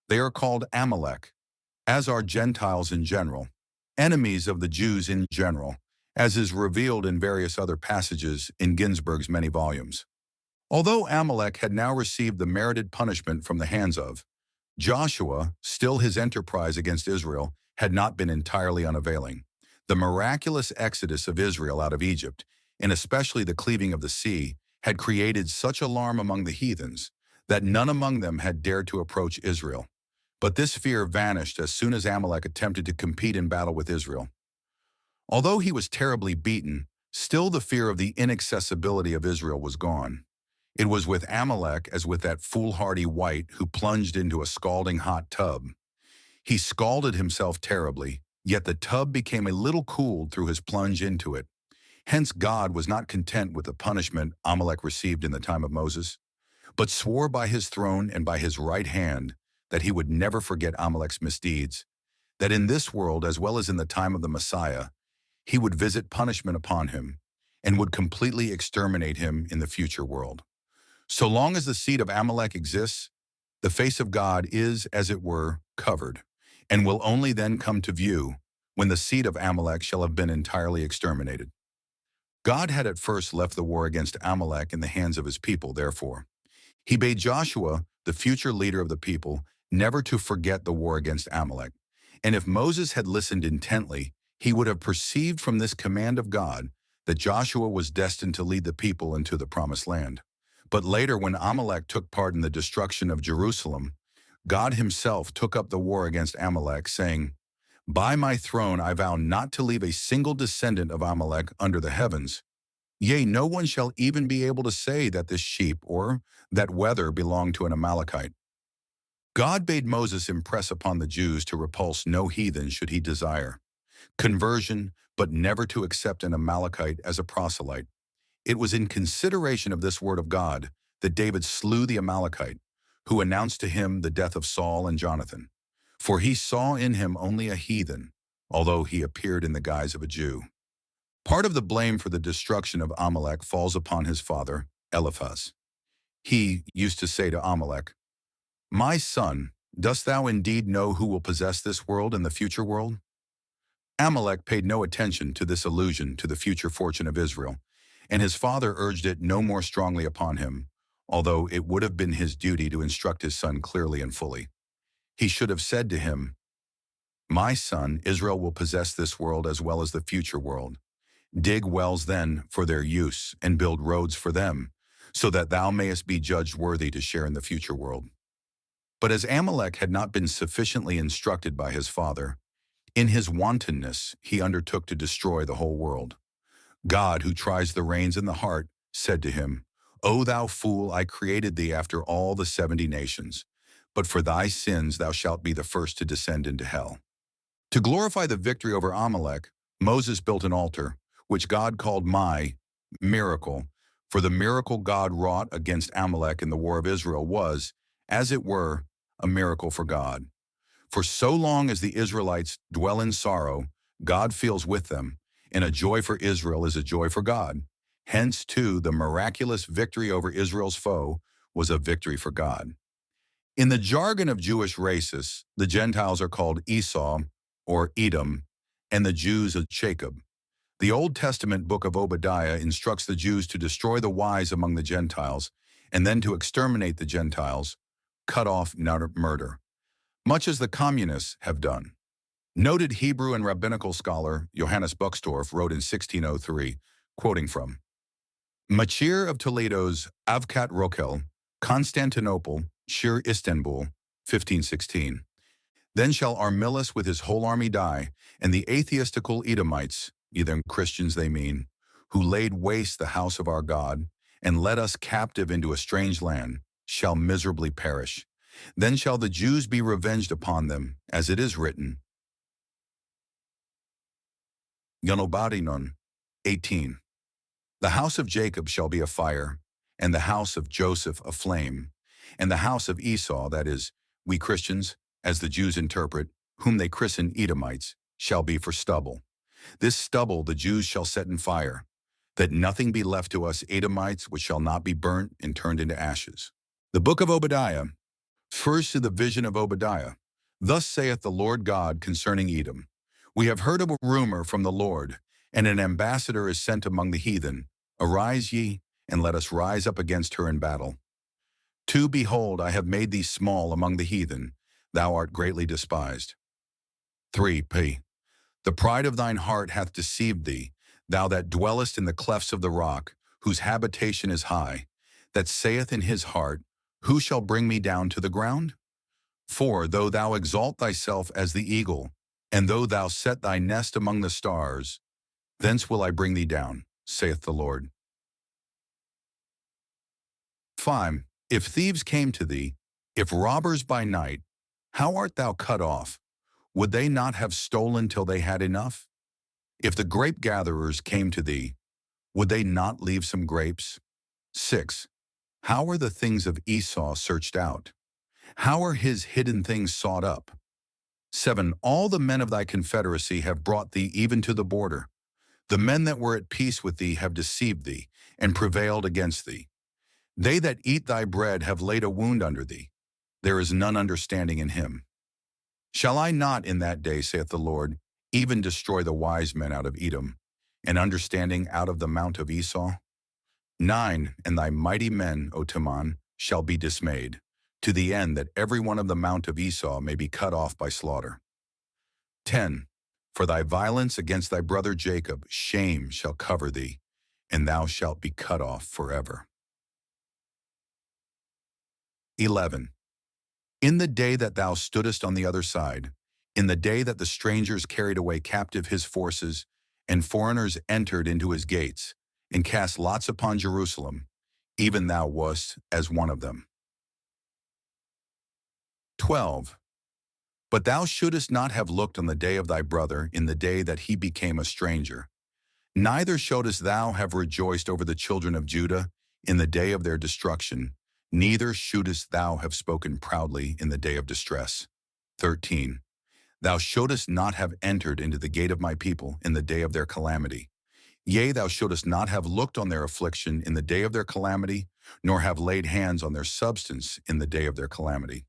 they are called Amalek, as are Gentiles in general, enemies of the Jews in general, as is revealed in various other passages in Ginzberg's many volumes. Although Amalek had now received the merited punishment from the hands of Joshua, still his enterprise against Israel had not been entirely unavailing. The miraculous exodus of Israel out of Egypt, and especially the cleaving of the sea, had created such alarm among the heathens that none among them had dared to approach Israel. But this fear vanished as soon as Amalek attempted to compete in battle with Israel. Although he was terribly beaten, still the fear of the inaccessibility of Israel was gone. It was with Amalek as with that foolhardy wight who plunged into a scalding hot tub. He scalded himself terribly, yet the tub became a little cooled through his plunge into it. Hence God was not content with the punishment Amalek received in the time of Moses, but swore by his throne and by his right hand that he would never forget Amalek's misdeeds, that in this world as well as in the time of the Messiah, he would visit punishment upon him and would completely exterminate him in the future world. So long as the seed of Amalek exists, the face of God is, as it were, covered, and will only then come to view when the seed of Amalek shall have been entirely exterminated. God had at first left the war against Amalek in the hands of his people, therefore. He bade Joshua, the future leader of the people, never to forget the war against Amalek. And if Moses had listened intently, he would have perceived from this command of God that Joshua was destined to lead the people into the promised land. But later, when Amalek took part in the destruction of Jerusalem, God himself took up the war against Amalek, saying, "By my throne I vow not to leave a single descendant of Amalek under the heavens. Yea, no one shall even be able to say that this sheep or that wether belonged to an Amalekite." God bade Moses impress upon the Jews to repulse no heathen should he desire conversion, but never to accept an Amalekite as a proselyte. It was in consideration of this word of God that David slew the Amalekite, who announced to him the death of Saul and Jonathan. For he saw in him only a heathen, although he appeared in the guise of a Jew. Part of the blame for the destruction of Amalek falls upon his father, Eliphaz. He used to say to Amalek, "My son, dost thou indeed know who will possess this world and the future world?" Amalek paid no attention to this allusion to the future fortune of Israel, and his father urged it no more strongly upon him, although it would have been his duty to instruct his son clearly and fully. He should have said to him, "My son, Israel will possess this world as well as the future world. Dig wells then for their use and build roads for them, so that thou mayest be judged worthy to share in the future world." But as Amalek had not been sufficiently instructed by his father, in his wantonness he undertook to destroy the whole world. God, who tries the reins in the heart, said to him, "O thou fool, I created thee after all the 70 nations, but for thy sins thou shalt be the first to descend into hell." To glorify the victory over Amalek, Moses built an altar, which God called my miracle, for the miracle God wrought against Amalek in the war of Israel was, as it were, a miracle for God. For so long as the Israelites dwell in sorrow, God feels with them, and a joy for Israel is a joy for God. Hence, too, the miraculous victory over Israel's foe was a victory for God. In the jargon of Jewish racists, the Gentiles are called Esau or Edom, and the Jews of Jacob. The Old Testament book of Obadiah instructs the Jews to destroy the wise among the Gentiles, and then to exterminate the Gentiles, cut off, not murder, much as the communists have done. Noted Hebrew and rabbinical scholar Johannes Buxtorf wrote in 1603, quoting from Machir of Toledo's Avkat Rokel, Constantinople, Shir Istanbul, 1516. Then shall Armilus with his whole army die, and the atheistical Edomites, either Christians they mean, who laid waste the house of our God, and led us captive into a strange land, shall miserably perish. Then shall the Jews be revenged upon them, as it is written. Genocidal 18. The house of Jacob shall be a fire, and the house of Joseph a flame, and the house of Esau, that is, we Christians, as the Jews interpret, whom they christen Edomites, shall be for stubble. This stubble the Jews shall set in fire, that nothing be left to us Edomites which shall not be burnt and turned into ashes. The book of Obadiah refers to the vision of Obadiah. Thus saith the Lord God concerning Edom, We have heard of a rumor from the Lord, and an ambassador is sent among the heathen. Arise ye, and let us rise up against her in battle. 2, behold, I have made thee small among the heathen. Thou art greatly despised. 3, the pride of thine heart hath deceived thee, thou that dwellest in the clefts of the rock, whose habitation is high, that saith in his heart, Who shall bring me down to the ground? 4, though thou exalt thyself as the eagle, and though thou set thy nest among the stars, thence will I bring thee down, saith the Lord. 5, if thieves came to thee, if robbers by night, how art thou cut off? Would they not have stolen till they had enough? If the grape gatherers came to thee, would they not leave some grapes? 6, how are the things of Esau searched out? How are his hidden things sought up? 7, all the men of thy confederacy have brought thee even to the border. The men that were at peace with thee have deceived thee, and prevailed against thee. They that eat thy bread have laid a wound under thee. There is none understanding in him. Shall I not in that day, saith the Lord, even destroy the wise men out of Edom, and understanding out of the mount of Esau? 9, and thy mighty men, O Teman, shall be dismayed, to the end that every one of the mount of Esau may be cut off by slaughter. 10, for thy violence against thy brother Jacob, shame shall cover thee, and thou shalt be cut off forever. 11. In the day that thou stoodest on the other side, in the day that the strangers carried away captive his forces, and foreigners entered into his gates, and cast lots upon Jerusalem, even thou wast as one of them. 12. But thou shouldest not have looked on the day of thy brother in the day that he became a stranger. Neither shouldest thou have rejoiced over the children of Judah in the day of their destruction, neither shouldest thou have spoken proudly in the day of distress. 13. Thou shouldest not have entered into the gate of my people in the day of their calamity. Yea, thou shouldest not have looked on their affliction in the day of their calamity, nor have laid hands on their substance in the day of their calamity.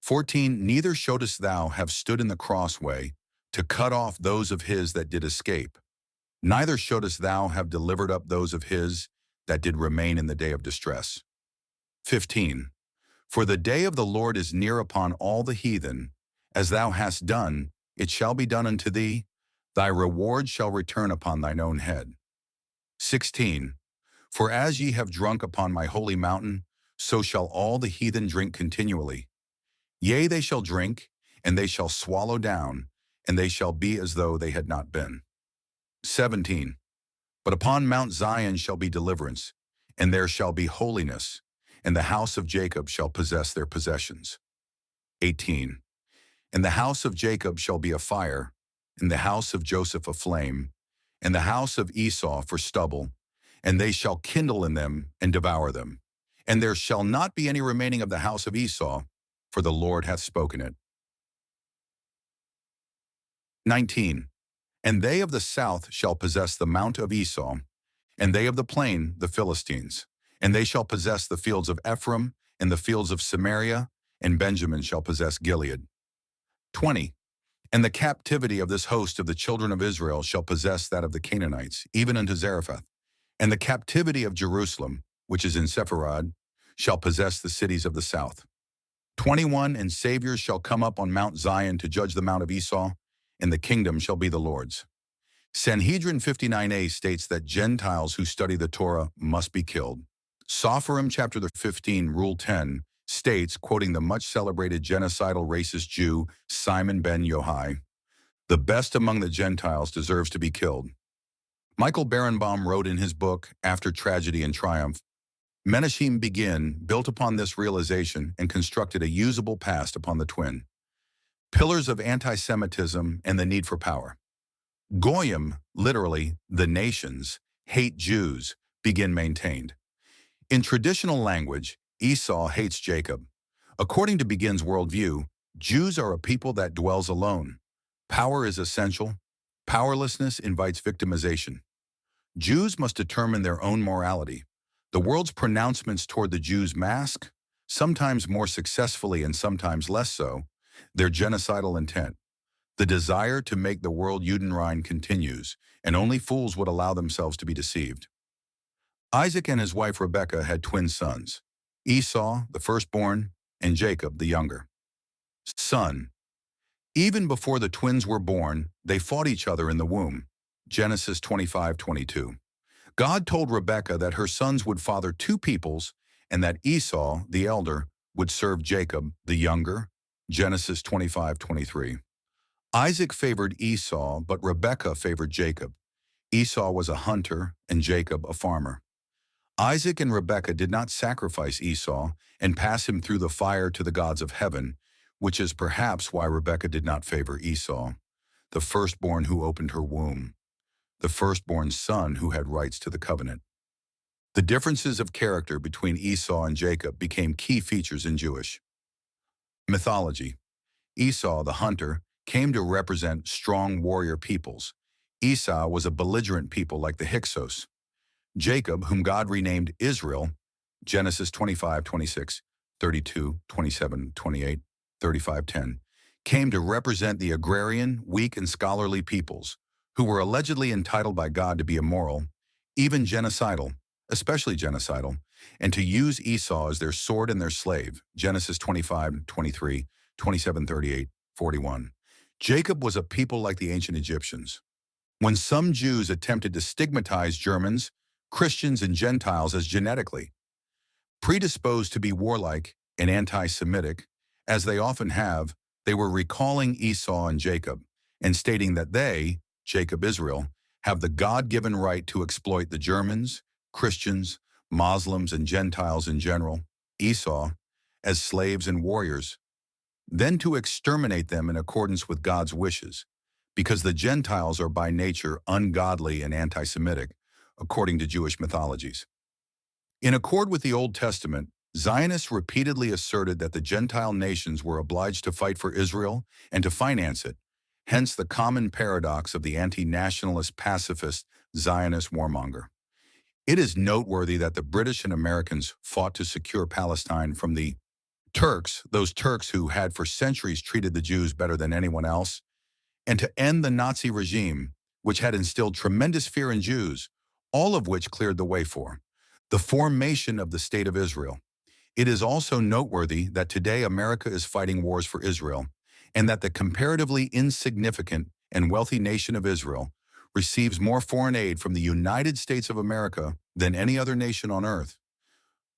14. Neither shouldest thou have stood in the crossway to cut off those of his that did escape. Neither shouldest thou have delivered up those of his that did remain in the day of distress. 15. For the day of the Lord is near upon all the heathen. As thou hast done, it shall be done unto thee. Thy reward shall return upon thine own head. 16. For as ye have drunk upon my holy mountain, so shall all the heathen drink continually. Yea, they shall drink, and they shall swallow down, and they shall be as though they had not been. 17. But upon Mount Zion shall be deliverance, and there shall be holiness, and the house of Jacob shall possess their possessions. 18. And the house of Jacob shall be a fire, and the house of Joseph a flame, and the house of Esau for stubble, and they shall kindle in them and devour them. And there shall not be any remaining of the house of Esau, for the Lord hath spoken it. 19. And they of the south shall possess the mount of Esau, and they of the plain the Philistines. And they shall possess the fields of Ephraim, and the fields of Samaria, and Benjamin shall possess Gilead. 20. And the captivity of this host of the children of Israel shall possess that of the Canaanites, even unto Zarephath. And the captivity of Jerusalem, which is in Sepharad, shall possess the cities of the south. 21. And saviors shall come up on Mount Zion to judge the mount of Esau, and the kingdom shall be the Lord's. Sanhedrin 59a states that Gentiles who study the Torah must be killed. Sophorim chapter 15, Rule 10, states, quoting the much celebrated genocidal racist Jew Simon ben Yohai, "The best among the Gentiles deserves to be killed." Michael Berenbaum wrote in his book, After Tragedy and Triumph, Menachem Begin built upon this realization and constructed a usable past upon the twin pillars of anti-Semitism and the need for power. Goyim, literally, the nations, hate Jews, Begin maintained. In traditional language, Esau hates Jacob. According to Begin's worldview, Jews are a people that dwells alone. Power is essential. Powerlessness invites victimization. Jews must determine their own morality. The world's pronouncements toward the Jews mask, sometimes more successfully and sometimes less so, their genocidal intent. The desire to make the world Judenrein continues, and only fools would allow themselves to be deceived. Isaac and his wife Rebekah had twin sons, Esau, the firstborn, and Jacob, the younger. Son. Even before the twins were born, they fought each other in the womb. Genesis 25:22. God told Rebekah that her sons would father two peoples and that Esau, the elder, would serve Jacob, the younger. Genesis 25:23. Isaac favored Esau, but Rebekah favored Jacob. Esau was a hunter and Jacob a farmer. Isaac and Rebekah did not sacrifice Esau and pass him through the fire to the gods of heaven, which is perhaps why Rebekah did not favor Esau, the firstborn who opened her womb, the firstborn son who had rights to the covenant. The differences of character between Esau and Jacob became key features in Jewish mythology. Esau, the hunter, came to represent strong warrior peoples. Esau was a belligerent people like the Hyksos. Jacob, whom God renamed Israel, Genesis 25:26, 32:27, 28, 35:10, came to represent the agrarian, weak, and scholarly peoples, who were allegedly entitled by God to be immoral, even genocidal, especially genocidal, and to use Esau as their sword and their slave, Genesis 25:23, 27:38, 41. Jacob was a people like the ancient Egyptians. When some Jews attempted to stigmatize Germans, Christians, and Gentiles as genetically Predisposed to be warlike and anti-Semitic, as they often have, they were recalling Esau and Jacob and stating that they, Jacob Israel, have the God-given right to exploit the Germans, Christians, Muslims, and Gentiles in general, Esau, as slaves and warriors, then to exterminate them in accordance with God's wishes, because the Gentiles are by nature ungodly and anti-Semitic, according to Jewish mythologies. In accord with the Old Testament, Zionists repeatedly asserted that the Gentile nations were obliged to fight for Israel and to finance it, hence the common paradox of the anti-nationalist pacifist Zionist warmonger. It is noteworthy that the British and Americans fought to secure Palestine from the Turks, those Turks who had for centuries treated the Jews better than anyone else, and to end the Nazi regime, which had instilled tremendous fear in Jews, all of which cleared the way for the formation of the State of Israel. It is also noteworthy that today America is fighting wars for Israel, and that the comparatively insignificant and wealthy nation of Israel receives more foreign aid from the United States of America than any other nation on earth.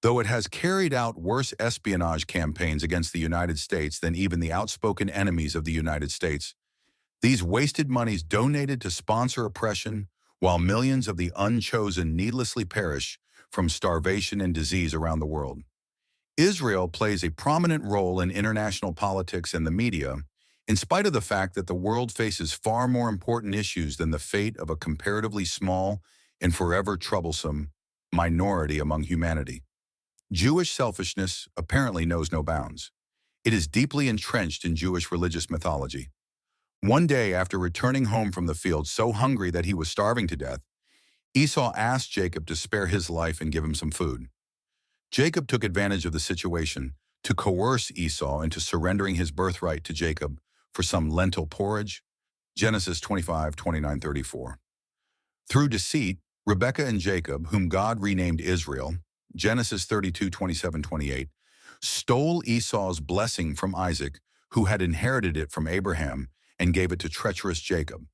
Though it has carried out worse espionage campaigns against the United States than even the outspoken enemies of the United States, these wasted monies donated to sponsor oppression, while millions of the unchosen needlessly perish from starvation and disease around the world. Israel plays a prominent role in international politics and the media, in spite of the fact that the world faces far more important issues than the fate of a comparatively small and forever troublesome minority among humanity. Jewish selfishness apparently knows no bounds. It is deeply entrenched in Jewish religious mythology. One day, after returning home from the field so hungry that he was starving to death, Esau asked Jacob to spare his life and give him some food. Jacob took advantage of the situation to coerce Esau into surrendering his birthright to Jacob for some lentil porridge, Genesis 25:29-34. Through deceit, Rebekah and Jacob, whom God renamed Israel, Genesis 32:27-28, stole Esau's blessing from Isaac, who had inherited it from Abraham, and gave it to treacherous Jacob.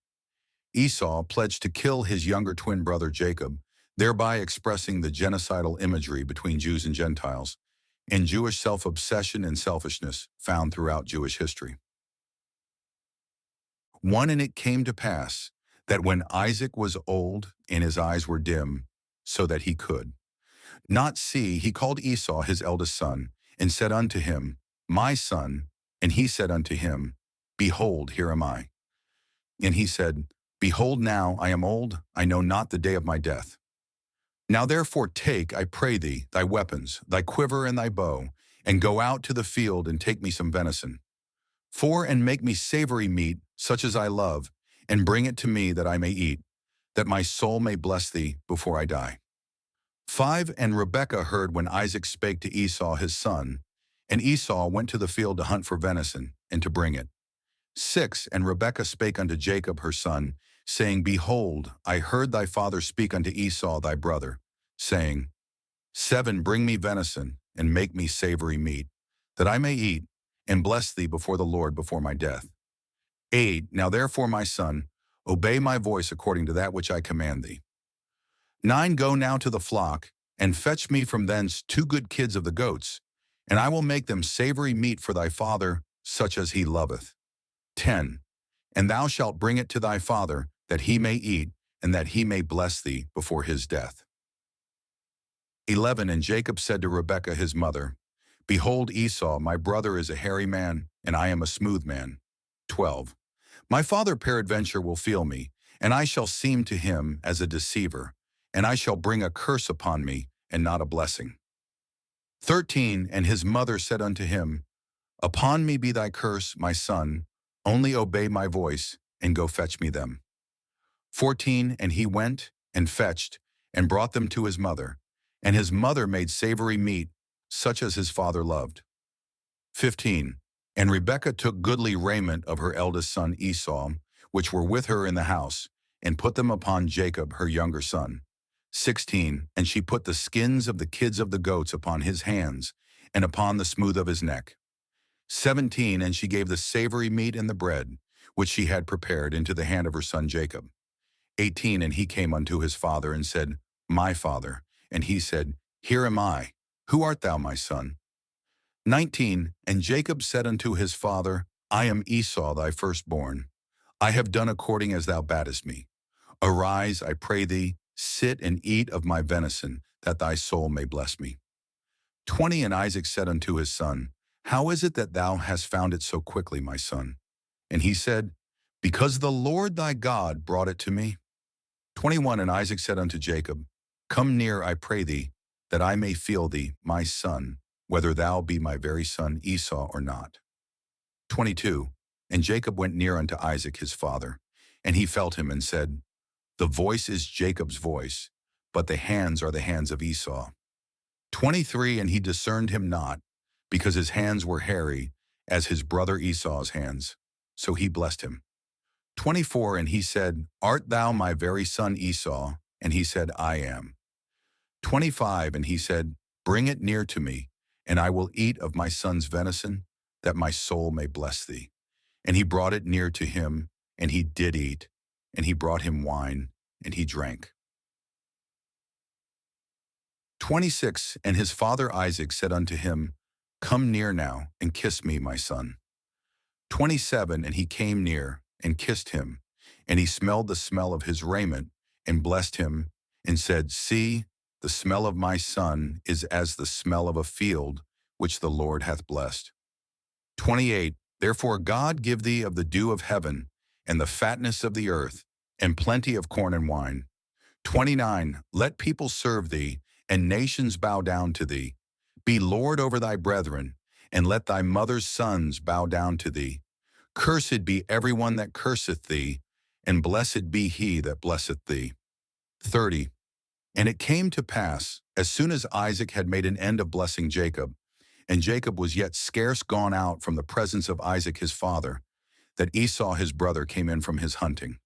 Esau pledged to kill his younger twin brother Jacob, thereby expressing the genocidal imagery between Jews and Gentiles, and Jewish self-obsession and selfishness found throughout Jewish history. And it came to pass that when Isaac was old and his eyes were dim, so that he could not see, he called Esau his eldest son, and said unto him, My son. And he said unto him, Behold, here am I. And he said, Behold, now I am old, I know not the day of my death. Now therefore take, I pray thee, thy weapons, thy quiver and thy bow, and go out to the field and take me some venison. And make me savory meat, such as I love, and bring it to me that I may eat, that my soul may bless thee before I die. 5 And Rebekah heard when Isaac spake to Esau his son, and Esau went to the field to hunt for venison, and to bring it. 6 And Rebekah spake unto Jacob her son, saying, Behold, I heard thy father speak unto Esau thy brother, saying, 7 Bring me venison, and make me savory meat, that I may eat, and bless thee before the Lord before my death. 8 Now therefore, my son, obey my voice according to that which I command thee. 9 Go now to the flock, and fetch me from thence 2 good kids of the goats, and I will make them savory meat for thy father, such as he loveth. 10 And thou shalt bring it to thy father, that he may eat, and that he may bless thee before his death. 11 And Jacob said to Rebekah his mother, Behold, Esau, my brother, is a hairy man, and I am a smooth man. 12 My father peradventure will feel me, and I shall seem to him as a deceiver, and I shall bring a curse upon me, and not a blessing. 13 And his mother said unto him, Upon me be thy curse, my son, only obey my voice, and go fetch me them. 14 And he went, and fetched, and brought them to his mother, and his mother made savory meat, such as his father loved. 15 And Rebekah took goodly raiment of her eldest son Esau, which were with her in the house, and put them upon Jacob her younger son. 16 And she put the skins of the kids of the goats upon his hands, and upon the smooth of his neck. 17 And she gave the savory meat and the bread, which she had prepared, into the hand of her son Jacob. 18 And he came unto his father, and said, My father. And he said, Here am I. Who art thou, my son? 19. And Jacob said unto his father, I am Esau thy firstborn. I have done according as thou badest me. Arise, I pray thee, sit and eat of my venison, that thy soul may bless me. 20. And Isaac said unto his son, How is it that thou hast found it so quickly, my son? And he said, Because the Lord thy God brought it to me. 21. And Isaac said unto Jacob, Come near, I pray thee, that I may feel thee, my son, whether thou be my very son Esau or not. 22. And Jacob went near unto Isaac his father, and he felt him and said, The voice is Jacob's voice, but the hands are the hands of Esau. 23. And he discerned him not, because his hands were hairy, as his brother Esau's hands. So he blessed him. 24. And he said, Art thou my very son Esau? And he said, I am. 25. And he said, Bring it near to me, and I will eat of my son's venison, that my soul may bless thee. And he brought it near to him, and he did eat, and he brought him wine, and he drank. 26. And his father Isaac said unto him, Come near now, and kiss me, my son. 27. And he came near, and kissed him, and he smelled the smell of his raiment, and blessed him, and said, See, the smell of my son is as the smell of a field, which the Lord hath blessed. 28. Therefore God give thee of the dew of heaven, and the fatness of the earth, and plenty of corn and wine. 29. Let people serve thee, and nations bow down to thee. Be Lord over thy brethren, and let thy mother's sons bow down to thee. Cursed be every one that curseth thee, and blessed be he that blesseth thee. 30. And it came to pass, as soon as Isaac had made an end of blessing Jacob, and Jacob was yet scarce gone out from the presence of Isaac his father, that Esau his brother came in from his hunting.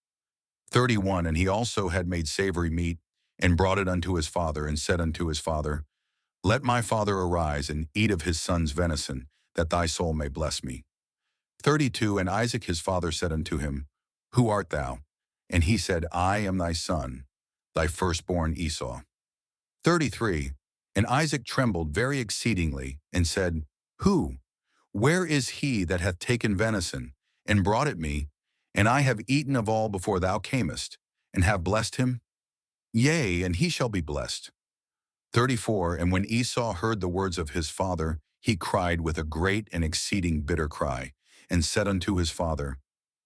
31. And he also had made savory meat, and brought it unto his father, and said unto his father, Let my father arise, and eat of his son's venison, that thy soul may bless me. 32. And Isaac his father said unto him, Who art thou? And he said, I am thy son, thy firstborn Esau. 33. And Isaac trembled very exceedingly, and said, Who? Where is he that hath taken venison, and brought it me, and I have eaten of all before thou camest, and have blessed him? Yea, and he shall be blessed. 34. And when Esau heard the words of his father, he cried with a great and exceeding bitter cry, and said unto his father,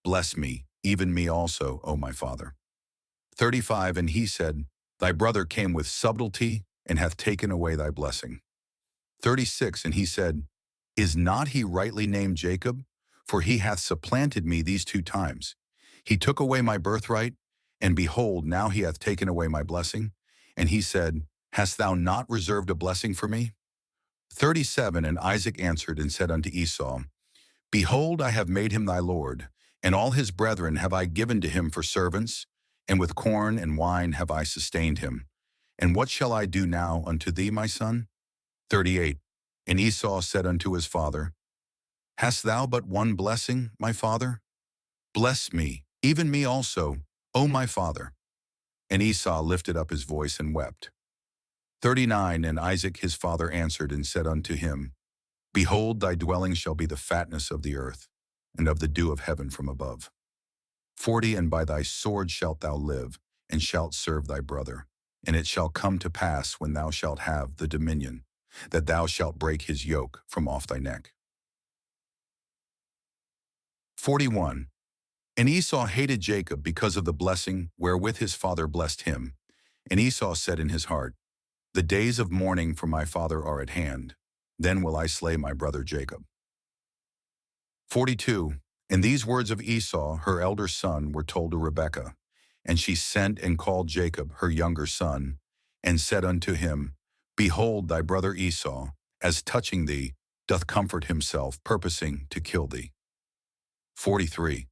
Bless me, even me also, O my father. 35. And he said, Thy brother came with subtlety, and hath taken away thy blessing. 36. And he said, Is not he rightly named Jacob? For he hath supplanted me these 2 times. He took away my birthright, and behold, now he hath taken away my blessing. And he said, Hast thou not reserved a blessing for me? 37. And Isaac answered and said unto Esau, Behold, I have made him thy lord, and all his brethren have I given to him for servants, and with corn and wine have I sustained him. And what shall I do now unto thee, my son? 38. And Esau said unto his father, Hast thou but one blessing, my father? Bless me, even me also, O my father. And Esau lifted up his voice and wept. 39. And Isaac his father answered and said unto him, Behold, thy dwelling shall be the fatness of the earth, and of the dew of heaven from above. 40. And by thy sword shalt thou live, and shalt serve thy brother. And it shall come to pass, when thou shalt have the dominion, that thou shalt break his yoke from off thy neck. 41. And Esau hated Jacob because of the blessing wherewith his father blessed him. And Esau said in his heart, The days of mourning for my father are at hand. Then will I slay my brother Jacob. 42. And these words of Esau, her elder son, were told to Rebekah. And she sent and called Jacob, her younger son, and said unto him, Behold, thy brother Esau, as touching thee, doth comfort himself, purposing to kill thee. 43.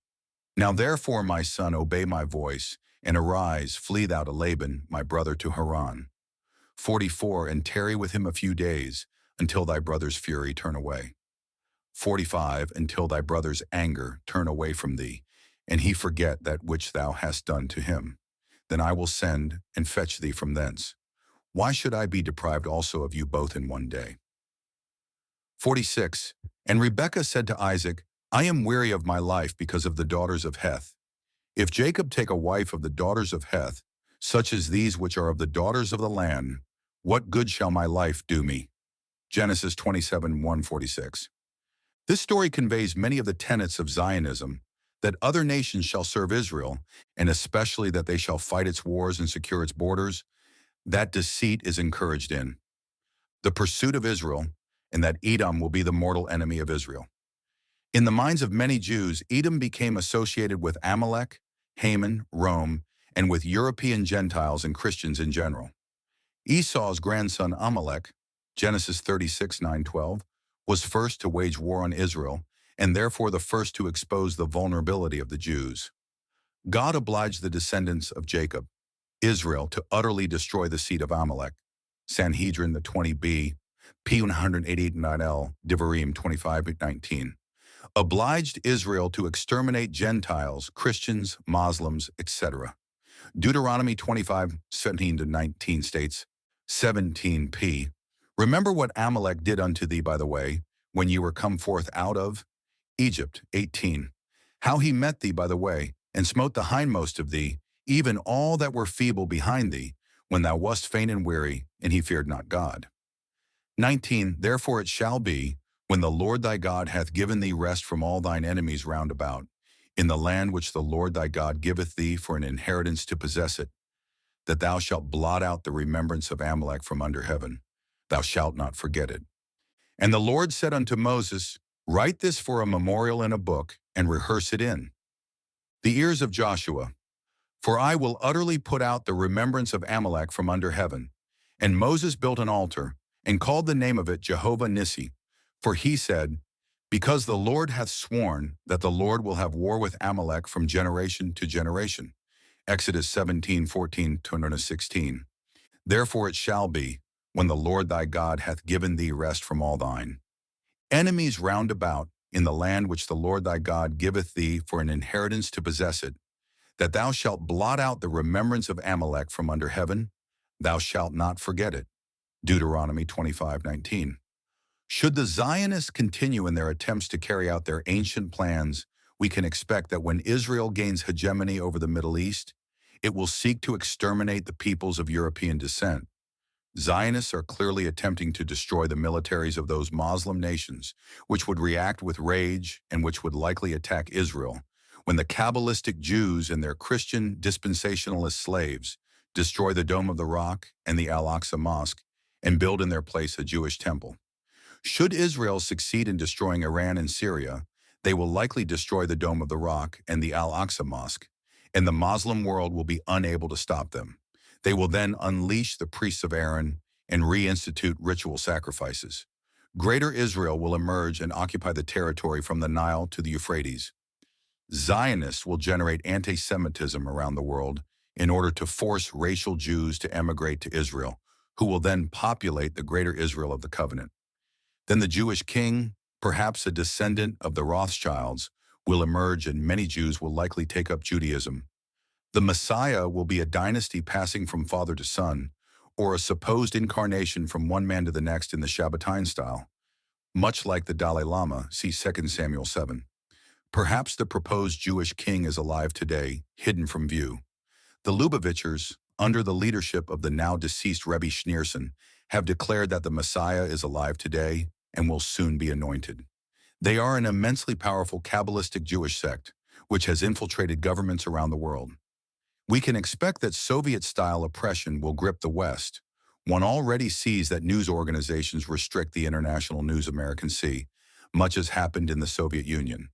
Now therefore, my son, obey my voice, and arise, flee thou to Laban, my brother, to Haran. 44. And tarry with him a few days, until thy brother's fury turn away. 45. Until thy brother's anger turn away from thee, and he forget that which thou hast done to him. Then I will send and fetch thee from thence. Why should I be deprived also of you both in one day? 46. And Rebekah said to Isaac, I am weary of my life because of the daughters of Heth. If Jacob take a wife of the daughters of Heth, such as these which are of the daughters of the land, what good shall my life do me? Genesis 27:1-46. This story conveys many of the tenets of Zionism, that other nations shall serve Israel, and especially that they shall fight its wars and secure its borders. That deceit is encouraged in the pursuit of Israel, and that Edom will be the mortal enemy of Israel. In the minds of many Jews, Edom became associated with Amalek, Haman, Rome, and with European Gentiles and Christians in general. Esau's grandson Amalek, Genesis 36:9-12, was first to wage war on Israel, and therefore the first to expose the vulnerability of the Jews. God obliged the descendants of Jacob, Israel, to utterly destroy the seed of Amalek. Sanhedrin the 20b, P188-9L, Devarim 25:19. Obliged Israel to exterminate Gentiles, Christians, Muslims, etc. Deuteronomy 25:17-19 states, 17p. Remember what Amalek did unto thee by the way, when ye were come forth out of Egypt. 18. How he met thee by the way, and smote the hindmost of thee, even all that were feeble behind thee, when thou wast faint and weary, and he feared not God. 19. Therefore it shall be, when the Lord thy God hath given thee rest from all thine enemies round about, in the land which the Lord thy God giveth thee for an inheritance to possess it, that thou shalt blot out the remembrance of Amalek from under heaven. Thou shalt not forget it. And the Lord said unto Moses, Write this for a memorial in a book, and rehearse it in the ears of Joshua. For I will utterly put out the remembrance of Amalek from under heaven. And Moses built an altar, and called the name of it Jehovah Nissi. For he said, Because the Lord hath sworn that the Lord will have war with Amalek from generation to generation. Exodus 17:14-16. Therefore it shall be, when the Lord thy God hath given thee rest from all thine enemies round about, in the land which the Lord thy God giveth thee for an inheritance to possess it, that thou shalt blot out the remembrance of Amalek from under heaven, thou shalt not forget it. Deuteronomy 25:19. Should the Zionists continue in their attempts to carry out their ancient plans, we can expect that when Israel gains hegemony over the Middle East, it will seek to exterminate the peoples of European descent. Zionists are clearly attempting to destroy the militaries of those Muslim nations, which would react with rage and which would likely attack Israel, when the Cabalistic Jews and their Christian dispensationalist slaves destroy the Dome of the Rock and the Al-Aqsa Mosque and build in their place a Jewish temple. Should Israel succeed in destroying Iran and Syria, they will likely destroy the Dome of the Rock and the Al-Aqsa Mosque, and the Muslim world will be unable to stop them. They will then unleash the priests of Aaron and reinstitute ritual sacrifices. Greater Israel will emerge and occupy the territory from the Nile to the Euphrates. Zionists will generate anti-Semitism around the world in order to force racial Jews to emigrate to Israel, who will then populate the greater Israel of the covenant. Then the Jewish king, perhaps a descendant of the Rothschilds, will emerge and many Jews will likely take up Judaism. The Messiah will be a dynasty passing from father to son, or a supposed incarnation from one man to the next in the Shabbatine style, much like the Dalai Lama, see 2 Samuel 7. Perhaps the proposed Jewish king is alive today, hidden from view. The Lubavitchers, under the leadership of the now-deceased Rebbe Schneerson, have declared that the Messiah is alive today and will soon be anointed. They are an immensely powerful Kabbalistic Jewish sect, which has infiltrated governments around the world. We can expect that Soviet-style oppression will grip the West. One already sees that news organizations restrict the international news Americans see, much as happened in the Soviet Union.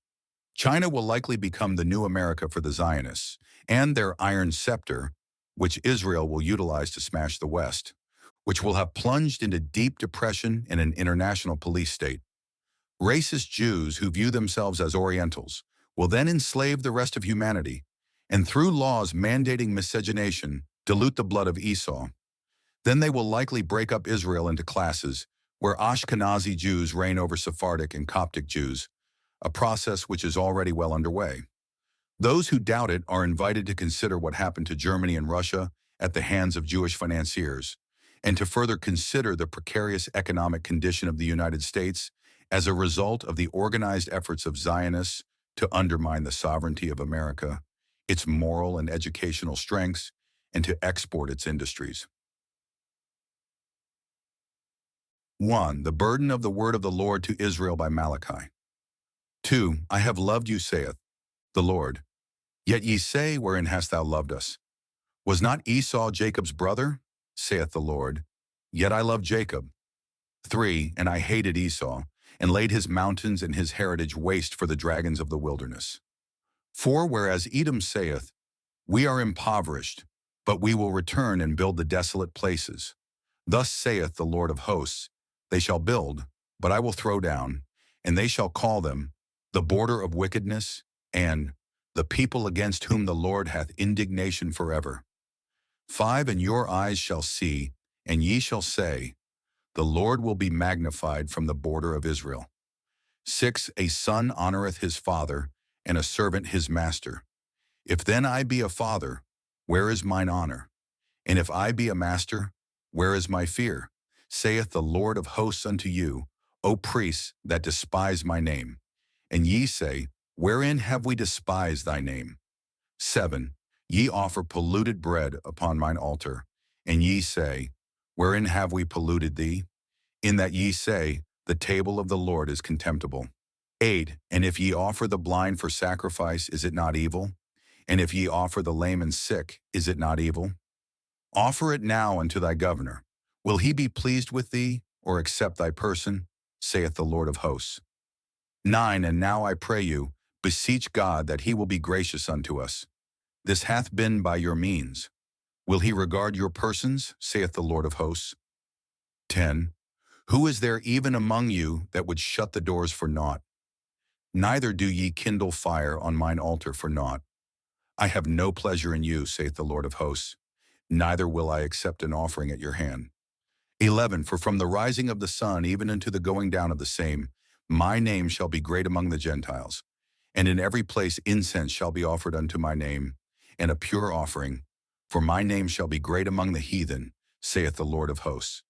China will likely become the new America for the Zionists, and their iron scepter, which Israel will utilize to smash the West, which will have plunged into deep depression in an international police state. Racist Jews who view themselves as Orientals will then enslave the rest of humanity, and through laws mandating miscegenation, dilute the blood of Esau. Then they will likely break up Israel into classes, where Ashkenazi Jews reign over Sephardic and Coptic Jews, a process which is already well underway. Those who doubt it are invited to consider what happened to Germany and Russia at the hands of Jewish financiers, and to further consider the precarious economic condition of the United States as a result of the organized efforts of Zionists to undermine the sovereignty of America, its moral and educational strengths, and to export its industries. 1. The burden of the word of the Lord to Israel by Malachi. 2. I have loved you, saith the Lord. Yet ye say, wherein hast thou loved us? Was not Esau Jacob's brother? Saith the Lord. Yet I loved Jacob. 3. And I hated Esau, and laid his mountains and his heritage waste for the dragons of the wilderness. 4. Whereas Edom saith, we are impoverished, but we will return and build the desolate places. Thus saith the Lord of hosts, they shall build, but I will throw down, and they shall call them the border of wickedness, and the people against whom the Lord hath indignation forever. 5. And your eyes shall see, and ye shall say, the Lord will be magnified from the border of Israel. 6. A son honoreth his father, and a servant his master. If then I be a father, where is mine honor? And if I be a master, where is my fear? Saith the Lord of hosts unto you, O priests that despise my name. And ye say, wherein have we despised thy name? 7. Ye offer polluted bread upon mine altar, and ye say, wherein have we polluted thee? In that ye say, the table of the Lord is contemptible. 8. And if ye offer the blind for sacrifice, is it not evil? And if ye offer the lame and sick, is it not evil? Offer it now unto thy governor. Will he be pleased with thee, or accept thy person? Saith the Lord of hosts. 9. And now I pray you, beseech God that he will be gracious unto us. This hath been by your means. Will he regard your persons? Saith the Lord of hosts. 10. Who is there even among you that would shut the doors for naught? Neither do ye kindle fire on mine altar for naught. I have no pleasure in you, saith the Lord of hosts, neither will I accept an offering at your hand. 11. For from the rising of the sun even unto the going down of the same, my name shall be great among the Gentiles, and in every place incense shall be offered unto my name, and a pure offering, for my name shall be great among the heathen, saith the Lord of hosts.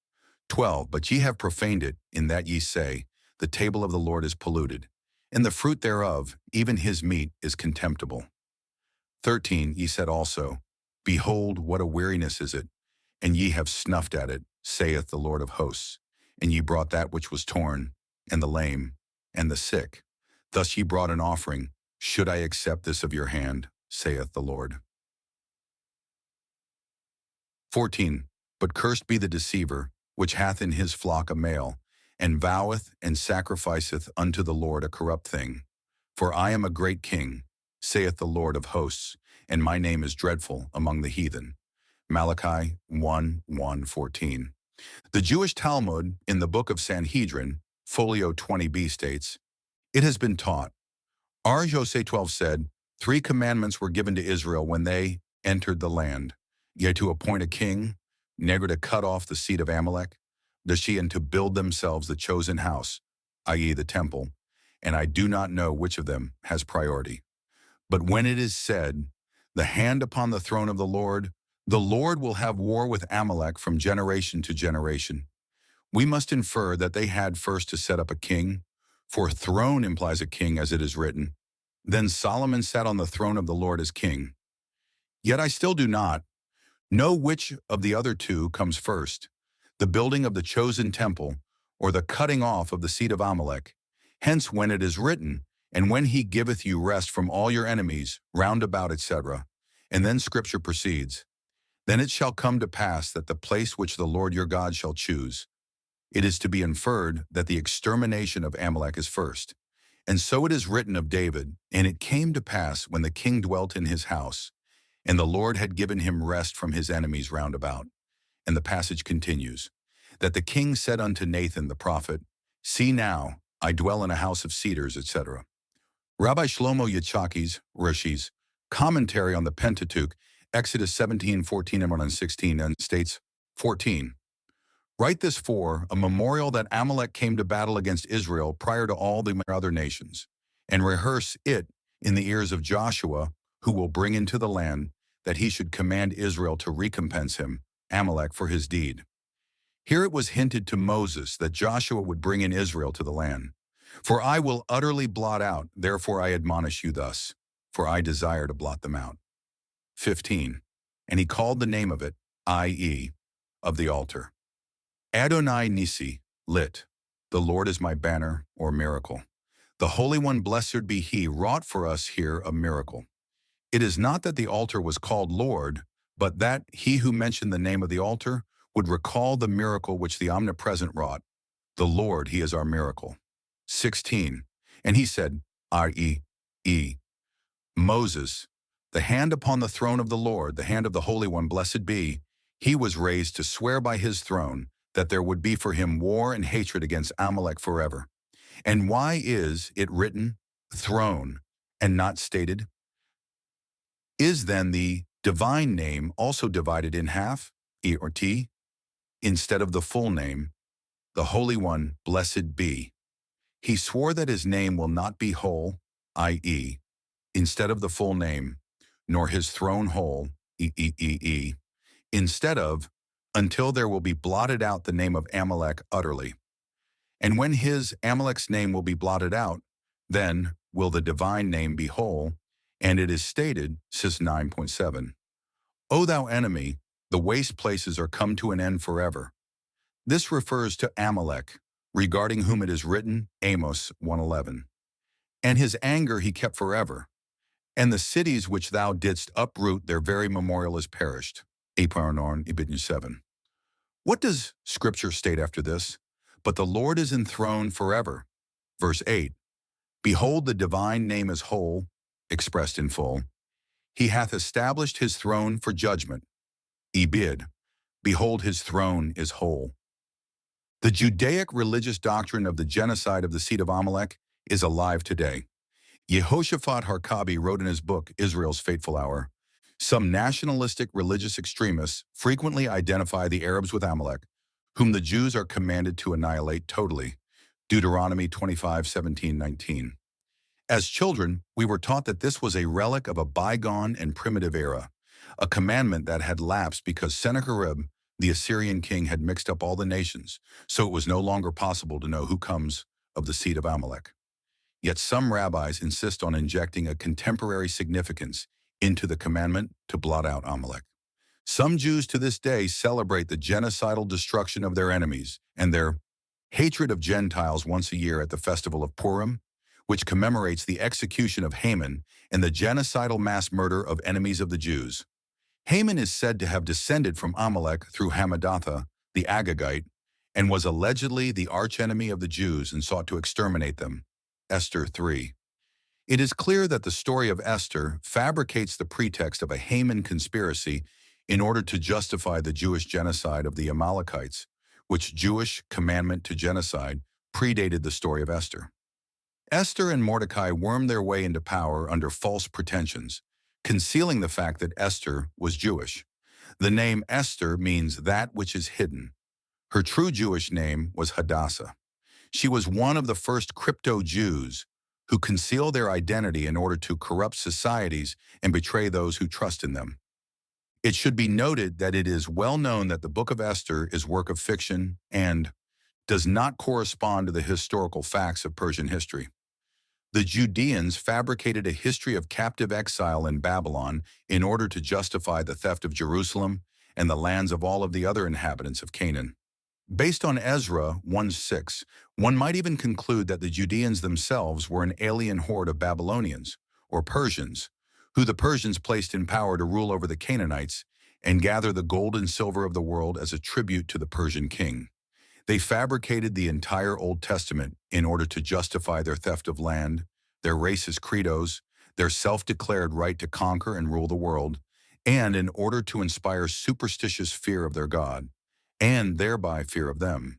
12. But ye have profaned it, in that ye say, the table of the Lord is polluted, and the fruit thereof, even his meat, is contemptible. 13. Ye said also, behold, what a weariness is it, and ye have snuffed at it, saith the Lord of hosts, and ye brought that which was torn, and the lame, and the sick. Thus ye brought an offering. Should I accept this of your hand, saith the Lord. 14. But cursed be the deceiver, which hath in his flock a male, and voweth and sacrificeth unto the Lord a corrupt thing. For I am a great king, saith the Lord of hosts, and my name is dreadful among the heathen. Malachi 1:14. The Jewish Talmud in the book of Sanhedrin, folio 20b states, it has been taught. R. Jose 12 said, 3 commandments were given to Israel when they entered the land, yea, to appoint a king, never to cut off the seed of Amalek, and to build themselves the chosen house, i.e. the temple, and I do not know which of them has priority. But when it is said, the hand upon the throne of the Lord will have war with Amalek from generation to generation, we must infer that they had first to set up a king, for throne implies a king as it is written. Then Solomon sat on the throne of the Lord as king. Yet I still do not know which of the other two comes first, the building of the chosen temple or the cutting off of the seed of Amalek. Hence when it is written, and when he giveth you rest from all your enemies, round about, etc. And then Scripture proceeds, then it shall come to pass that the place which the Lord your God shall choose, it is to be inferred that the extermination of Amalek is first. And so it is written of David, and it came to pass when the king dwelt in his house, and the Lord had given him rest from his enemies round about. And the passage continues, that the king said unto Nathan the prophet, see now, I dwell in a house of cedars, etc. Rabbi Shlomo Yitzchaki's, Rishi's, commentary on the Pentateuch, Exodus 17:14 and 16, and states, 14. Write this for a memorial that Amalek came to battle against Israel prior to all the other nations, and rehearse it in the ears of Joshua, who will bring into the land, that he should command Israel to recompense him, Amalek, for his deed. Here it was hinted to Moses that Joshua would bring in Israel to the land. For I will utterly blot out, therefore I admonish you thus, for I desire to blot them out. 15. And he called the name of it, i.e., of the altar, Adonai Nisi, lit, the Lord is my banner, or miracle. The Holy One, blessed be he, wrought for us here a miracle. It is not that the altar was called Lord, but that he who mentioned the name of the altar would recall the miracle which the Omnipresent wrought. The Lord, he is our miracle. 16. And he said, R-E-E, Moses, the hand upon the throne of the Lord, the hand of the Holy One, blessed be, he was raised to swear by his throne that there would be for him war and hatred against Amalek forever. And why is it written throne and not stated? Is then the divine name also divided in half, E or T, instead of the full name, the Holy One, blessed be? He swore that his name will not be whole, i.e., instead of the full name, nor his throne whole, E, instead of, until there will be blotted out the name of Amalek utterly. And when his Amalek's name will be blotted out, then will the divine name be whole, and it is stated, Sis 9.7, O thou enemy, the waste places are come to an end forever. This refers to Amalek, regarding whom it is written, Amos 1:11. And his anger he kept forever, and the cities which thou didst uproot, their very memorial is perished. Eparnon Ibn 7. What does Scripture state after this? But the Lord is enthroned forever. Verse 8. Behold, the divine name is whole, expressed in full. He hath established his throne for judgment. Ebid. Behold, his throne is whole. The Judaic religious doctrine of the genocide of the seed of Amalek is alive today. Yehoshaphat Harkabi wrote in his book, Israel's Fateful Hour, some nationalistic religious extremists frequently identify the Arabs with Amalek, whom the Jews are commanded to annihilate totally. Deuteronomy 25:17-19. As children, we were taught that this was a relic of a bygone and primitive era, a commandment that had lapsed because Sennacherib, the Assyrian king, had mixed up all the nations, so it was no longer possible to know who comes of the seed of Amalek. Yet some rabbis insist on injecting a contemporary significance into the commandment to blot out Amalek. Some Jews to this day celebrate the genocidal destruction of their enemies and their hatred of Gentiles once a year at the festival of Purim, which commemorates the execution of Haman and the genocidal mass murder of enemies of the Jews. Haman is said to have descended from Amalek through Hamadatha, the Agagite, and was allegedly the archenemy of the Jews and sought to exterminate them. Esther 3. It is clear that the story of Esther fabricates the pretext of a Haman conspiracy in order to justify the Jewish genocide of the Amalekites, which Jewish commandment to genocide predated the story of Esther. Esther and Mordecai wormed their way into power under false pretensions, concealing the fact that Esther was Jewish. The name Esther means that which is hidden. Her true Jewish name was Hadassah. She was one of the first crypto-Jews who conceal their identity in order to corrupt societies and betray those who trust in them. It should be noted that it is well known that the Book of Esther is work of fiction and does not correspond to the historical facts of Persian history. The Judeans fabricated a history of captive exile in Babylon in order to justify the theft of Jerusalem and the lands of all of the other inhabitants of Canaan. Based on Ezra 1:6, one might even conclude that the Judeans themselves were an alien horde of Babylonians, or Persians, who the Persians placed in power to rule over the Canaanites and gather the gold and silver of the world as a tribute to the Persian king. They fabricated the entire Old Testament in order to justify their theft of land, their racist credos, their self-declared right to conquer and rule the world, and in order to inspire superstitious fear of their God, and thereby fear of them.